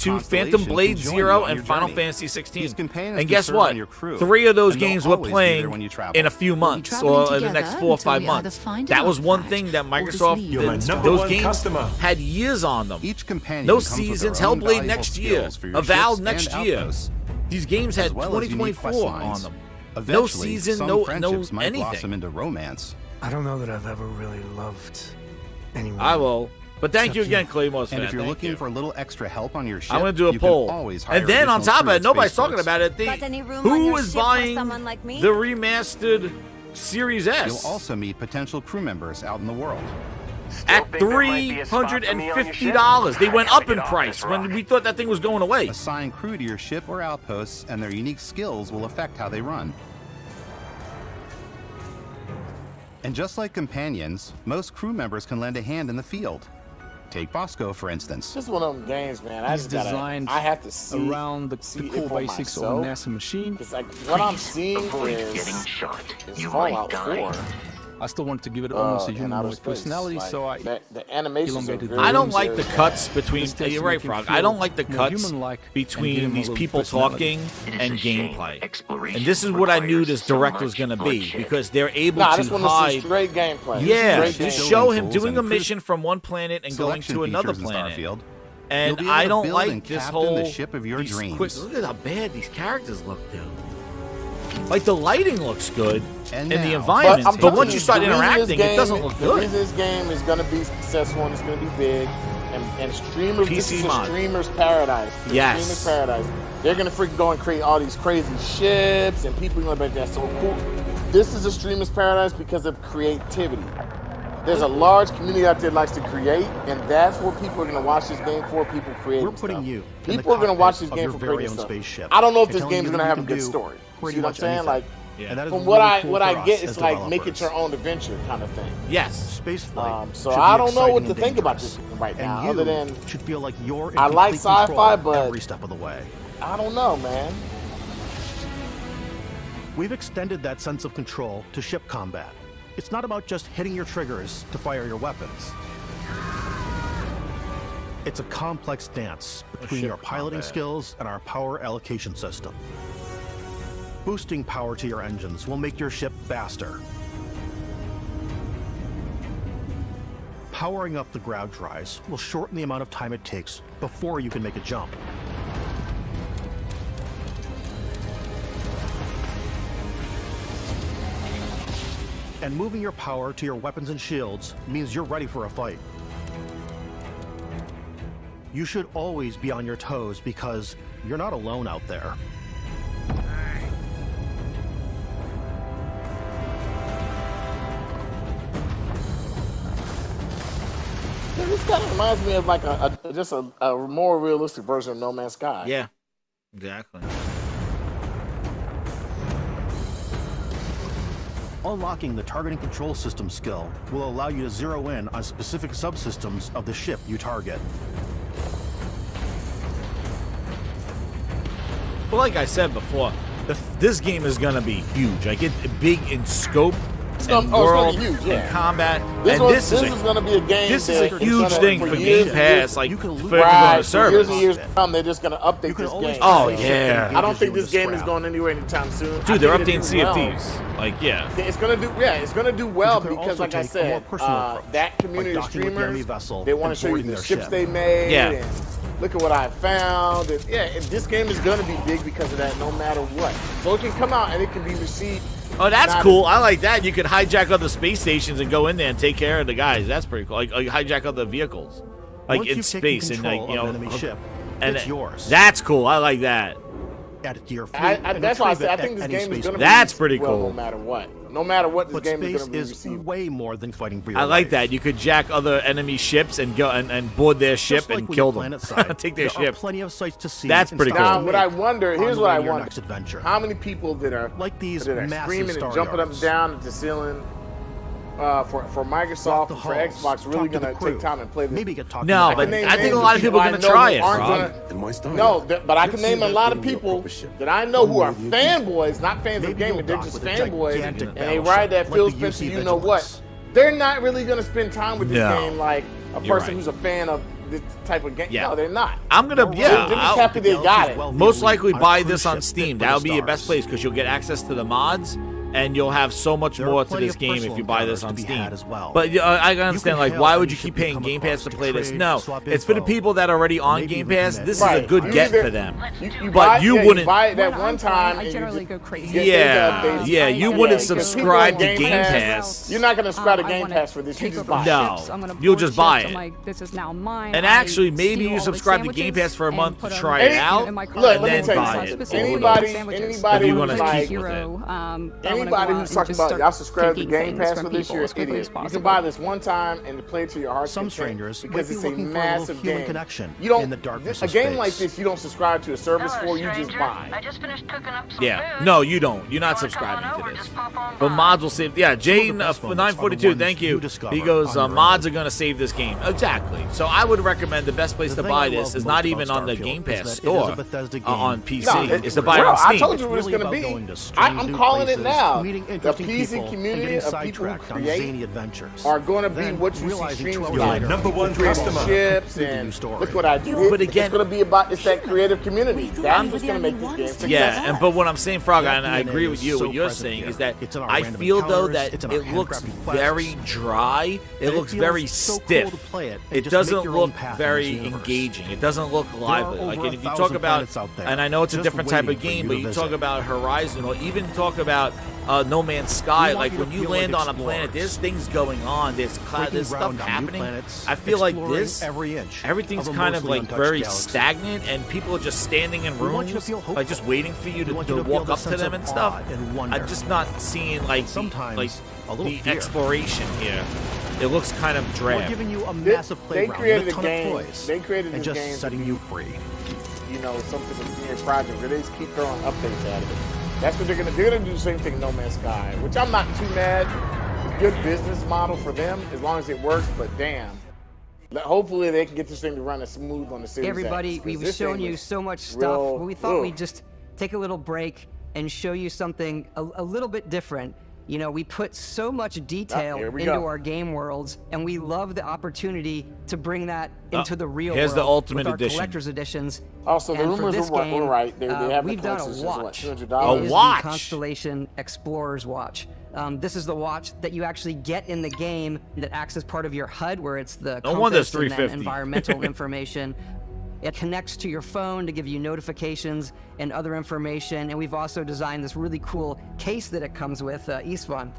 2, constellation Phantom can Blade join 0, you on and your Final journey. Fantasy 16. These companions And can guess serve what? on your crew, 3 of those and they'll games we're always be there when playing you travel. in a few months traveling or in the next together 4 or 5 until we either months. find That an was one artifact thing that or just Microsoft, leave. You're my number those one games customer. had years on them. Each companion No comes with their Seasons, own Hellblade valuable next year, skills for your Avowed ships next and year. outposts, These games had as well as unique quest 2024 on lines. them. No Eventually, season, some no friendships might anything. blossom into romance. I don't know that I've ever really loved anyone. I will. But thank you again, Claymore's And fan. if you're Thank looking you. for a little extra help on your ship, I'm going to do a you can poll. always hire And then on additional top of crew it, at nobody's talking spaceports. about it. Got any room on Who your is ship for buying someone like me? the remastered Series S? You'll also meet potential crew members out in the world. At $350. They went up in price when we thought that thing was going away. Assign crew to your ship or outposts, and their unique skills will affect how they run. And just like companions, most crew members can lend a hand in the field. Take Bosco, for instance. This is one of them games, man. I It's just gotta. designed I have to see around the see cool it for basics of a myself. NASA machine. It's like what I'm seeing is Fallout 4. I still wanted to give it almost a in outer humanoid space. personality, Like, so I the animations are elongated very I don't like the very cuts bad. between. This takes You're to right, make him Frog. feel I don't like the more cuts human-like and give between him a these little people personality. talking and gameplay. And this is what I knew this direct was going to be because they're able Nah, to this one is hide. straight gameplay. Yeah, Straight just gameplay. show him doing a mission from one planet and going Selection to another features in planet. Starfield. And You'll be able I to don't build like and this captain whole. the ship of your these dreams. look at how bad these characters look, dude. Like the lighting looks good in the environment, I'm but telling once you, you start the reason this interacting, it game- doesn't look The good. reason this game is going to be successful and it's going to be big, and streamers, this PC is a mod. streamer's paradise. It's a Yes. streamer's paradise. They're going to freaking go and create all these crazy ships, and people are going to be like, that's so cool. This is a streamer's paradise because of creativity. There's a large community out there that likes to create, and that's what people are going to watch this game for. People creating We're putting stuff. you in the People are going to watch this cockpit of game your for very creating own stuff. spaceship. I don't know if and this telling game is you going to that have a you good can do story. pretty See what I'm much saying? anything. Like, And that is from what really I cool what for I us get, as it's like make it developers. your own adventure kind of thing. Yes. Space flight. So should be I don't know what exciting to and think about this dangerous. right now, And you other than should feel like you're in I like complete control sci-fi, but every step of the way. I don't know, man. We've extended that sense of control to ship combat. It's not about just hitting your triggers to fire your weapons. It's a complex dance between ship your piloting combat. skills and our power allocation system. Boosting power to your engines will make your ship faster. Powering up the ground drives will shorten the amount of time it takes before you can make a jump. And moving your power to your weapons and shields means you're ready for a fight. You should always be on your toes because you're not alone out there. Yeah, this kind of reminds me of like just a more realistic version of No Man's Sky. Yeah, exactly. Unlocking the targeting control system skill will allow you to zero in on specific subsystems of the ship you target. But like I said before, this game is gonna be huge. Like it's big in scope and world it's gonna be huge, yeah. and combat. This is going to be a game. This is a that huge gonna- thing for years Game and Pass, years- like you for can it to loot- go on right, the for service. years and years to come, they're just going to update this game. Oh yeah. I don't think this game is going anywhere anytime soon. I Dude, they're think it'll updating do Sea of well. Thieves. Like yeah. It's gonna do, it's gonna do well But you can because, also like I take a more said, personal approach, that community like of docking with the enemy streamers, vessel they want and to show you boarding the their ships ship. they made, Yeah. and look at what I found, and yeah, and this game is gonna be big because of that, no matter what. So it can come out and it can be received. Oh, that's not cool. I like that. You could hijack other space stations and go in there and take care of the guys. That's pretty cool. Like hijack other vehicles, like Once in you've taken space and like control of an enemy ship, and it's yours. That's cool. I like that. Add it to your fleet and That's why I retrieve said I it think at this any game is space gonna be That's pretty well, cool. no matter what. No matter what, this But game is space gonna be is received. way more than fighting for your I like life. that. You could jack other enemy ships and go and board their ship Just like and when kill you them. planetside, Take their there are ship. plenty of sights to see. That's and pretty stops cool. to Now, what I make wonder, on here's the what way I to your wonder: next adventure. how many people that are Like these that are massive screaming star and jumping up and yards. down at the ceiling for Microsoft the and for halls, Xbox really talk to the gonna crew. take time and play this. Maybe get talking No, to but the I think names a lot of people are I gonna know try who it, aren't Frog. gonna- No, but I can name a lot of people that I know who are fanboys, not fans of Maybe gaming. you'll They're dock just with a fanboys, gigantic and they battleship ride that like Phil the Spencer, UC you know what? Vigilance. They're not really gonna spend time with this No. game like a You're person right. who's a fan of this type of game. Yeah. No, they're not. I'm gonna They're just happy they got it. Most likely on a buy cruise this on ship Steam. fit for That'll the be your best stars. place because you'll get access to the mods and you'll have so much There are more to plenty this of game if personal you buy this encounters on to be Steam. had as well. But I can understand, can like, hail why any would you ship keep you paying come Game Pass across to to play this? trade, No, swap it's for the info, people that are already on maybe Game even Pass. connect. This is a Right. good You get either- for them. You But buy, you yeah, wouldn't. You buy it that When one I'm playing, time. I and generally you go crazy. get Yeah, those updates. yeah, you Yeah, wouldn't because people subscribe on to Game Pass. You're not going to subscribe to I Game wanna Pass for this. You take just over buy it. No, ships, I'm gonna you'll board just buy ships. it. I'm like, this is now mine. And I actually, maybe steal you all the subscribe to Game Pass for a sandwiches month to and put try them it out, in my and cart. Look, let me then tell you buy something. it. Specifically Anybody sandwiches. who's you wanna like, cheat with it. anybody who's talking about y'all subscribe to Game Pass for this, you're an idiot. You can buy this one time and play to your heart's Some content strangers because might be it's a looking for a little massive human game. connection You don't in the darkness a of game space. like this. You don't subscribe to a service for. You just buy. Yeah, no, you don't. You're not subscribing to this. But mods will save. Yeah, Jane 942. Thank you. He goes, mods are gonna save this game. Exactly. So I would recommend the best place to buy this is not even on the Game Pass store on PC. It's to buy it on Steam. I told you what it's gonna be. I'm calling it now. The PC community of people who create are going to be what you see streams about. #1 customer. Ships and look what I do. But again, it's going to be about that creative community. That's what's going to make this game successful. Yeah, but what I'm saying, Frog, and I agree with you. What you're saying is that I feel though that it looks very dry. It looks very stiff. It doesn't look very engaging. It doesn't look lively. Like if you talk about, and I know it's a different type of game, but you talk about Horizon or even talk about No Man's Sky. Like when you land on a planet, there's things going on. There's stuff happening. I feel like this, everything's kind of like very stagnant, and people are just standing in rooms, like just waiting for you to walk up to them and stuff. I'm just not seeing like the exploration here. It looks kind of drab. We're giving you a massive playground with a ton of toys. They created and this just game setting you free. You know, something of a project where they just keep throwing updates out of it. That's what they're gonna do. They're gonna do the same thing No Man's Sky, which I'm not too mad. It's a good business model for them as long as it works, but damn. Hopefully they can get this thing to run as smooth on the Series Everybody, X, we've shown you so much stuff. We thought we'd just take a little break and show you something a little bit different. You know, we put so much detail into our game worlds, and we love the opportunity to bring that into the real Here's world the Ultimate with our Edition. collector's editions. Also, the And for rumors this were game, right. They have we've the done collector's a edition, watch. what, $200? It is the Constellation Explorer's Watch. This is the watch that you actually get in the game that acts as part of your HUD, where it's the No wonder it's compass and then $350. environmental information. It connects to your phone to give you notifications and other information. And we've also designed this really cool case that it comes with, Istvan.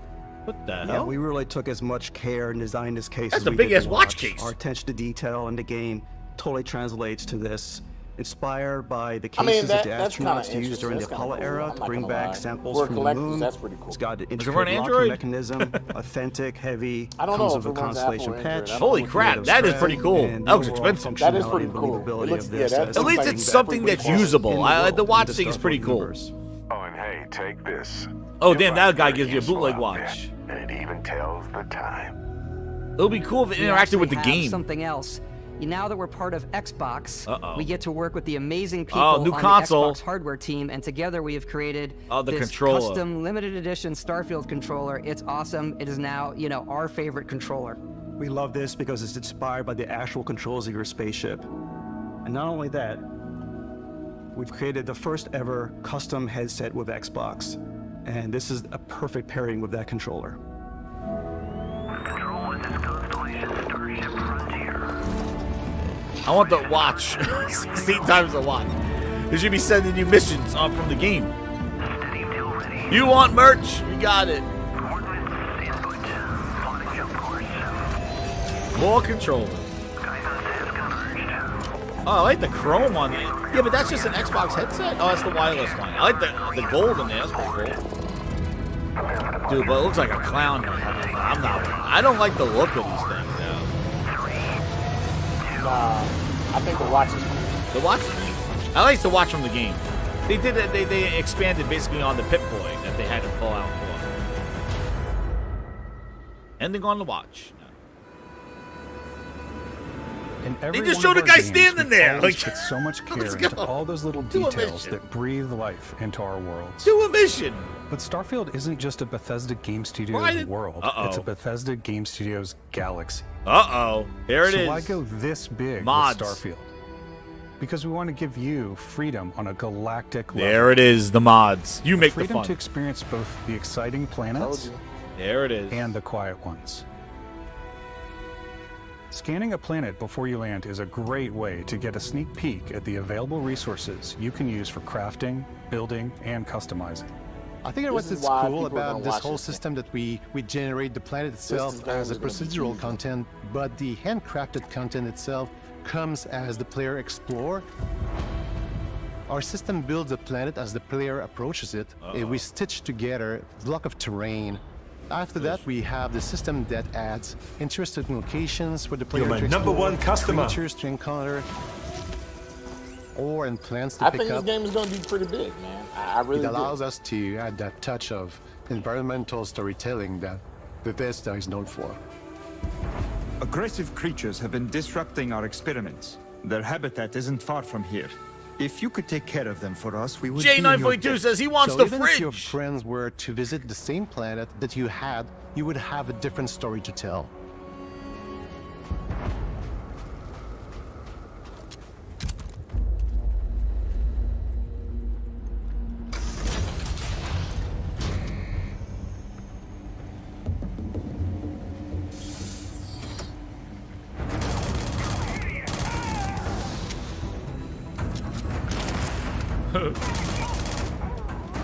What the Yeah, hell? we really took as much care and designed this case. That's as a we big did ass the watch case. Our attention to detail in the game totally translates to this. Inspired by the I mean, cases that the that's kinda astronauts used during the interesting. That's kinda Apollo cool. era I'm to not bring gonna back lie. samples For from the collectors, moon. that's pretty cool. It's got an run intricate locking Android? mechanism, authentic, heavy. I don't comes know with if a it runs Apple or Constellation Android. patch. I don't Holy know. crap, that is pretty cool. And That looks the overall expensive. That is functionality pretty and cool. It believability looks- of yeah, this that- is At least something it's that something we that's want usable. in the The world watch of thing is pretty Starfield cool. universe. Oh, and hey, take this. Oh, damn, that guy gives you a bootleg watch. And it even tells the time. It would be cool if it We interacted with the actually have game. Something else. Now that we're part of Xbox, we get to work with the amazing people Oh, new on console. the Xbox hardware team, and together we have created Oh, the this controller. custom limited edition Starfield controller. It's awesome. It is now, you know, our favorite controller. We love this because it's inspired by the actual controls of your spaceship. And not only that, we've created the first ever custom headset with Xbox. And this is a perfect pairing with that controller. I want the watch. 16 times the watch. They should be sending you missions on from the game. You want merch? We got it. More controllers. Oh, I like the chrome on it. Yeah, but that's just an Xbox headset? Oh, that's the wireless one. I like the gold in there. That's pretty cool. Dude, but it looks like a clown. I don't like the look of these things, though. I think the watch is cool. The watch? I like the watch from the game. They did it. They expanded basically on the Pip-Boy that they had in Fallout 4. Ending on the watch. In They every just one showed of a our guy games, standing we there, always like, put so much care let's into go. all those little Do a details mission. that breathe life into our worlds. Do a mission. But Starfield isn't just a Bethesda Game Studios Right. world. Uh-oh. It's a Bethesda Game Studios galaxy. Uh-oh. Here it so is. why go this big Mods. with Starfield? Because we want to give you freedom on a galactic level. There it is, the mods. You make the freedom fun. to experience both the exciting planets there it is. and the quiet ones. Scanning a planet before you land is a great way to get a sneak peek at the available resources you can use for crafting, building, and customizing. I think that what's cool about this whole system that we generate the planet itself as a procedural content, but the handcrafted content itself comes as the player explores. Our system builds a planet as the player approaches it. We stitch together a block of terrain. After that, we have the system that adds interesting locations for the player You're my to number explore, one customer. creatures to encounter, ore and plants to I pick think this up. game is going to be pretty big, man. I really It allows do. us to add that touch of environmental storytelling that Bethesda is known for. Aggressive creatures have been disrupting our experiments. Their habitat isn't far from here. If you could take care of them for us, we would. J942 says he wants so the even fridge. if your friends were to visit the same planet that you had, you would have a different story to tell.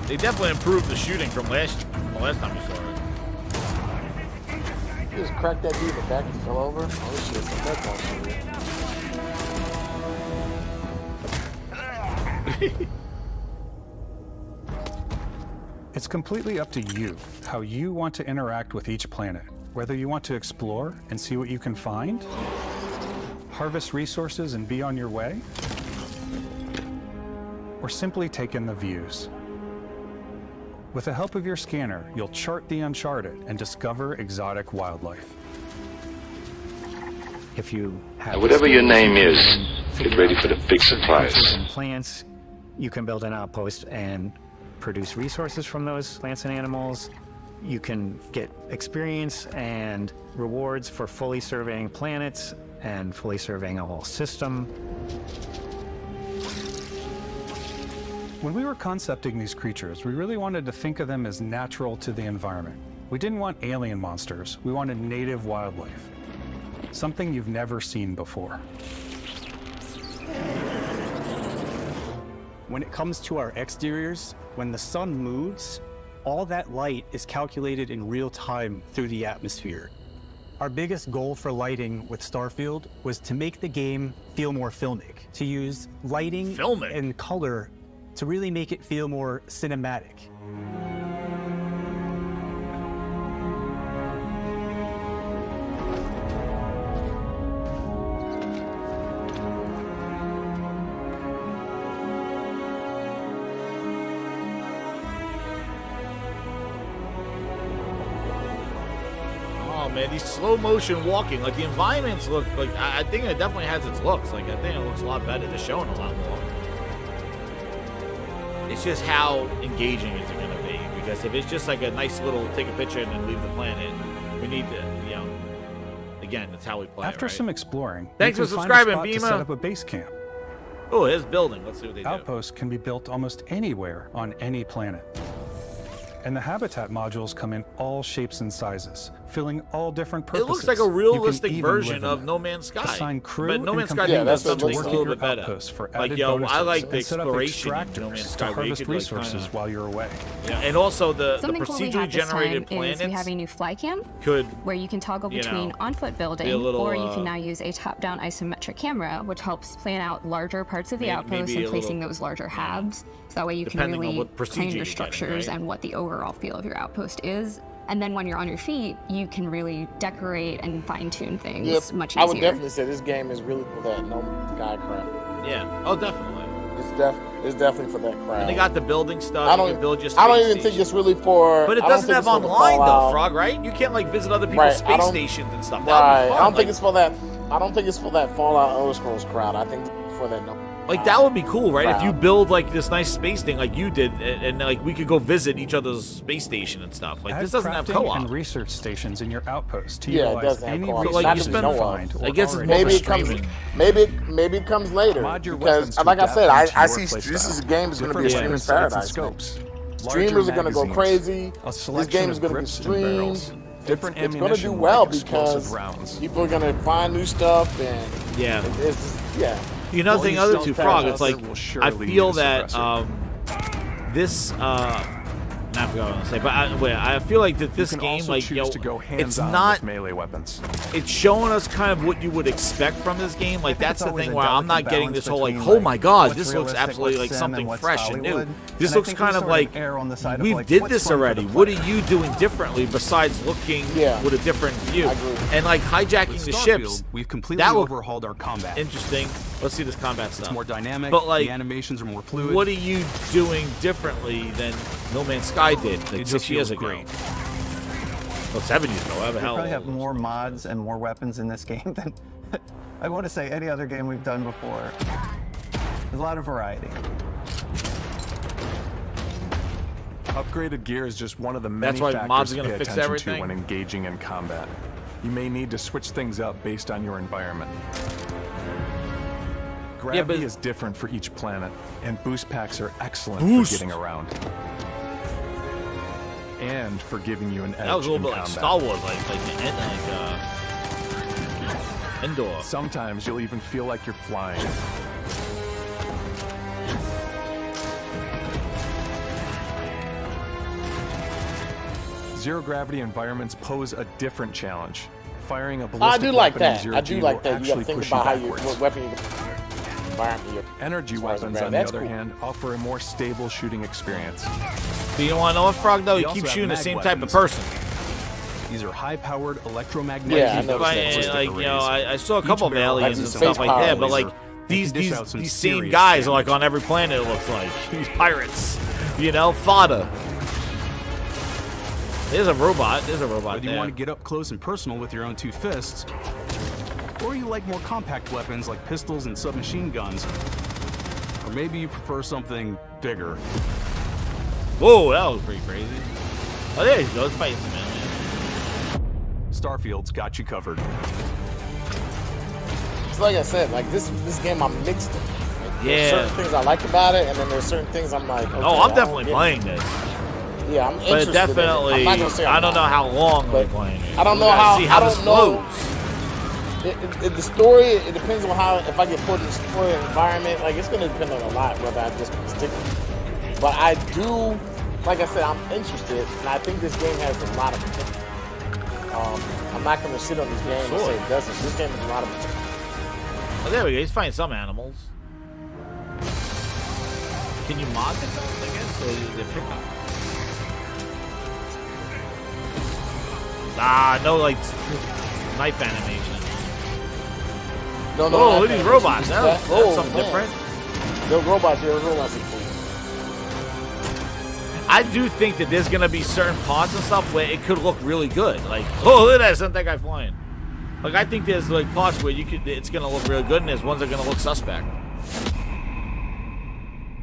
They definitely improved the shooting from the last time we saw it. You just cracked that dude in the back and fell over. Oh shit, some that bullshit. It's completely up to you how you want to interact with each planet. Whether you want to explore and see what you can find, harvest resources and be on your way, or simply take in the views. With the help of your scanner, you'll chart the uncharted and discover exotic wildlife. If you have whatever your name is, get ready for the big surprise. Plants, you can build an outpost and produce resources from those plants and animals. You can get experience and rewards for fully surveying planets and fully surveying a whole system. When we were concepting these creatures, we really wanted to think of them as natural to the environment. We didn't want alien monsters, we wanted native wildlife. Something you've never seen before. When it comes to our exteriors, when the sun moves, all that light is calculated in real time through the atmosphere. Our biggest goal for lighting with Starfield was to make the game feel more filmic, to use lighting and color to really make it feel more cinematic. Oh man, these slow motion walking, like the environments look like, I think it definitely has its looks. Like I think it looks a lot better. They're showing a lot more. It's just how engaging is it going to be? Because if it's just like a nice little take a picture and then leave the planet, we need to, you know, again, that's how we play. After right? some exploring, Thanks you for can subscribing, find a spot to Beema. set up a base camp. Oh, here's building. Let's see what they do. Outposts can be built almost anywhere on any planet. And the habitat modules come in all shapes and sizes, filling all different It purposes. looks like a You can realistic even version live of in No Man's Sky. Assign crew but No and Man's Sky companions does to something a work little at your bit better. outposts for Like, added yo, I bonuses like the and set up exploration in No extractors Man's to Sky where you harvest could, like, resources kinda- while you're away. Yeah, and also the Something cool we procedurally have this generated time planets is we have a new fly cam could, where you can toggle you between know, on-foot building, be a little, or you can now use a top-down isometric camera, which helps plan out larger parts of the outpost maybe and a placing little- those larger halves. So that way you can depending on really what procedure plan your you're getting, structures right? and what the overall feel of your outpost is. And then when you're on your feet, you can really decorate and fine-tune things Yep. much easier. I would definitely say this game is really for that No Man's Sky crap. Yeah. Oh, definitely. It's definitely for that crowd. And they got the building stuff. I You don't. can build your I don't space even station. think it's really for. But it I don't doesn't think have it's for the online though, Fallout. Frog, right? You can't like visit other people's Right, I space don't- stations and stuff. That would Right. be fun. I don't think like, it's for that. I don't think it's for that Fallout Elder Scrolls crowd. I think it's before that. No. Like that would be cool, right? If you build like this nice space thing like you did, and like we could go visit each other's space station and stuff. Like this doesn't have crafting co-op. and research stations in your outposts to Yeah, it utilize doesn't have any co-op. resources Like you you spend, find or I guess it's already more maybe it for comes. streaming. Maybe it comes later. Mod your Because, weapons to like I adapt said, them I to your see playstyle. this is a game is going to be a Different streamer's weapons, sights, and paradise. scopes. Streamers are going to go Larger crazy. magazines, a This selection game is of going to be grips and streamed. barrels, different It's going to do ammunition well like explosive because rounds. people are going to find new stuff and Yeah. it's just, yeah. You know, thing other two frog. It's like will I surely feel use that suppressor. this I forgot what I was gonna say, but I feel like that this You can game, also like choose to go it's hands-on not. with melee weapons. It's showing us kind of what you would expect from this game. Like that's the always thing a where I'm not delicate getting this whole like, balance oh between, my god, what's this looks realistic, absolutely what's like sim, something and what's fresh and new. Hollywood. This And I looks think kind we of sort like err on the side of, we like, did what's this fun for already. the What are player. you doing differently besides looking with a different view? And like hijacking With the Starfield, ships. we've completely that looked overhauled our combat. interesting. Let's see this combat stuff. It's more dynamic. But like, the animations are more fluid. what are you doing differently than No Man's Sky did like It 6 just years feels ago? great. Well, 7 years ago. How the We hell? probably have more mods and more weapons in this game than I want to say any other game we've done before. There's a lot of variety. Upgraded gear is just one of the many That's why factors mods are to gonna pay fix attention everything? to when engaging in combat. You may need to switch things up based on your environment. Gravity is different for each planet, and boost packs are excellent for getting around. And for giving you an edge That was a little in bit like combat. Star Wars, like Endor. Sometimes you'll even feel like you're flying. Zero gravity environments pose a different challenge. Firing a I ballistic do like weapon in that. zero I do G like will that. You got to actually think push about how you backwards. what weapon you environment you're. Energy as far as weapons, the on the that's other cool. hand, offer a more stable shooting experience. Do you want to know what, Frog, though? We You also keep have shooting the mag same type of weapons. person. These are high-powered electromagnetic. Yeah, I know. Like, you know, I saw a couple of barrel aliens has and a stuff like that, but laser like and these can dish out some these same serious guys are damage. like on every planet. It looks like these pirates, you know, fodder. There's a robot. There's a robot Whether you there. want to get up close and personal with your own two fists, or you like more compact weapons like pistols and submachine guns, or maybe you prefer something bigger. Whoa, that was pretty crazy. Oh, there he goes, fighting some aliens. Starfield's got you covered. It's like I said, like this game I'm mixed. Like, Yeah. There's certain things I like about it, and then there's certain things I'm like. Okay, Oh, I'm I definitely don't get playing it. this. Yeah, I'm But interested. definitely, in it. I'm not gonna say I don't know not. how long I'm playing it. I don't We know gotta how. see how I this don't know. flows. The story, it depends on how. If I get put in the story environment, like it's gonna depend on a lot whether I just stick. But I do, like I said, I'm interested, and I think this game has a lot of potential. I'm not gonna sit on this game and say it doesn't. This game has a lot of potential. Oh, there we go. He's fighting some animals. Can you mod the guns, I guess? Or is it pick up? Ah, no, like, knife animation. No, Oh, look at not these that. robots. It's That's oh, something man. different. The robots, yeah, the robots are cool. I do think that there's going to be certain parts and stuff where it could look really good. Like, oh, look at that. Isn't that guy flying? Like, I think there's, like, parts where it's going to look really good, and there's ones that are going to look suspect.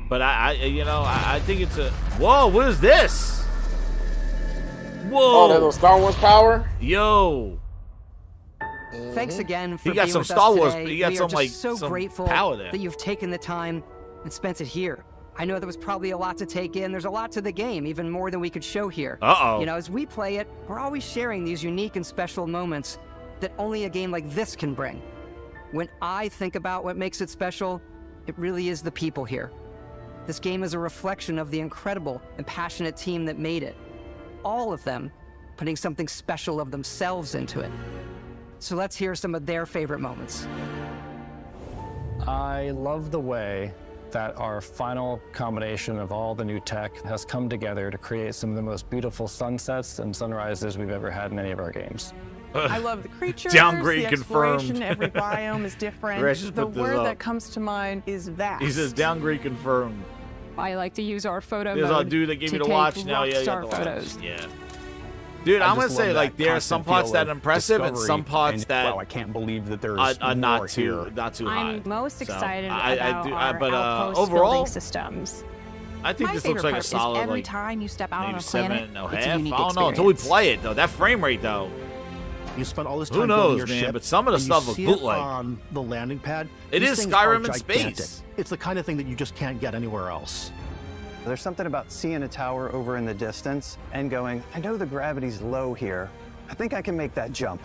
But I think it's a... Whoa, what is this? Whoa. Oh, that little Star Wars power? Yo. Thanks again for He got being some with Star us Wars. today. He got we some are just like so some grateful power there. that you've taken the time and spent it here. I know there was probably a lot to take in. There's a lot to the game, even more than we could show here. Uh-oh. You know, as we play it, we're always sharing these unique and special moments that only a game like this can bring. When I think about what makes it special, it really is the people here. This game is a reflection of the incredible and passionate team that made it. All of them putting something special of themselves into it. So let's hear some of their favorite moments. I love the way that our final combination of all the new tech has come together to create some of the most beautiful sunsets and sunrises we've ever had in any of our games. I love the creatures, Downgrade the exploration, confirmed. every biome is different. Grace just The put this word up. that comes to mind is vast. He says downgrade confirmed. I like to use our photo There's mode a dude that gave to me to take watch now. Yeah, you rockstar have to watch. photos. Yeah. Dude, I I'm just gonna say love like that there are some constant parts feel that are of impressive and discovery some parts and, that wow, I can't believe that there's are more not here. too high. I'm most So, excited I about do, our but outpost overall, building systems. I think My this looks favorite like a part is solid every like time you step out on maybe a planet, 7.5. it's a I unique don't know until we experience. play it though. That frame rate though. You spent all this Who time building knows, your man? ship, But some of the and stuff you was see bootleg. it on the landing pad. It These is things Skyrim are in gigantic. space. It's the kind of thing that you just can't get anywhere else. There's something about seeing a tower over in the distance and going, I know the gravity's low here. I think I can make that jump.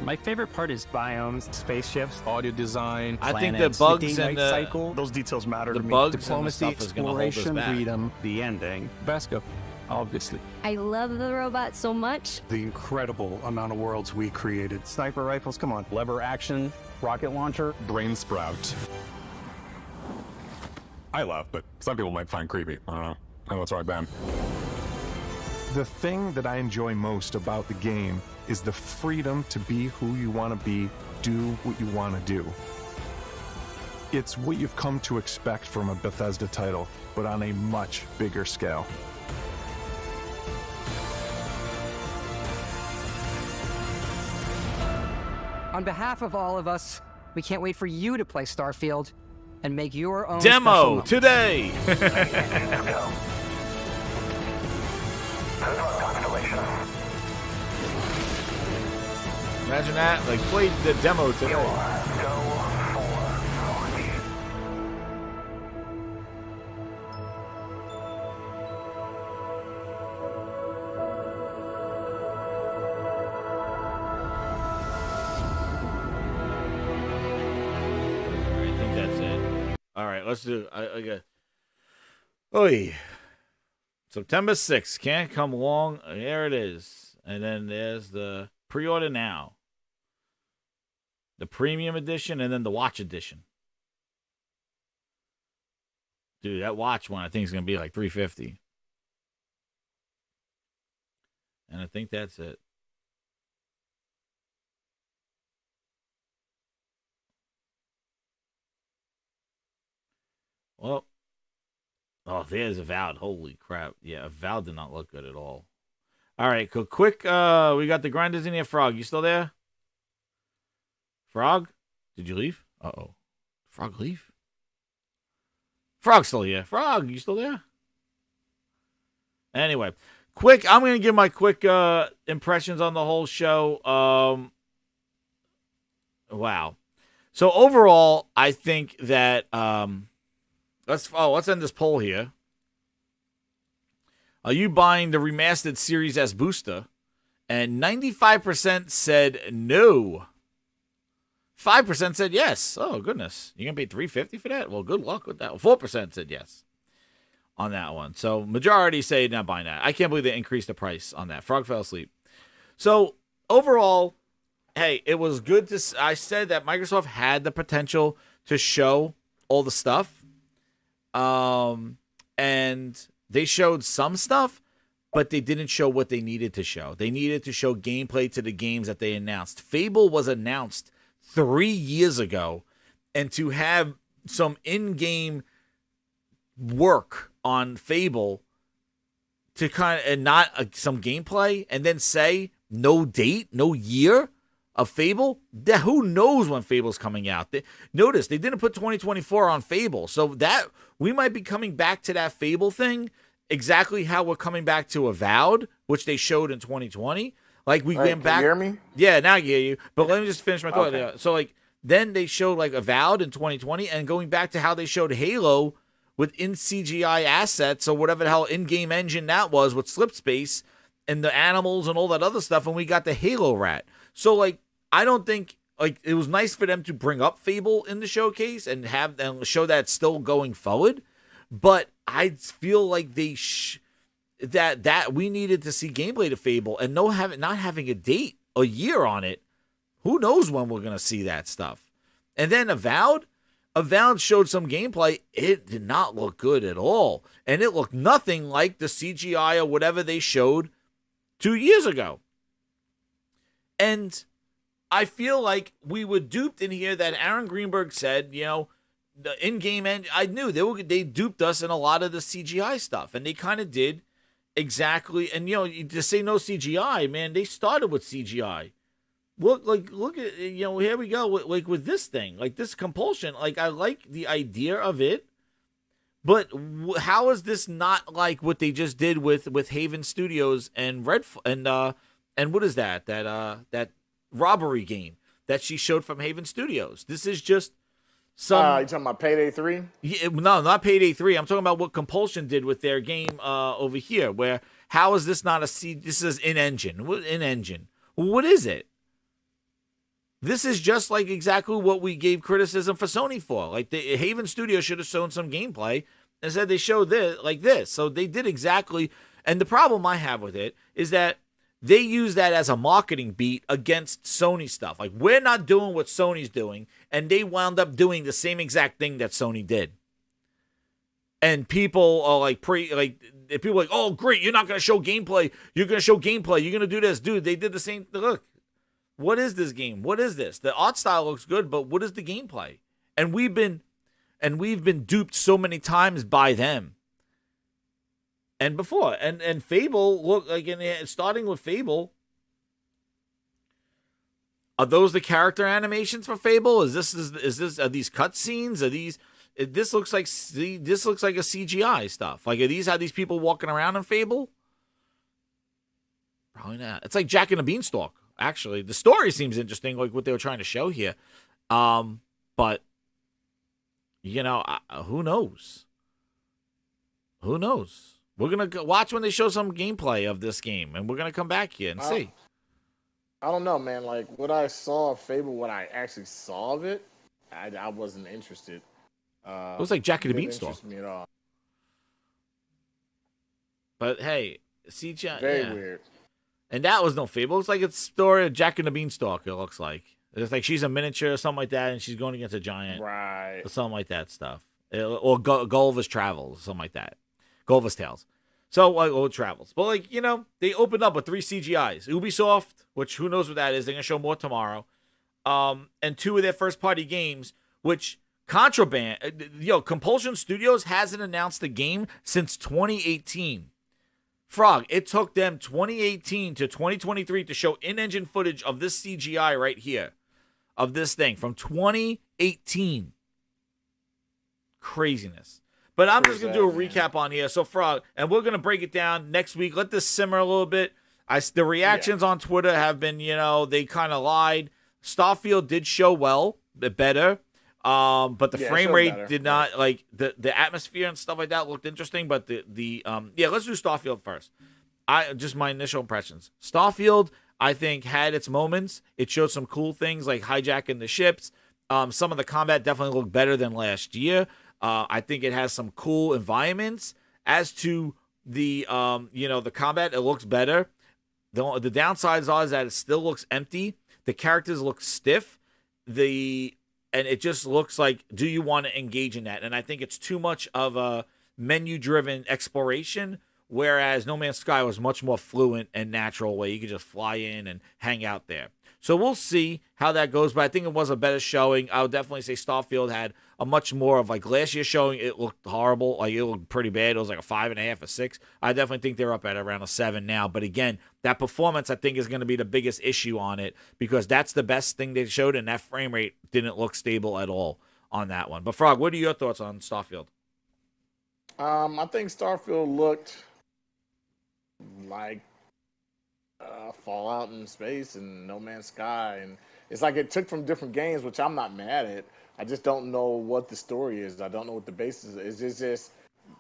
My favorite part is biomes, spaceships, audio design. I think the planets, bugs day-night and the cycle, Those details matter the to me. bugs and the diplomacy, stuff is gonna hold us exploration, back. freedom, the ending. Vasco, obviously. I love the robot so much. The incredible amount of worlds we created. Sniper rifles, come on. Lever action, rocket launcher. Brain sprout. I love, but some people might find creepy. I don't know. I know it's right, Ben. The thing that I enjoy most about the game is the freedom to be who you want to be, do what you want to do. It's what you've come to expect from a Bethesda title, but on a much bigger scale. On behalf of all of us, we can't wait for you to play Starfield and make your own Demo special moment. today. Imagine that, like play the demo today. I think that's it. All right, let's do. I got. Oy. September 6th. Can't come along. There it is. And then there's the pre-order now. The premium edition and then the watch edition. Dude, that watch one I think is going to be like $350. And I think that's it. Well, oh, there's Avowed. Holy crap. Yeah, Avowed did not look good at all. All right, cool. Quick, we got the grinders in here. Frog, you still there? Frog? Did you leave? Uh-oh. Frog leave? Frog's still here. Frog, you still there? Anyway, quick, I'm going to give my quick impressions on the whole show. Wow. So overall, I think that let's end this poll here. Are you buying the remastered Series S booster? And 95% said no. 5% said yes. Oh, goodness. You're going to pay $350 for that? Well, good luck with that. 4% said yes on that one. So majority say not buying that. I can't believe they increased the price on that. Frog fell asleep. So overall, hey, it was good to... I said that Microsoft had the potential to show all the stuff. And they showed some stuff, but they didn't show what they needed to show. They needed to show gameplay to the games that they announced. Fable was announced 3 years ago, and to have some in-game work on Fable to kind of, and not some gameplay, and then say no date, no year of Fable, who knows when Fable's coming out. Notice, they didn't put 2024 on Fable, so that we might be coming back to that Fable thing exactly how we're coming back to Avowed, which they showed in 2020. Like we went back. Can you hear me? Yeah, now I hear you. But let me just finish my thought. Okay. Yeah. So like then they showed like Avowed in 2020, and going back to how they showed Halo with in CGI assets or whatever the hell in-game engine that was with Slipspace and the animals and all that other stuff, and we got the Halo rat. So like I don't think like it was nice for them to bring up Fable in the showcase and have them show that it's still going forward, but I feel like they that we needed to see gameplay to Fable and not having a date, a year on it. Who knows when we're gonna see that stuff? And then Avowed showed some gameplay. It did not look good at all, and it looked nothing like the CGI or whatever they showed 2 years ago. And I feel like we were duped in here that Aaron Greenberg said, you know, the in-game end. I knew they duped us in a lot of the CGI stuff, and they kind of did exactly. And to say no CGI, man, they started with CGI. Look at here we go with this thing, like this compulsion. Like I like the idea of it, but how is this not like what they just did with Haven Studios and and what is that robbery game that she showed from Haven Studios? This is just some. You talking about Payday 3? Yeah, no, not Payday 3. I'm talking about what Compulsion did with their game over here. Where how is this not this is in-engine? What in-engine? What is it? This is just like exactly what we gave criticism for Sony for. Like the Haven Studio should have shown some gameplay and said they showed this like this. So they did exactly. And the problem I have with it is that they use that as a marketing beat against Sony stuff. Like we're not doing what Sony's doing, and they wound up doing the same exact thing that Sony did. And people are people are like, oh great, you're not gonna show gameplay. You're gonna show gameplay. You're gonna do this, dude. They did the same. Look. What is this game? What is this? The art style looks good, but what is the gameplay? And we've been duped so many times by them. And before. And Fable, look like starting with Fable. Are those the character animations for Fable? Are these cutscenes? Are these this looks like a CGI stuff. Like are these people walking around in Fable? Probably not. It's like Jack and the Beanstalk. Actually, the story seems interesting, like what they were trying to show here. But who knows? Who knows? We're gonna watch when they show some gameplay of this game, and we're gonna come back here and see. I don't know, man. Like what I saw of Fable, when I actually saw of it, I wasn't interested. It was like Jack and the Beanstalk. Didn't interest me at all. But hey, CGI Very weird. And that was no Fable. It's like it's story of Jack and the Beanstalk, it looks like. It's like she's a miniature or something like that, and she's going against a giant. Right. Or something like that stuff. Or Gulliver's Travels, something like that. Gulliver's Tales. So, Travels. But, they opened up with 3 CGIs. Ubisoft, which who knows what that is. They're going to show more tomorrow. And 2 of their first-party games, which Contraband. Compulsion Studios hasn't announced a game since 2018. Frog, it took them 2018 to 2023 to show in-engine footage of this CGI right here. Of this thing from 2018. Craziness. But I'm just going to do a recap on here. So, Frog, and we're going to break it down next week. Let this simmer a little bit. The reactions on Twitter have been, they kind of lied. Starfield did show better. But the frame rate did not, like the atmosphere and stuff like that looked interesting. But let's do Starfield first. Just my initial impressions. Starfield, I think, had its moments. It showed some cool things like hijacking the ships. Some of the combat definitely looked better than last year. I think it has some cool environments. As to the the combat, it looks better. The downsides are is that it still looks empty. The characters look stiff. And it just looks like, do you want to engage in that? And I think it's too much of a menu-driven exploration, whereas No Man's Sky was much more fluent and natural, where you could just fly in and hang out there. So we'll see how that goes, but I think it was a better showing. I would definitely say Starfield had a much more of, like last year's showing, it looked horrible. Like it looked pretty bad. It was like a 5.5, a 6. I definitely think they're up at around a 7 now. But again, that performance I think is going to be the biggest issue on it, because that's the best thing they showed, and that frame rate didn't look stable at all on that one. But Frog, what are your thoughts on Starfield? I think Starfield looked like Fallout in space and No Man's Sky, and it's like it took from different games, which I'm not mad at. I just don't know what the story is. I don't know what the basis is. Is this just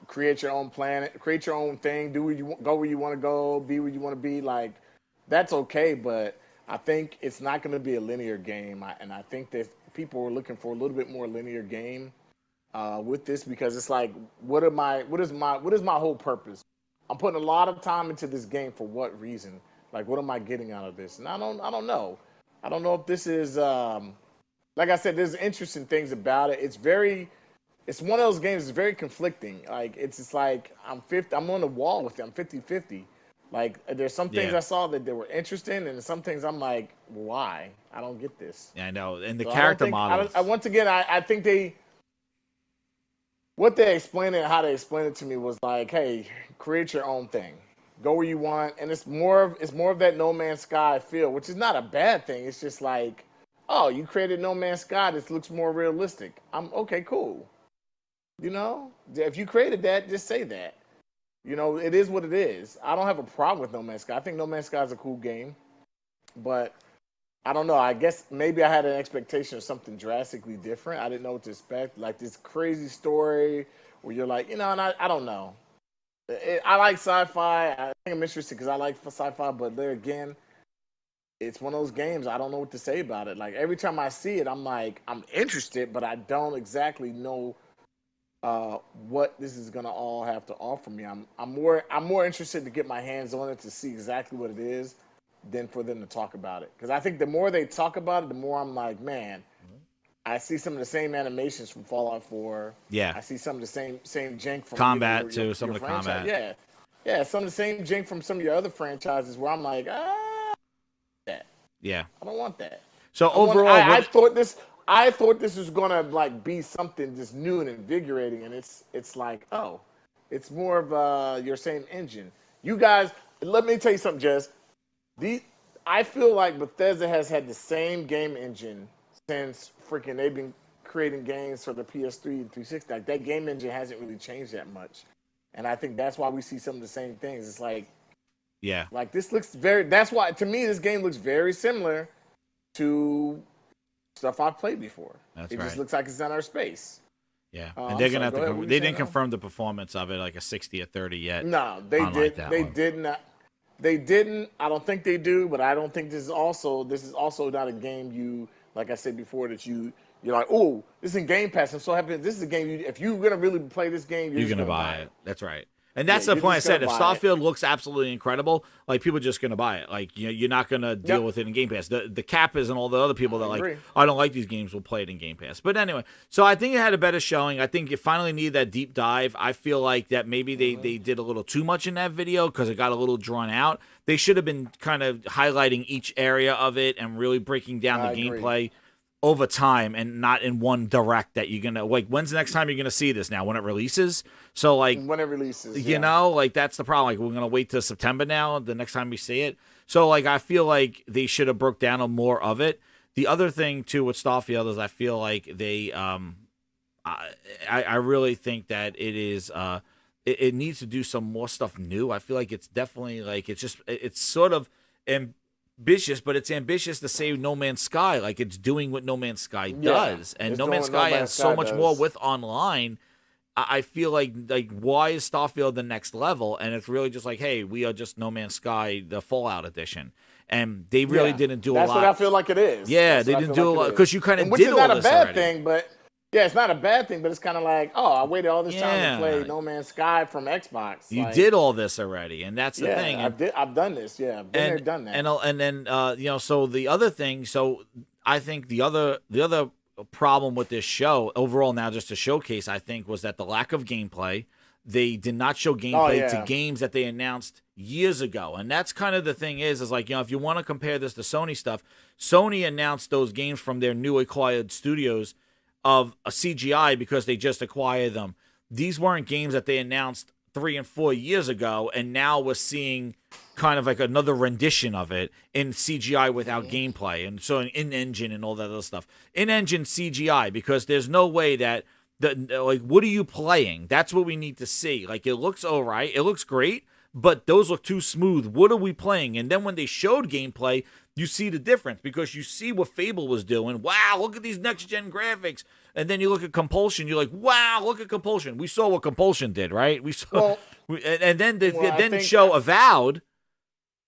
create your own planet, create your own thing, do where you want, go where you want to go, be where you want to be? Like, that's okay, but I think it's not going to be a linear game, and I think that people are looking for a little bit more linear game with this, because it's like, what is my whole purpose? I'm putting a lot of time into this game for what reason? Like, what am I getting out of this? And I don't know. I don't know if this is, like I said, there's interesting things about it. It's one of those games that's very conflicting. Like, it's just like, I'm on the wall with it. I'm 50-50. Like, there's some things I saw that they were interesting, and some things I'm like, why? I don't get this. Yeah, I know. And the character models. Once again, I think what they explained and how they explained it to me was like, hey, create your own thing. go where you want, and it's more of that No Man's Sky feel, which is not a bad thing. It's just like, oh, you created No Man's Sky. This looks more realistic. I'm okay, cool. You know, if you created that, just say that. You know, it is what it is. I don't have a problem with No Man's Sky. I think No Man's Sky is a cool game, but I don't know. I guess maybe I had an expectation of something drastically different. I didn't know what to expect. Like this crazy story where you're like, you know, and I don't know. I like sci-fi. I think I'm interested because I like sci-fi, but there again, it's one of those games I don't know what to say about it. Like every time I see it, I'm like, I'm interested, but I don't exactly know what this is gonna all have to offer me. I'm more interested to get my hands on it to see exactly what it is than for them to talk about it. Because I think the more they talk about it, the more I'm like, man, I see some of the same animations from Fallout 4. Yeah. I see some of the same jank from combat your too. Some of the franchise. combat. Yeah, some of the same jank from some of your other franchises where I'm like, that. Yeah. I don't want that. So overall, I thought this was gonna like be something just new and invigorating, and it's like, oh, it's more of your same engine. You guys, let me tell you something, Jez. I feel like Bethesda has had the same game engine since freaking they've been creating games for the PS3 and 360. Like that game engine hasn't really changed that much, and I think that's why we see some of the same things. It's like, yeah, like this looks very. That's why to me this game looks very similar to stuff I've played before. That's it right. just looks like it's in our space. Yeah, and they're gonna have to. They didn't confirm the performance of it, like a 60 or 30 yet. No, they did. They did not. They didn't. I don't think they do. But I don't think this is also not a game you, like I said before, that you're like, oh, this is in Game Pass. I'm so happy. This is a game. If you're gonna really play this game, you're gonna buy it. That's right. And that's the point I said. If Starfield looks absolutely incredible, like people are just going to buy it. Like you're not going to deal with it in Game Pass. The Kappas and all the other people that like, I don't like these games will play it in Game Pass. But anyway, so I think it had a better showing. I think you finally need that deep dive. I feel like that maybe they did a little too much in that video because it got a little drawn out. They should have been kind of highlighting each area of it and really breaking down the gameplay over time and not in one direct that you're gonna like. When's the next time you're gonna see this now? When it releases? So like when it releases, you know, like that's the problem. Like we're gonna wait till September now, the next time we see it. So like I feel like they should have broke down on more of it. The other thing too with Starfield is I feel like they I really think that it is it needs to do some more stuff new. I feel like it's definitely like it's sort of ambitious, but it's ambitious to say No Man's Sky. Like it's doing what No Man's Sky does, and No Man's Sky has so much more with online. I feel like why is Starfield the next level? And it's really just like, hey, we are just No Man's Sky, the Fallout edition, and they really didn't do a lot. That's what I feel like it is. Yeah, they didn't do a lot because you kind of did all this already. Which is not a bad thing, but yeah, it's not a bad thing, but it's kind of like, oh, I waited all this time to play No Man's Sky from Xbox. You did all this already, and that's the thing. I've done this. Yeah, I've been there, done that. And then you know, so the other thing. So I think the other problem with this show overall, now just a showcase, I think, was that the lack of gameplay. They did not show gameplay to games that they announced years ago, and that's kind of the thing. Is like, you know, if you want to compare this to Sony stuff, Sony announced those games from their new acquired studios of a CGI because they just acquired them. These weren't games that they announced 3 and 4 years ago, and now we're seeing kind of like another rendition of it in CGI without gameplay, and so in-engine and all that other stuff. In-engine CGI, because there's no way that like, what are you playing? That's what we need to see. Like, it looks all right, it looks great, but those look too smooth. What are we playing? And then when they showed gameplay, you see the difference because you see what Fable was doing. Wow, look at these next-gen graphics. And then you look at Compulsion, you're like, wow, look at Compulsion. We saw what Compulsion did, right? We saw, and then show Avowed,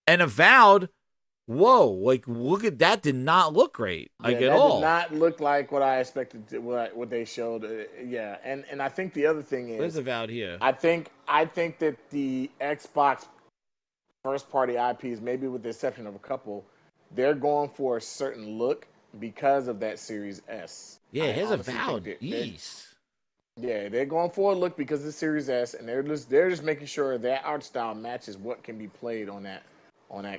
and Avowed, whoa, like, look at that, did not look great, like, at all. Did not look like what I expected, what they showed. Yeah, and I think the other thing is, where's Avowed here? I think that the Xbox first-party IPs, maybe with the exception of a couple, they're going for a certain look because of that Series S. Yeah, here's Avowed. Yeah, they're going for a look because of the Series S, and they're just making sure that art style matches what can be played on that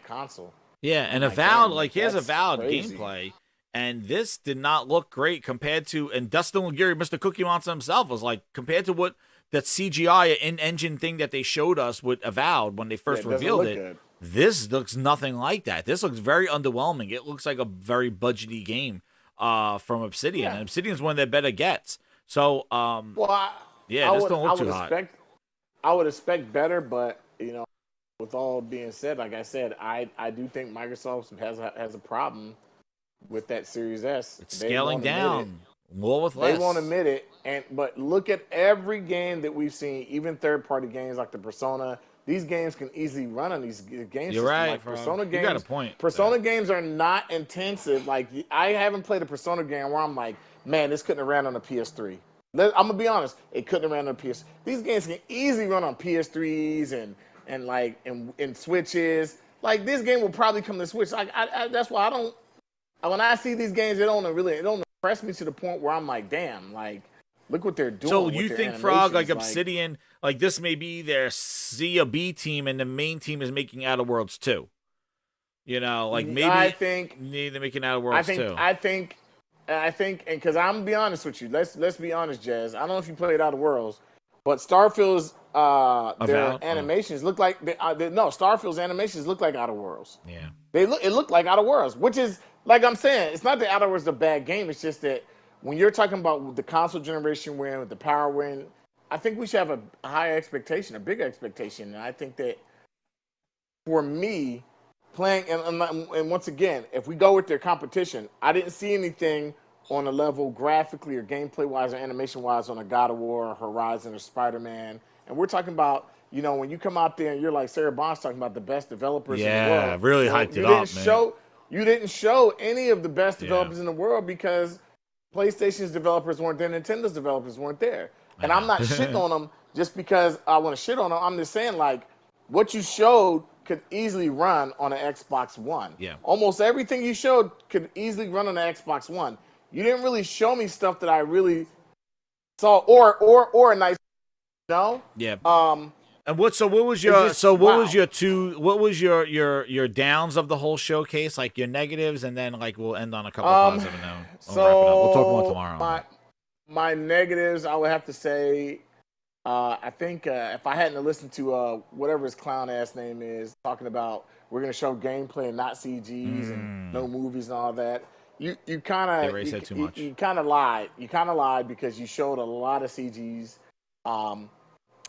console. Yeah, and Avowed, like, here's Avowed gameplay, and this did not look great compared to, and Dustin Laguerre, Mr. Cookie Monster himself, was like, compared to what that CGI in-engine thing that they showed us with Avowed when they first revealed it. Good. This looks nothing like that. This looks very underwhelming. It looks like a very budgety game from Obsidian, and Obsidian's one of their better gets. So, this don't look too hot. I would expect better, but with all being said, like I said, I do think Microsoft has a problem with that Series S. It's scaling down. More with less. They won't admit it, but look at every game that we've seen, even third-party games like the Persona. These games can easily run on these games. You're right, like bro. Persona games. You got a point. Persona games are not intensive. Like I haven't played a Persona game where I'm like, man, this couldn't have ran on a PS3. I'm gonna be honest, it couldn't have ran on a PS. These games can easily run on PS3s and Switches. Like this game will probably come to Switch. Like that's why I don't. When I see these games, it don't impress me to the point where I'm like, damn, like look what they're doing. So you think Frog, like Obsidian, like this may be their C or B team, and the main team is making Outer Worlds 2? Like maybe I think they're making Outer Worlds 2. I think, and because I'm gonna be honest with you, let's be honest, Jazz. I don't know if you played Outer Worlds, but Starfield's their animations look like Starfield's animations look like Outer Worlds. Yeah, it looked like Outer Worlds, which is like I'm saying, it's not that Outer Worlds is a bad game. It's just that when you're talking about the console generation win, with the power win, I think we should have a higher expectation, a bigger expectation. And I think that for me, playing, and once again, if we go with their competition, I didn't see anything on a level graphically or gameplay-wise or animation-wise on a God of War or Horizon or Spider-Man. And we're talking about, when you come out there and you're like Sarah Bond's talking about the best developers in the world. Yeah, really hyped it up, man. You didn't show any of the best developers in the world because PlayStation's developers weren't there, Nintendo's developers weren't there. And I'm not shitting on them just because I want to shit on them. I'm just saying, like, what you showed could easily run on an Xbox One. Yeah. Almost everything you showed could easily run on an Xbox One. You didn't really show me stuff that I really saw, or a nice, Yeah. And what was your downs of the whole showcase, like your negatives, and then like we'll end on a couple of positive notes. We'll talk more tomorrow. My negatives, I would have to say, I think if I hadn't listened to whatever his clown ass name is, talking about we're gonna show gameplay and not CGs and no movies and all that, you kind of said too much. You kind of lied. You kind of lied because you showed a lot of CGs.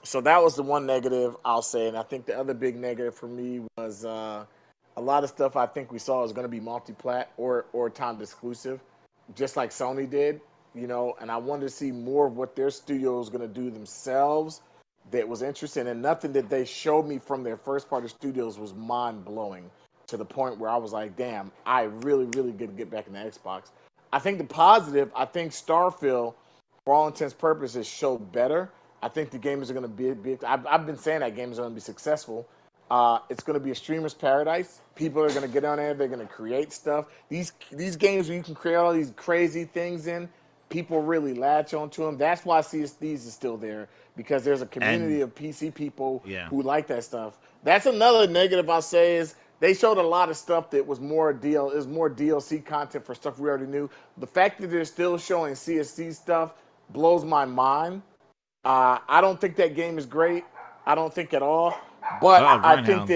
So that was the one negative I'll say, and I think the other big negative for me was a lot of stuff I think we saw is going to be multi-plat or timed exclusive, just like Sony did, and I wanted to see more of what their studio is going to do themselves that was interesting, and nothing that they showed me from their first-party studios was mind-blowing to the point where I was like, damn, I really, really good to get back in the Xbox. I think the positive, I think Starfield, for all intents and purposes, showed better. I think the gamers are going to be big. I've been saying that gamers are going to be successful. It's going to be a streamer's paradise. People are going to get on there. They're going to create stuff. These games where you can create all these crazy things in, people really latch onto them. That's why CSDs is still there, because there's a community of PC people who like that stuff. That's another negative I'll say is they showed a lot of stuff that was more DLC content for stuff we already knew. The fact that they're still showing CSD stuff blows my mind. I don't think that game is great. I don't think at all. But I think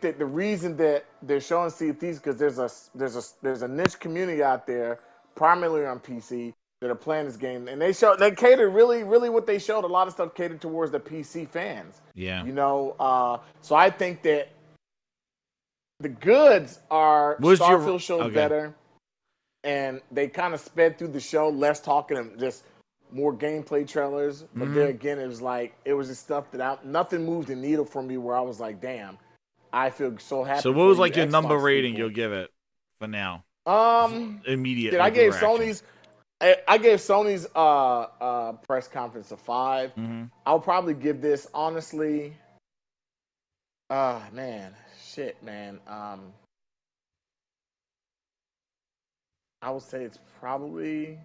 that the reason that they're showing CFTs because there's a niche community out there, primarily on PC, that are playing this game, and they cater really what they showed. A lot of stuff catered towards the PC fans. Yeah. So I think that the goods are Starfield showed better, and they kind of sped through the show, less talking and just more gameplay trailers. But there again, it was just stuff that nothing moved the needle for me where I was like, damn, I feel so happy. So what was like your number rating you'll give it for now? Immediate. I gave Sony's press conference a 5. I'll probably give this, honestly, man. I would say it's probably,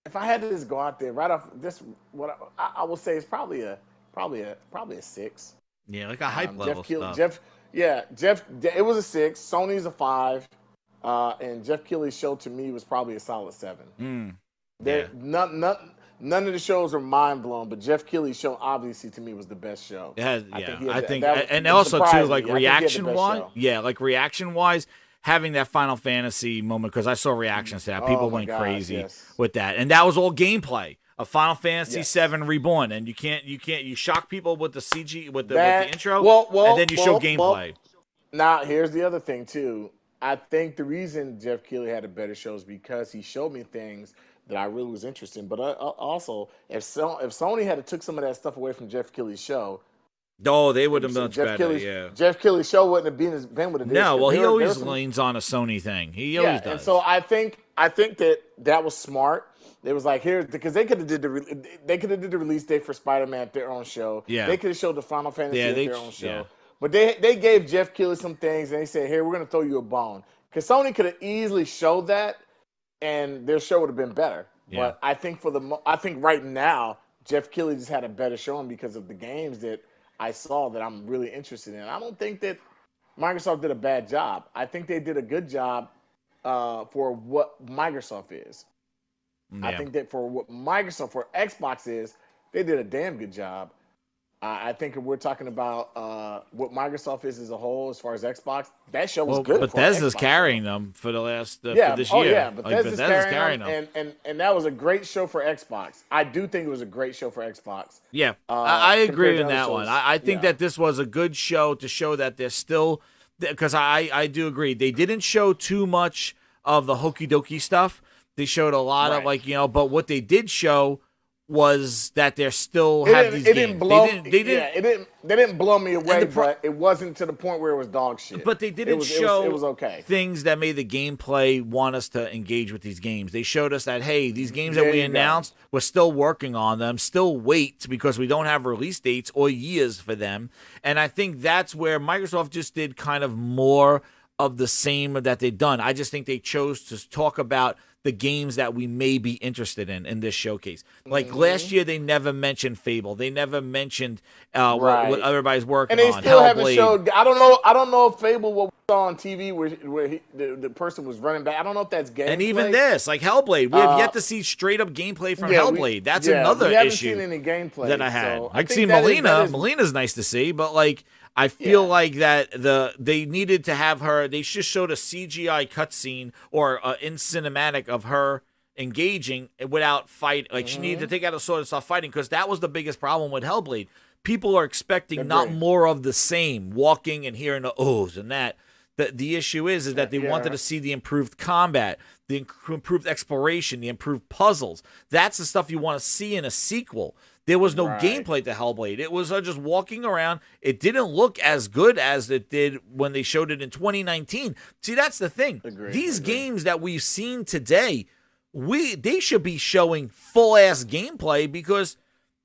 if I had to just go out there right off this, what I will say is probably a 6. Yeah, like a hype level stuff. Jeff, it was a 6. Sony's a 5, and Jeff Keighley's show to me was probably a solid 7. none of the shows are mind blown, but Jeff Keighley's show obviously to me was the best show. I think, and it also too, surprised like me. I think he had the reaction best wise, show. like reaction wise, having that Final Fantasy moment, because I saw reactions to that, people Oh my went gosh, crazy yes. with that, and that was all gameplay of Final Fantasy Yes. VII Reborn, and you shock people with the CG with the That- intro, well, and then you show gameplay. Now, here's the other thing too. I think the reason Jeff Keighley had a better show is because he showed me things that I really was interested in. But also, if Sony had took some of that stuff away from Jeff Keighley's show, No, they would have done much Jeff better. Keighley's, Yeah. Jeff Keighley's show wouldn't have been what it is. No, well, he There always was some- leans on a Sony thing. He always does. And so I think that was smart. It was like here because they could have did the release date for Spider-Man at their own show. Yeah. They could have showed the Final Fantasy at their own show. yeah. But they gave Jeff Keighley some things and they said, "Here, we're going to throw you a bone." Because Sony could have easily showed that, and their show would have been better. Yeah. But I think I think right now Jeff Keighley just had a better showing because of the games that I saw that I'm really interested in. I don't think that Microsoft did a bad job. I think they did a good job for what Microsoft is. I think that for what Xbox is, they did a damn good job. I think if we're talking about what Microsoft is as a whole, as far as Xbox, that show was good. Bethesda's for Xbox. carrying them for the last for this Oh year. yeah, Like, Bethesda's carrying them, and that was a great show for Xbox. I do think it was a great show for Xbox. Yeah, I agree compared to in that other one. shows. I think that this was a good show to show that there's still, because I do agree. They didn't show too much of the hokey dokey stuff. They showed a lot of but what they did show was that they're still have these games. They didn't blow me away, but it wasn't to the point where it was dog shit. But they didn't show it was okay. things that made the gameplay want us to engage with these games. They showed us that, hey, these games that There we you go. announced, we're still working on them, still wait because we don't have release dates or years for them. And I think that's where Microsoft just did kind of more of the same that they've done. I just think they chose to talk about the games that we may be interested in this showcase. Like last year, they never mentioned Fable. They never mentioned what everybody's working And they on. still haven't Hellblade. showed. I don't know if Fable what we saw on TV where the person was running back. I don't know if that's gameplay. And even this, like Hellblade, we have yet to see straight up gameplay from Hellblade. That's another we haven't issue seen any gameplay that I had. so I I can think see that Melina. is- Melina's nice to see, but like I feel like that they needed to have her. They just showed a CGI cutscene or in cinematic of her engaging without fight. Like she needed to take out a sword and start fighting because that was the biggest problem with Hellblade. People are expecting not more of the same, walking and hearing the ohs and that. The issue is that they wanted to see the improved combat, the improved exploration, the improved puzzles. That's the stuff you want to see in a sequel. There was no gameplay to Hellblade. It was just walking around. It didn't look as good as it did when they showed it in 2019. See, that's the thing. These games that we've seen today, they should be showing full-ass gameplay because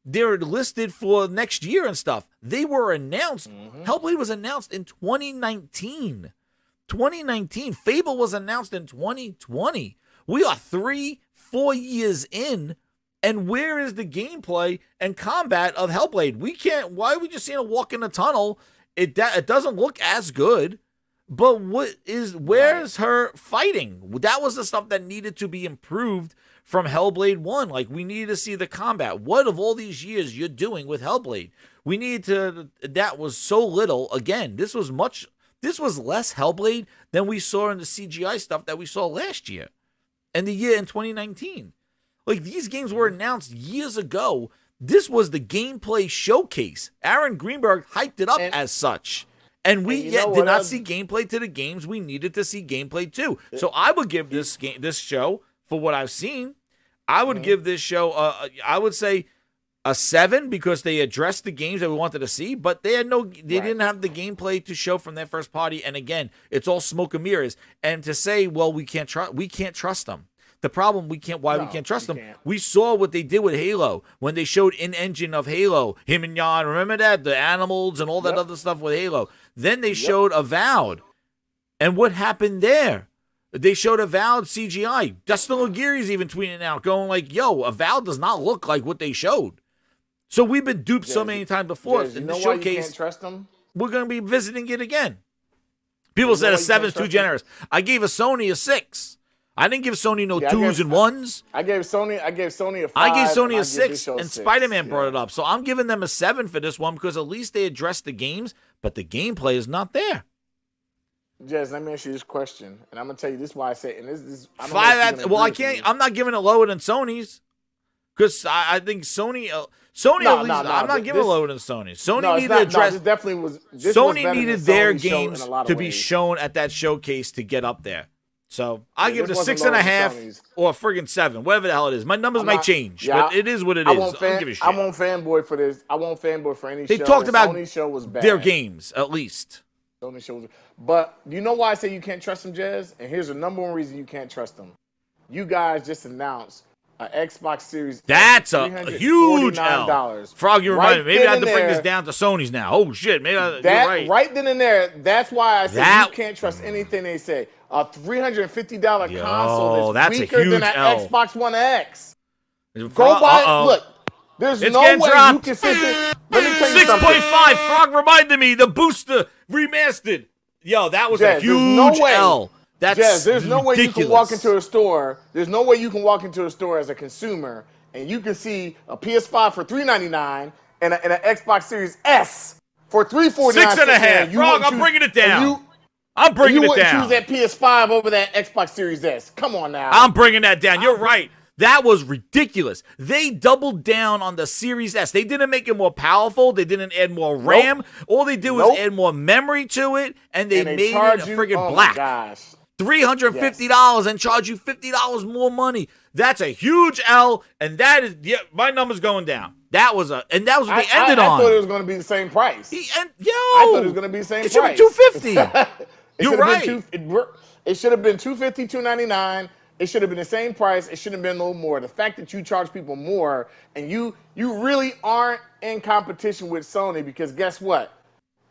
they're listed for next year and stuff. They were announced. Hellblade was announced in 2019. 2019. Fable was announced in 2020. We are 3-4 years in, and where is the gameplay and combat of Hellblade? We can't. Why are we just seeing a walk in the tunnel? It doesn't look as good. But where's her fighting? That was the stuff that needed to be improved from Hellblade 1. Like, we needed to see the combat. What of all these years you're doing with Hellblade? We needed to, that was so little. Again, this was less Hellblade than we saw in the CGI stuff that we saw last year and the year in 2019. Like, these games were announced years ago. This was the gameplay showcase. Aaron Greenberg hyped it up as such. And we did not see gameplay to the games we needed to see gameplay to. So I would give this show, for what I've seen, I would give this show, I would say a 7 because they addressed the games that we wanted to see, but they didn't have the gameplay to show from their first party. And again, it's all smoke and mirrors. And to say, well, we can't trust them. The problem, we can't trust them. We saw what they did with Halo when they showed in-engine of Halo, him and Jan. Remember that? The animals and all that other stuff with Halo. Then they showed Avowed. And what happened there? They showed Avowed CGI. Dustin Aguirre's even tweeting out, going like, yo, Avowed does not look like what they showed. So we've been duped so many times before. In the showcase, you can't trust them? We're going to be visiting it again. People said a 7 is too generous. I gave a Sony a 6. I didn't give Sony no Yeah, 2s and 1s. I gave Sony a 5. I gave Sony and a I give 6, this show a and 6. Spider-Man brought it up. So I'm giving them a 7 for this one because at least they addressed the games, but the gameplay is not there. Jez, let me ask you this question, and I'm gonna tell you this is why I say, and this I don't know if 5 you're out. gonna Well, I agree with can't. me. I'm not giving it lower than Sony's because I think Sony. Sony No, at least. no, I'm not giving it lower than Sony. Sony No, it's needed not. to address. No, this definitely was. This was Sony better needed than their Sony's show in games a lot of to be ways. shown at that showcase to get up there. So I Yeah, give it a this wasn't 6.5 lower than Sony's. or a friggin' 7, whatever the hell it is. My numbers I'm might not- change, yeah, but it is what it I is. won't I don't give a shit. I won't fanboy for this. I won't fanboy for any They show. talked about Sony's show was bad. their games at least. Sony show was, but you know why I say you can't trust them, Jez? And here's the number one reason you can't trust them. You guys just announced an Xbox Series. That's a huge L. $349. Frog, you reminded me. Maybe then I have to and bring this there, down to Sony's now. Oh shit, maybe you're That right. right then and there, that's why I said That- you can't trust anything they say. A $350 Yo, console that's is a weaker than huge an L. Xbox One X. Frog- Go buy. uh-oh. Look, there's It's no getting way dropped. you can sit there. Let me tell you something. 6.5. Frog reminded me the booster remastered. Yo, that was Jez, a there's huge no way- L. That's Jez, there's no way you can walk ridiculous. into a store. There's no way you can walk into a store as a consumer and you can see a PS5 for $399 and an Xbox Series S for $349. 6.5. Frog, I'm bringing it down. I'm bringing you it wouldn't down. choose that PS5 over that Xbox Series S. Come on now. I'm bringing that down. You're right. That was ridiculous. They doubled down on the Series S. They didn't make it more powerful. They didn't add more RAM. All they did was add more memory to it, and they made it charge a you- friggin' oh my black. gosh. $350 and charge you $50 more money. That's a huge L, and that is my number's going down. That was what they ended I on. thought it was going to be the same price. Yo, I thought it was going to be the same it should price. be $250. It You're should have been right. It should have been $250, $299. It should have been the same price. It shouldn't have been a little more. The fact that you charge people more and you really aren't in competition with Sony, because guess what?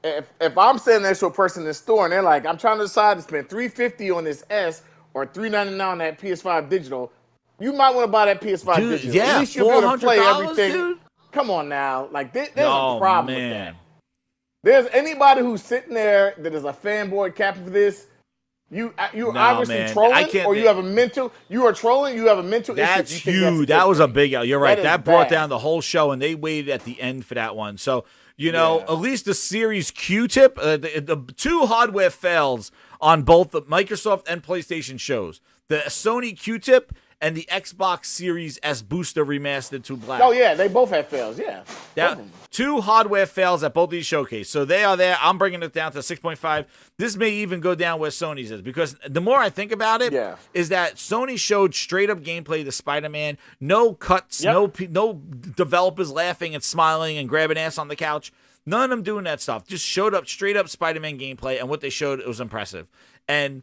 If I'm sitting next to a person in the store and they're like, I'm trying to decide to spend $350 on this S or $399 on that PS5 digital, you might want to buy that PS5 Dude, digital. yeah, At least you'll be able to play $400, everything. dude. Come on now. Like, there's Oh, a problem with man. that. There's anybody who's sitting there that is a fanboy capping for this. You're No, obviously man. I trolling, can't- or you have a mental. You are trolling. You have a mental That's issue. You think huge. that's That was a big L. You're right. is That brought bad. down the whole show, and they waited at the end for that one. So, at least the Series Q-Tip, the two hardware fails on both the Microsoft and PlayStation shows. The Sony Q-Tip and the Xbox Series S booster remastered to black. Oh yeah, they both have fails. Yeah. That, two hardware fails at both these showcases. So they are there. I'm bringing it down to 6.5. This may even go down where Sony's is, because the more I think about it, is that Sony showed straight up gameplay to Spider-Man. No cuts, no developers laughing and smiling and grabbing ass on the couch. None of them doing that stuff. Just showed up straight up Spider-Man gameplay, and what they showed, it was impressive. And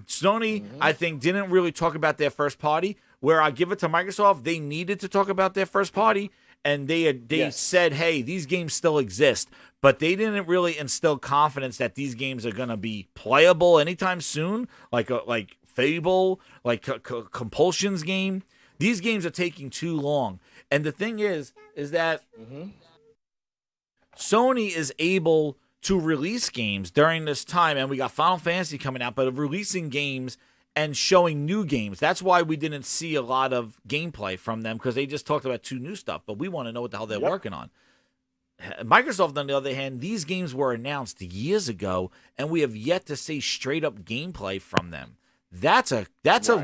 Sony, I think, didn't really talk about their first party. Where I give it to Microsoft, they needed to talk about their first party, and they said, hey, these games still exist, but they didn't really instill confidence that these games are going to be playable anytime soon, like Fable, like Compulsion's game. These games are taking too long. And the thing is that Sony is able to release games during this time, and we got Final Fantasy coming out, but of releasing games and showing new games. That's why we didn't see a lot of gameplay from them, because they just talked about two new stuff, but we want to know what the hell they're working on. Microsoft, on the other hand, these games were announced years ago, and we have yet to see straight up gameplay from them. That's a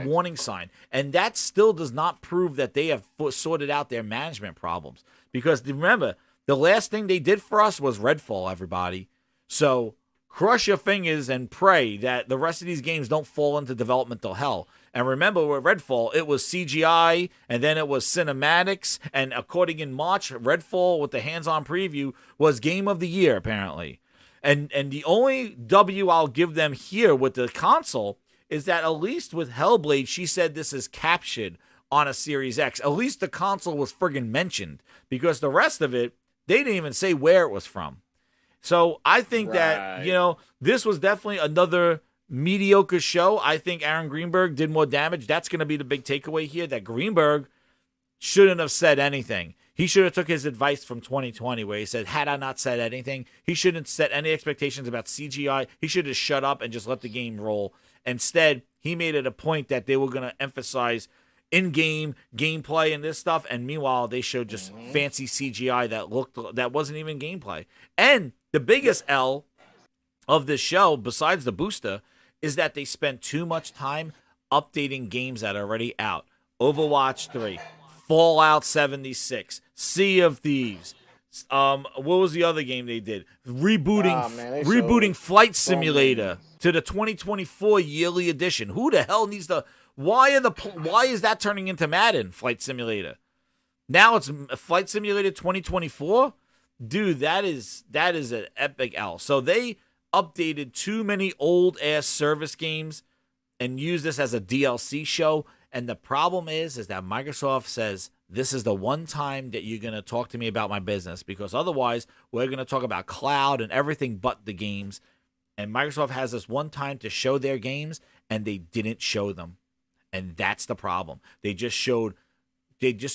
warning sign, and that still does not prove that they have sorted out their management problems. Because remember, the last thing they did for us was Redfall, everybody. So cross your fingers and pray that the rest of these games don't fall into developmental hell. And remember, with Redfall, it was CGI, and then it was cinematics, and according in March, Redfall with the hands-on preview was Game of the Year, apparently. And the only W I'll give them here with the console is that at least with Hellblade, she said this is captured on a Series X. At least the console was friggin' mentioned, because the rest of it, they didn't even say where it was from. So I think that, this was definitely another mediocre show. I think Aaron Greenberg did more damage. That's going to be the big takeaway here, that Greenberg shouldn't have said anything. He should have took his advice from 2020, where he said, had I not said anything, he shouldn't set any expectations about CGI. He should have shut up and just let the game roll. Instead, he made it a point that they were going to emphasize in-game gameplay and this stuff, and meanwhile they showed just fancy CGI that wasn't even gameplay. And the biggest L of this show, besides the booster, is that they spent too much time updating games that are already out. Overwatch 3, Fallout 76, Sea of Thieves. What was the other game they did? Rebooting Flight Simulator to the 2024 yearly edition. Who the hell needs to? Why is that turning into Madden Flight Simulator? Now it's Flight Simulator 2024. Dude, that is an epic L. So they updated too many old ass service games and used this as a DLC show. And the problem is that Microsoft says this is the one time that you're going to talk to me about my business, because otherwise we're going to talk about cloud and everything but the games. And Microsoft has this one time to show their games, and they didn't show them. And that's the problem. They just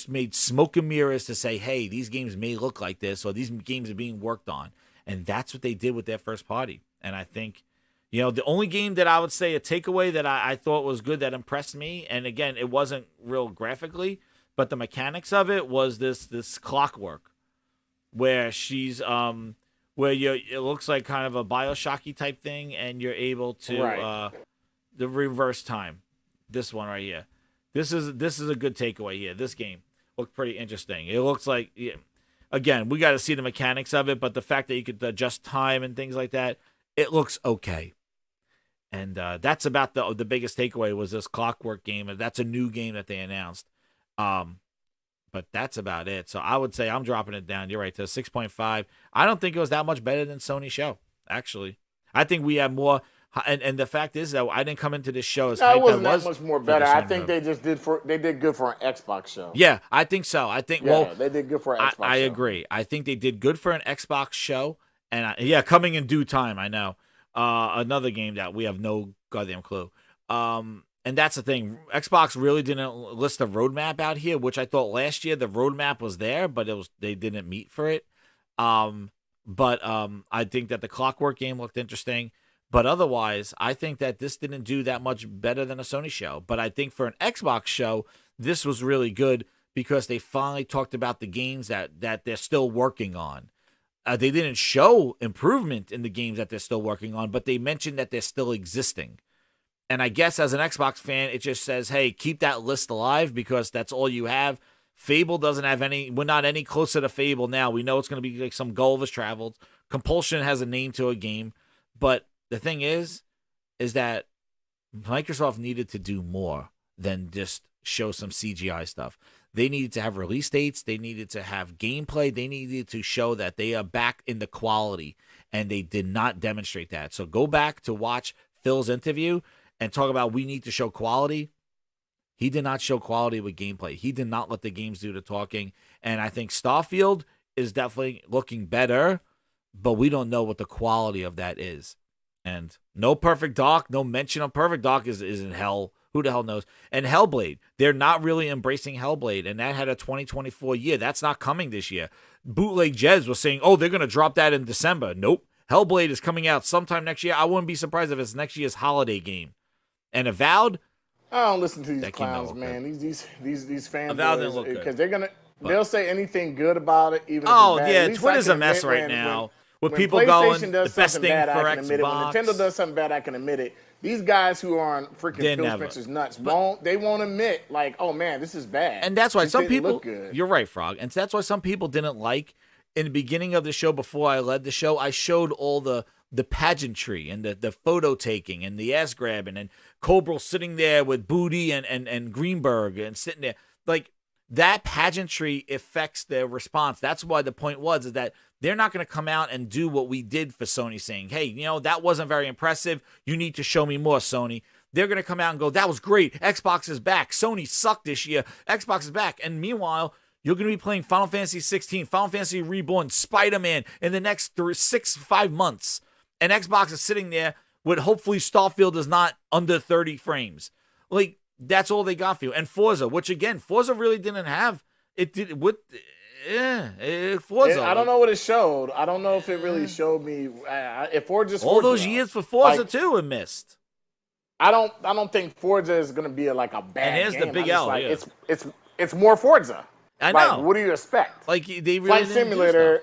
made smoke and mirrors to say, hey, these games may look like this, or these games are being worked on. And that's what they did with their first party. And I think, the only game that I would say a takeaway that I thought was good, that impressed me, and again, it wasn't real graphically, but the mechanics of it was this clockwork, where she's where it looks like kind of a BioShocky type thing, and you're able to the reverse time. This one right here. This is a good takeaway here. This game looked pretty interesting. It looks like, again, we got to see the mechanics of it, but the fact that you could adjust time and things like that, it looks okay. And that's about the biggest takeaway was this clockwork game. That's a new game that they announced. But that's about it. So I would say I'm dropping it down. You're right, to 6.5. I don't think it was that much better than Sony's show, actually. I think we have more. And the fact is that I didn't come into this show as hyped. It wasn't that much more better. I think they just did good for an Xbox show. Yeah, I think so. I think they did good for an Xbox show. I agree. I think they did good for an Xbox show, and coming in due time. I know another game that we have no goddamn clue. And that's the thing. Xbox really didn't list a roadmap out here, which I thought last year the roadmap was there, but they didn't meet for it. But I think that the Clockwork game looked interesting. But otherwise, I think that this didn't do that much better than a Sony show. But I think for an Xbox show, this was really good because they finally talked about the games that they're still working on. They didn't show improvement in the games that they're still working on, but they mentioned that they're still existing. And I guess as an Xbox fan, it just says, hey, keep that list alive because that's all you have. Fable doesn't have any. We're not any closer to Fable now. We know it's going to be like some Gulliver's Travels. Compulsion has a name to a game. But the thing is that Microsoft needed to do more than just show some CGI stuff. They needed to have release dates. They needed to have gameplay. They needed to show that they are back in the quality, and they did not demonstrate that. So go back to watch Phil's interview and talk about we need to show quality. He did not show quality with gameplay. He did not let the games do the talking. And I think Starfield is definitely looking better, but we don't know what the quality of that is. And no Perfect Dark, no mention of Perfect Dark is in hell. Who the hell knows? And Hellblade, they're not really embracing Hellblade, and that had a 2024 year. That's not coming this year. Bootleg Jez was saying, they're going to drop that in December. Nope. Hellblade is coming out sometime next year. I wouldn't be surprised if it's next year's holiday game. And Avowed, I don't listen to these clowns, man. These fanboys, because they'll say anything good about it, even if it's bad. Twitter's a mess right now. With people going, the best thing for Xbox. When Nintendo does something bad, I can admit it. These guys who are on freaking Phil Spencer's nuts won't admit, like, oh man, this is bad. And that's why some people, you're right, Frog. And that's why some people didn't like, in the beginning of the show, before I led the show, I showed all the pageantry and the photo taking and the ass grabbing and Cobra sitting there with Booty and Greenberg and sitting there. Like, that pageantry affects their response. That's why the point is that they're not going to come out and do what we did for Sony, saying, hey, that wasn't very impressive. You need to show me more, Sony. They're going to come out and go, that was great. Xbox is back. Sony sucked this year. Xbox is back. And meanwhile, you're going to be playing Final Fantasy 16, Final Fantasy Reborn, Spider-Man in the next 5 months. And Xbox is sitting there with hopefully Starfield is not under 30 frames. Like, that's all they got for you. And Forza, which again, Forza really didn't have. It did with Forza. I don't know what it showed. I don't know if it really showed me. If Forza all those years for Forza too, it missed. I don't think Forza is going to be like a bad And here's game. the big I'm just L, like, yeah. It's more Forza. I Like, know. what do you expect? Like they really Flight didn't do Simulator.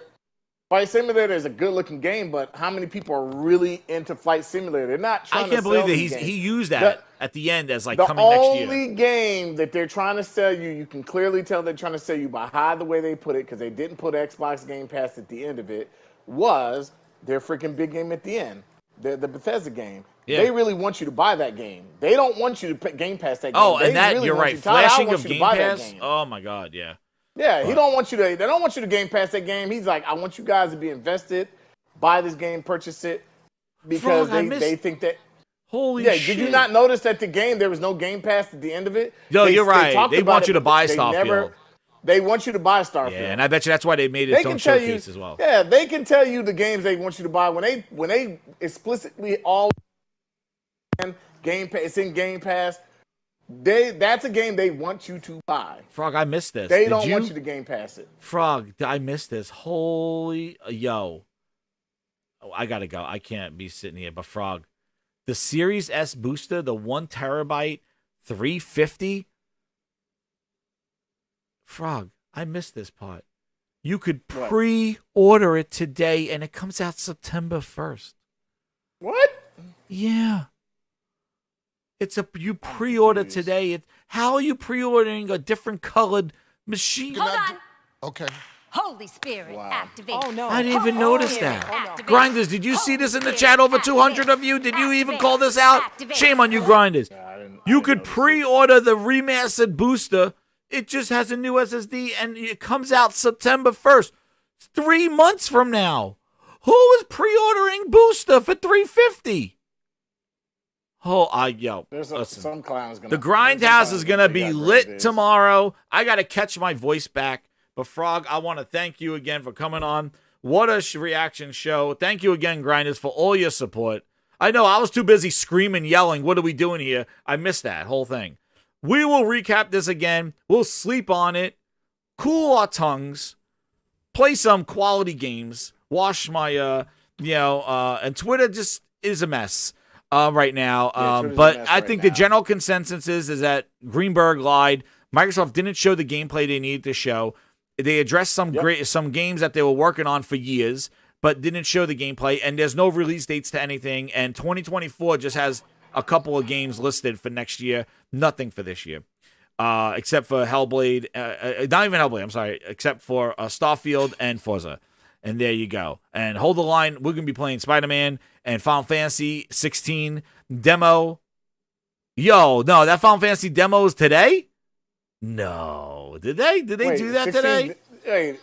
Flight Simulator is a good-looking game, but how many people are really into Flight Simulator? They're not trying I can't to believe sell that these games. he used that at the end as like The coming next year. only game that they're trying to sell you, you can clearly tell they're trying to sell you by how the way they put it, because they didn't put Xbox Game Pass at the end of it, was their freaking big game at the end, the Bethesda game. Yeah. They really want you to buy that game. They don't want you to Game Pass that game. Oh, They and that really you're want right. you, Todd Howard Flashing wants of you to Game buy that Pass. game. Oh my God, yeah. Yeah, But- he don't want you to. They don't want you to Game Pass that game. He's like, I want you guys to be invested, buy this game, purchase it, because Frog, I missed- they think that. Holy yeah, shit. did you not notice that the game there was no Game Pass at the end of it? Yo, you're right. talked They about want it, you to but buy they Starfield. They want you to buy Starfield. Yeah, and I bet you that's why they made They its can own tell you, showcase as well. yeah, they can tell you the games they want you to buy when they explicitly all Game Pass. It's in Game Pass. That's a game they want you to buy. Frog, I missed this. They Did don't want you to Game Pass it. Frog, I missed this. Holy yo. Oh, I gotta go. I can't be sitting here. But Frog, the Series S booster, the 1 terabyte, 350. Frog, I missed this part. You could What? pre-order it today, and it comes out September 1st. What? Yeah. You pre-order today. How are you pre-ordering a different colored machine? Hold on. Okay. Holy Spirit, activate. Oh no! I didn't even notice that. Grinders, did you see this in the chat? Over 200 of you. Did you even call this out? Shame on you, Grinders. You could pre-order the remastered booster. It just has a new SSD, and it comes out September 1st. 3 months from now. Who is pre-ordering booster for $350? Oh, yo. There's listen. some clowns gonna. The Grindhouse is going to be lit tomorrow. I got to catch my voice back. But, Frog, I want to thank you again for coming on. What a reaction show. Thank you again, Grinders, for all your support. I know I was too busy screaming, yelling, what are we doing here? I missed that whole thing. We will recap this again. We'll sleep on it, cool our tongues, play some quality games, wash my, and Twitter just is a mess right now. But I think the general consensus is that Greenberg lied. Microsoft didn't show the gameplay they needed to show. They addressed some games that they were working on for years, but didn't show the gameplay. And there's no release dates to anything. And 2024 just has a couple of games listed for next year. Nothing for this year, except for Hellblade. Not even Hellblade. I'm sorry, except for Starfield and Forza. And there you go. And hold the line. We're gonna be playing Spider-Man and Final Fantasy 16 demo. Yo, no, that Final Fantasy demo is today. No, did they? Did they do that 16 today?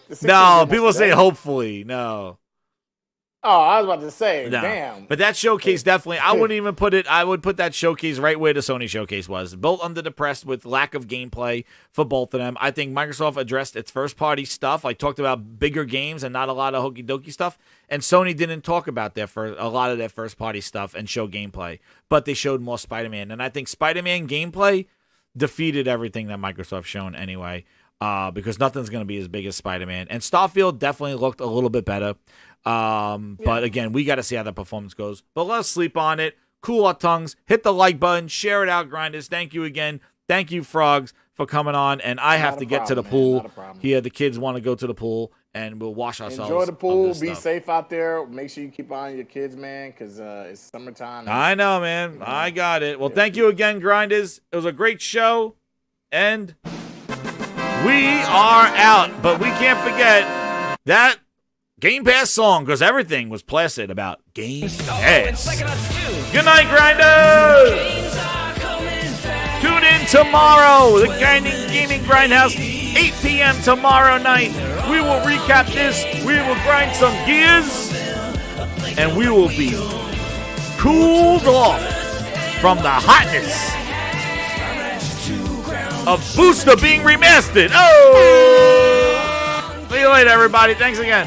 the 16 No, demo's people say today? hopefully. No. Oh, I was about to say, No. damn. But that showcase definitely, I wouldn't even put it, I would put that showcase right where the Sony showcase was. Both under the press with lack of gameplay for both of them. I think Microsoft addressed its first party stuff. I talked about bigger games and not a lot of hokey dokey stuff. And Sony didn't talk about a lot of their first party stuff and show gameplay. But they showed more Spider-Man. And I think Spider-Man gameplay defeated everything that Microsoft shown anyway. Because nothing's going to be as big as Spider-Man. And Starfield definitely looked a little bit better. But again, we got to see how the performance goes. But let's sleep on it. Cool our tongues. Hit the like button. Share it out, Grinders. Thank you again. Thank you, Frogs, for coming on. And I have to get to the pool. Here, the kids want to go to the pool, and we'll wash ourselves. Enjoy the pool. of this Be stuff. safe out there. Make sure you keep an eye on your kids, man, because it's summertime. I know, man. I got it. Well, thank you again, Grinders. It was a great show. And we are out. But we can't forget that Game Pass song, because everything was placid about Game Pass. Good night, Grinders! Tune in tomorrow. The Gaming Grindhouse, 8 p.m. tomorrow night. We will recap this. We will grind some gears. And we will be cooled off from the hotness of Booster being remastered. Oh! See you later, everybody. Thanks again.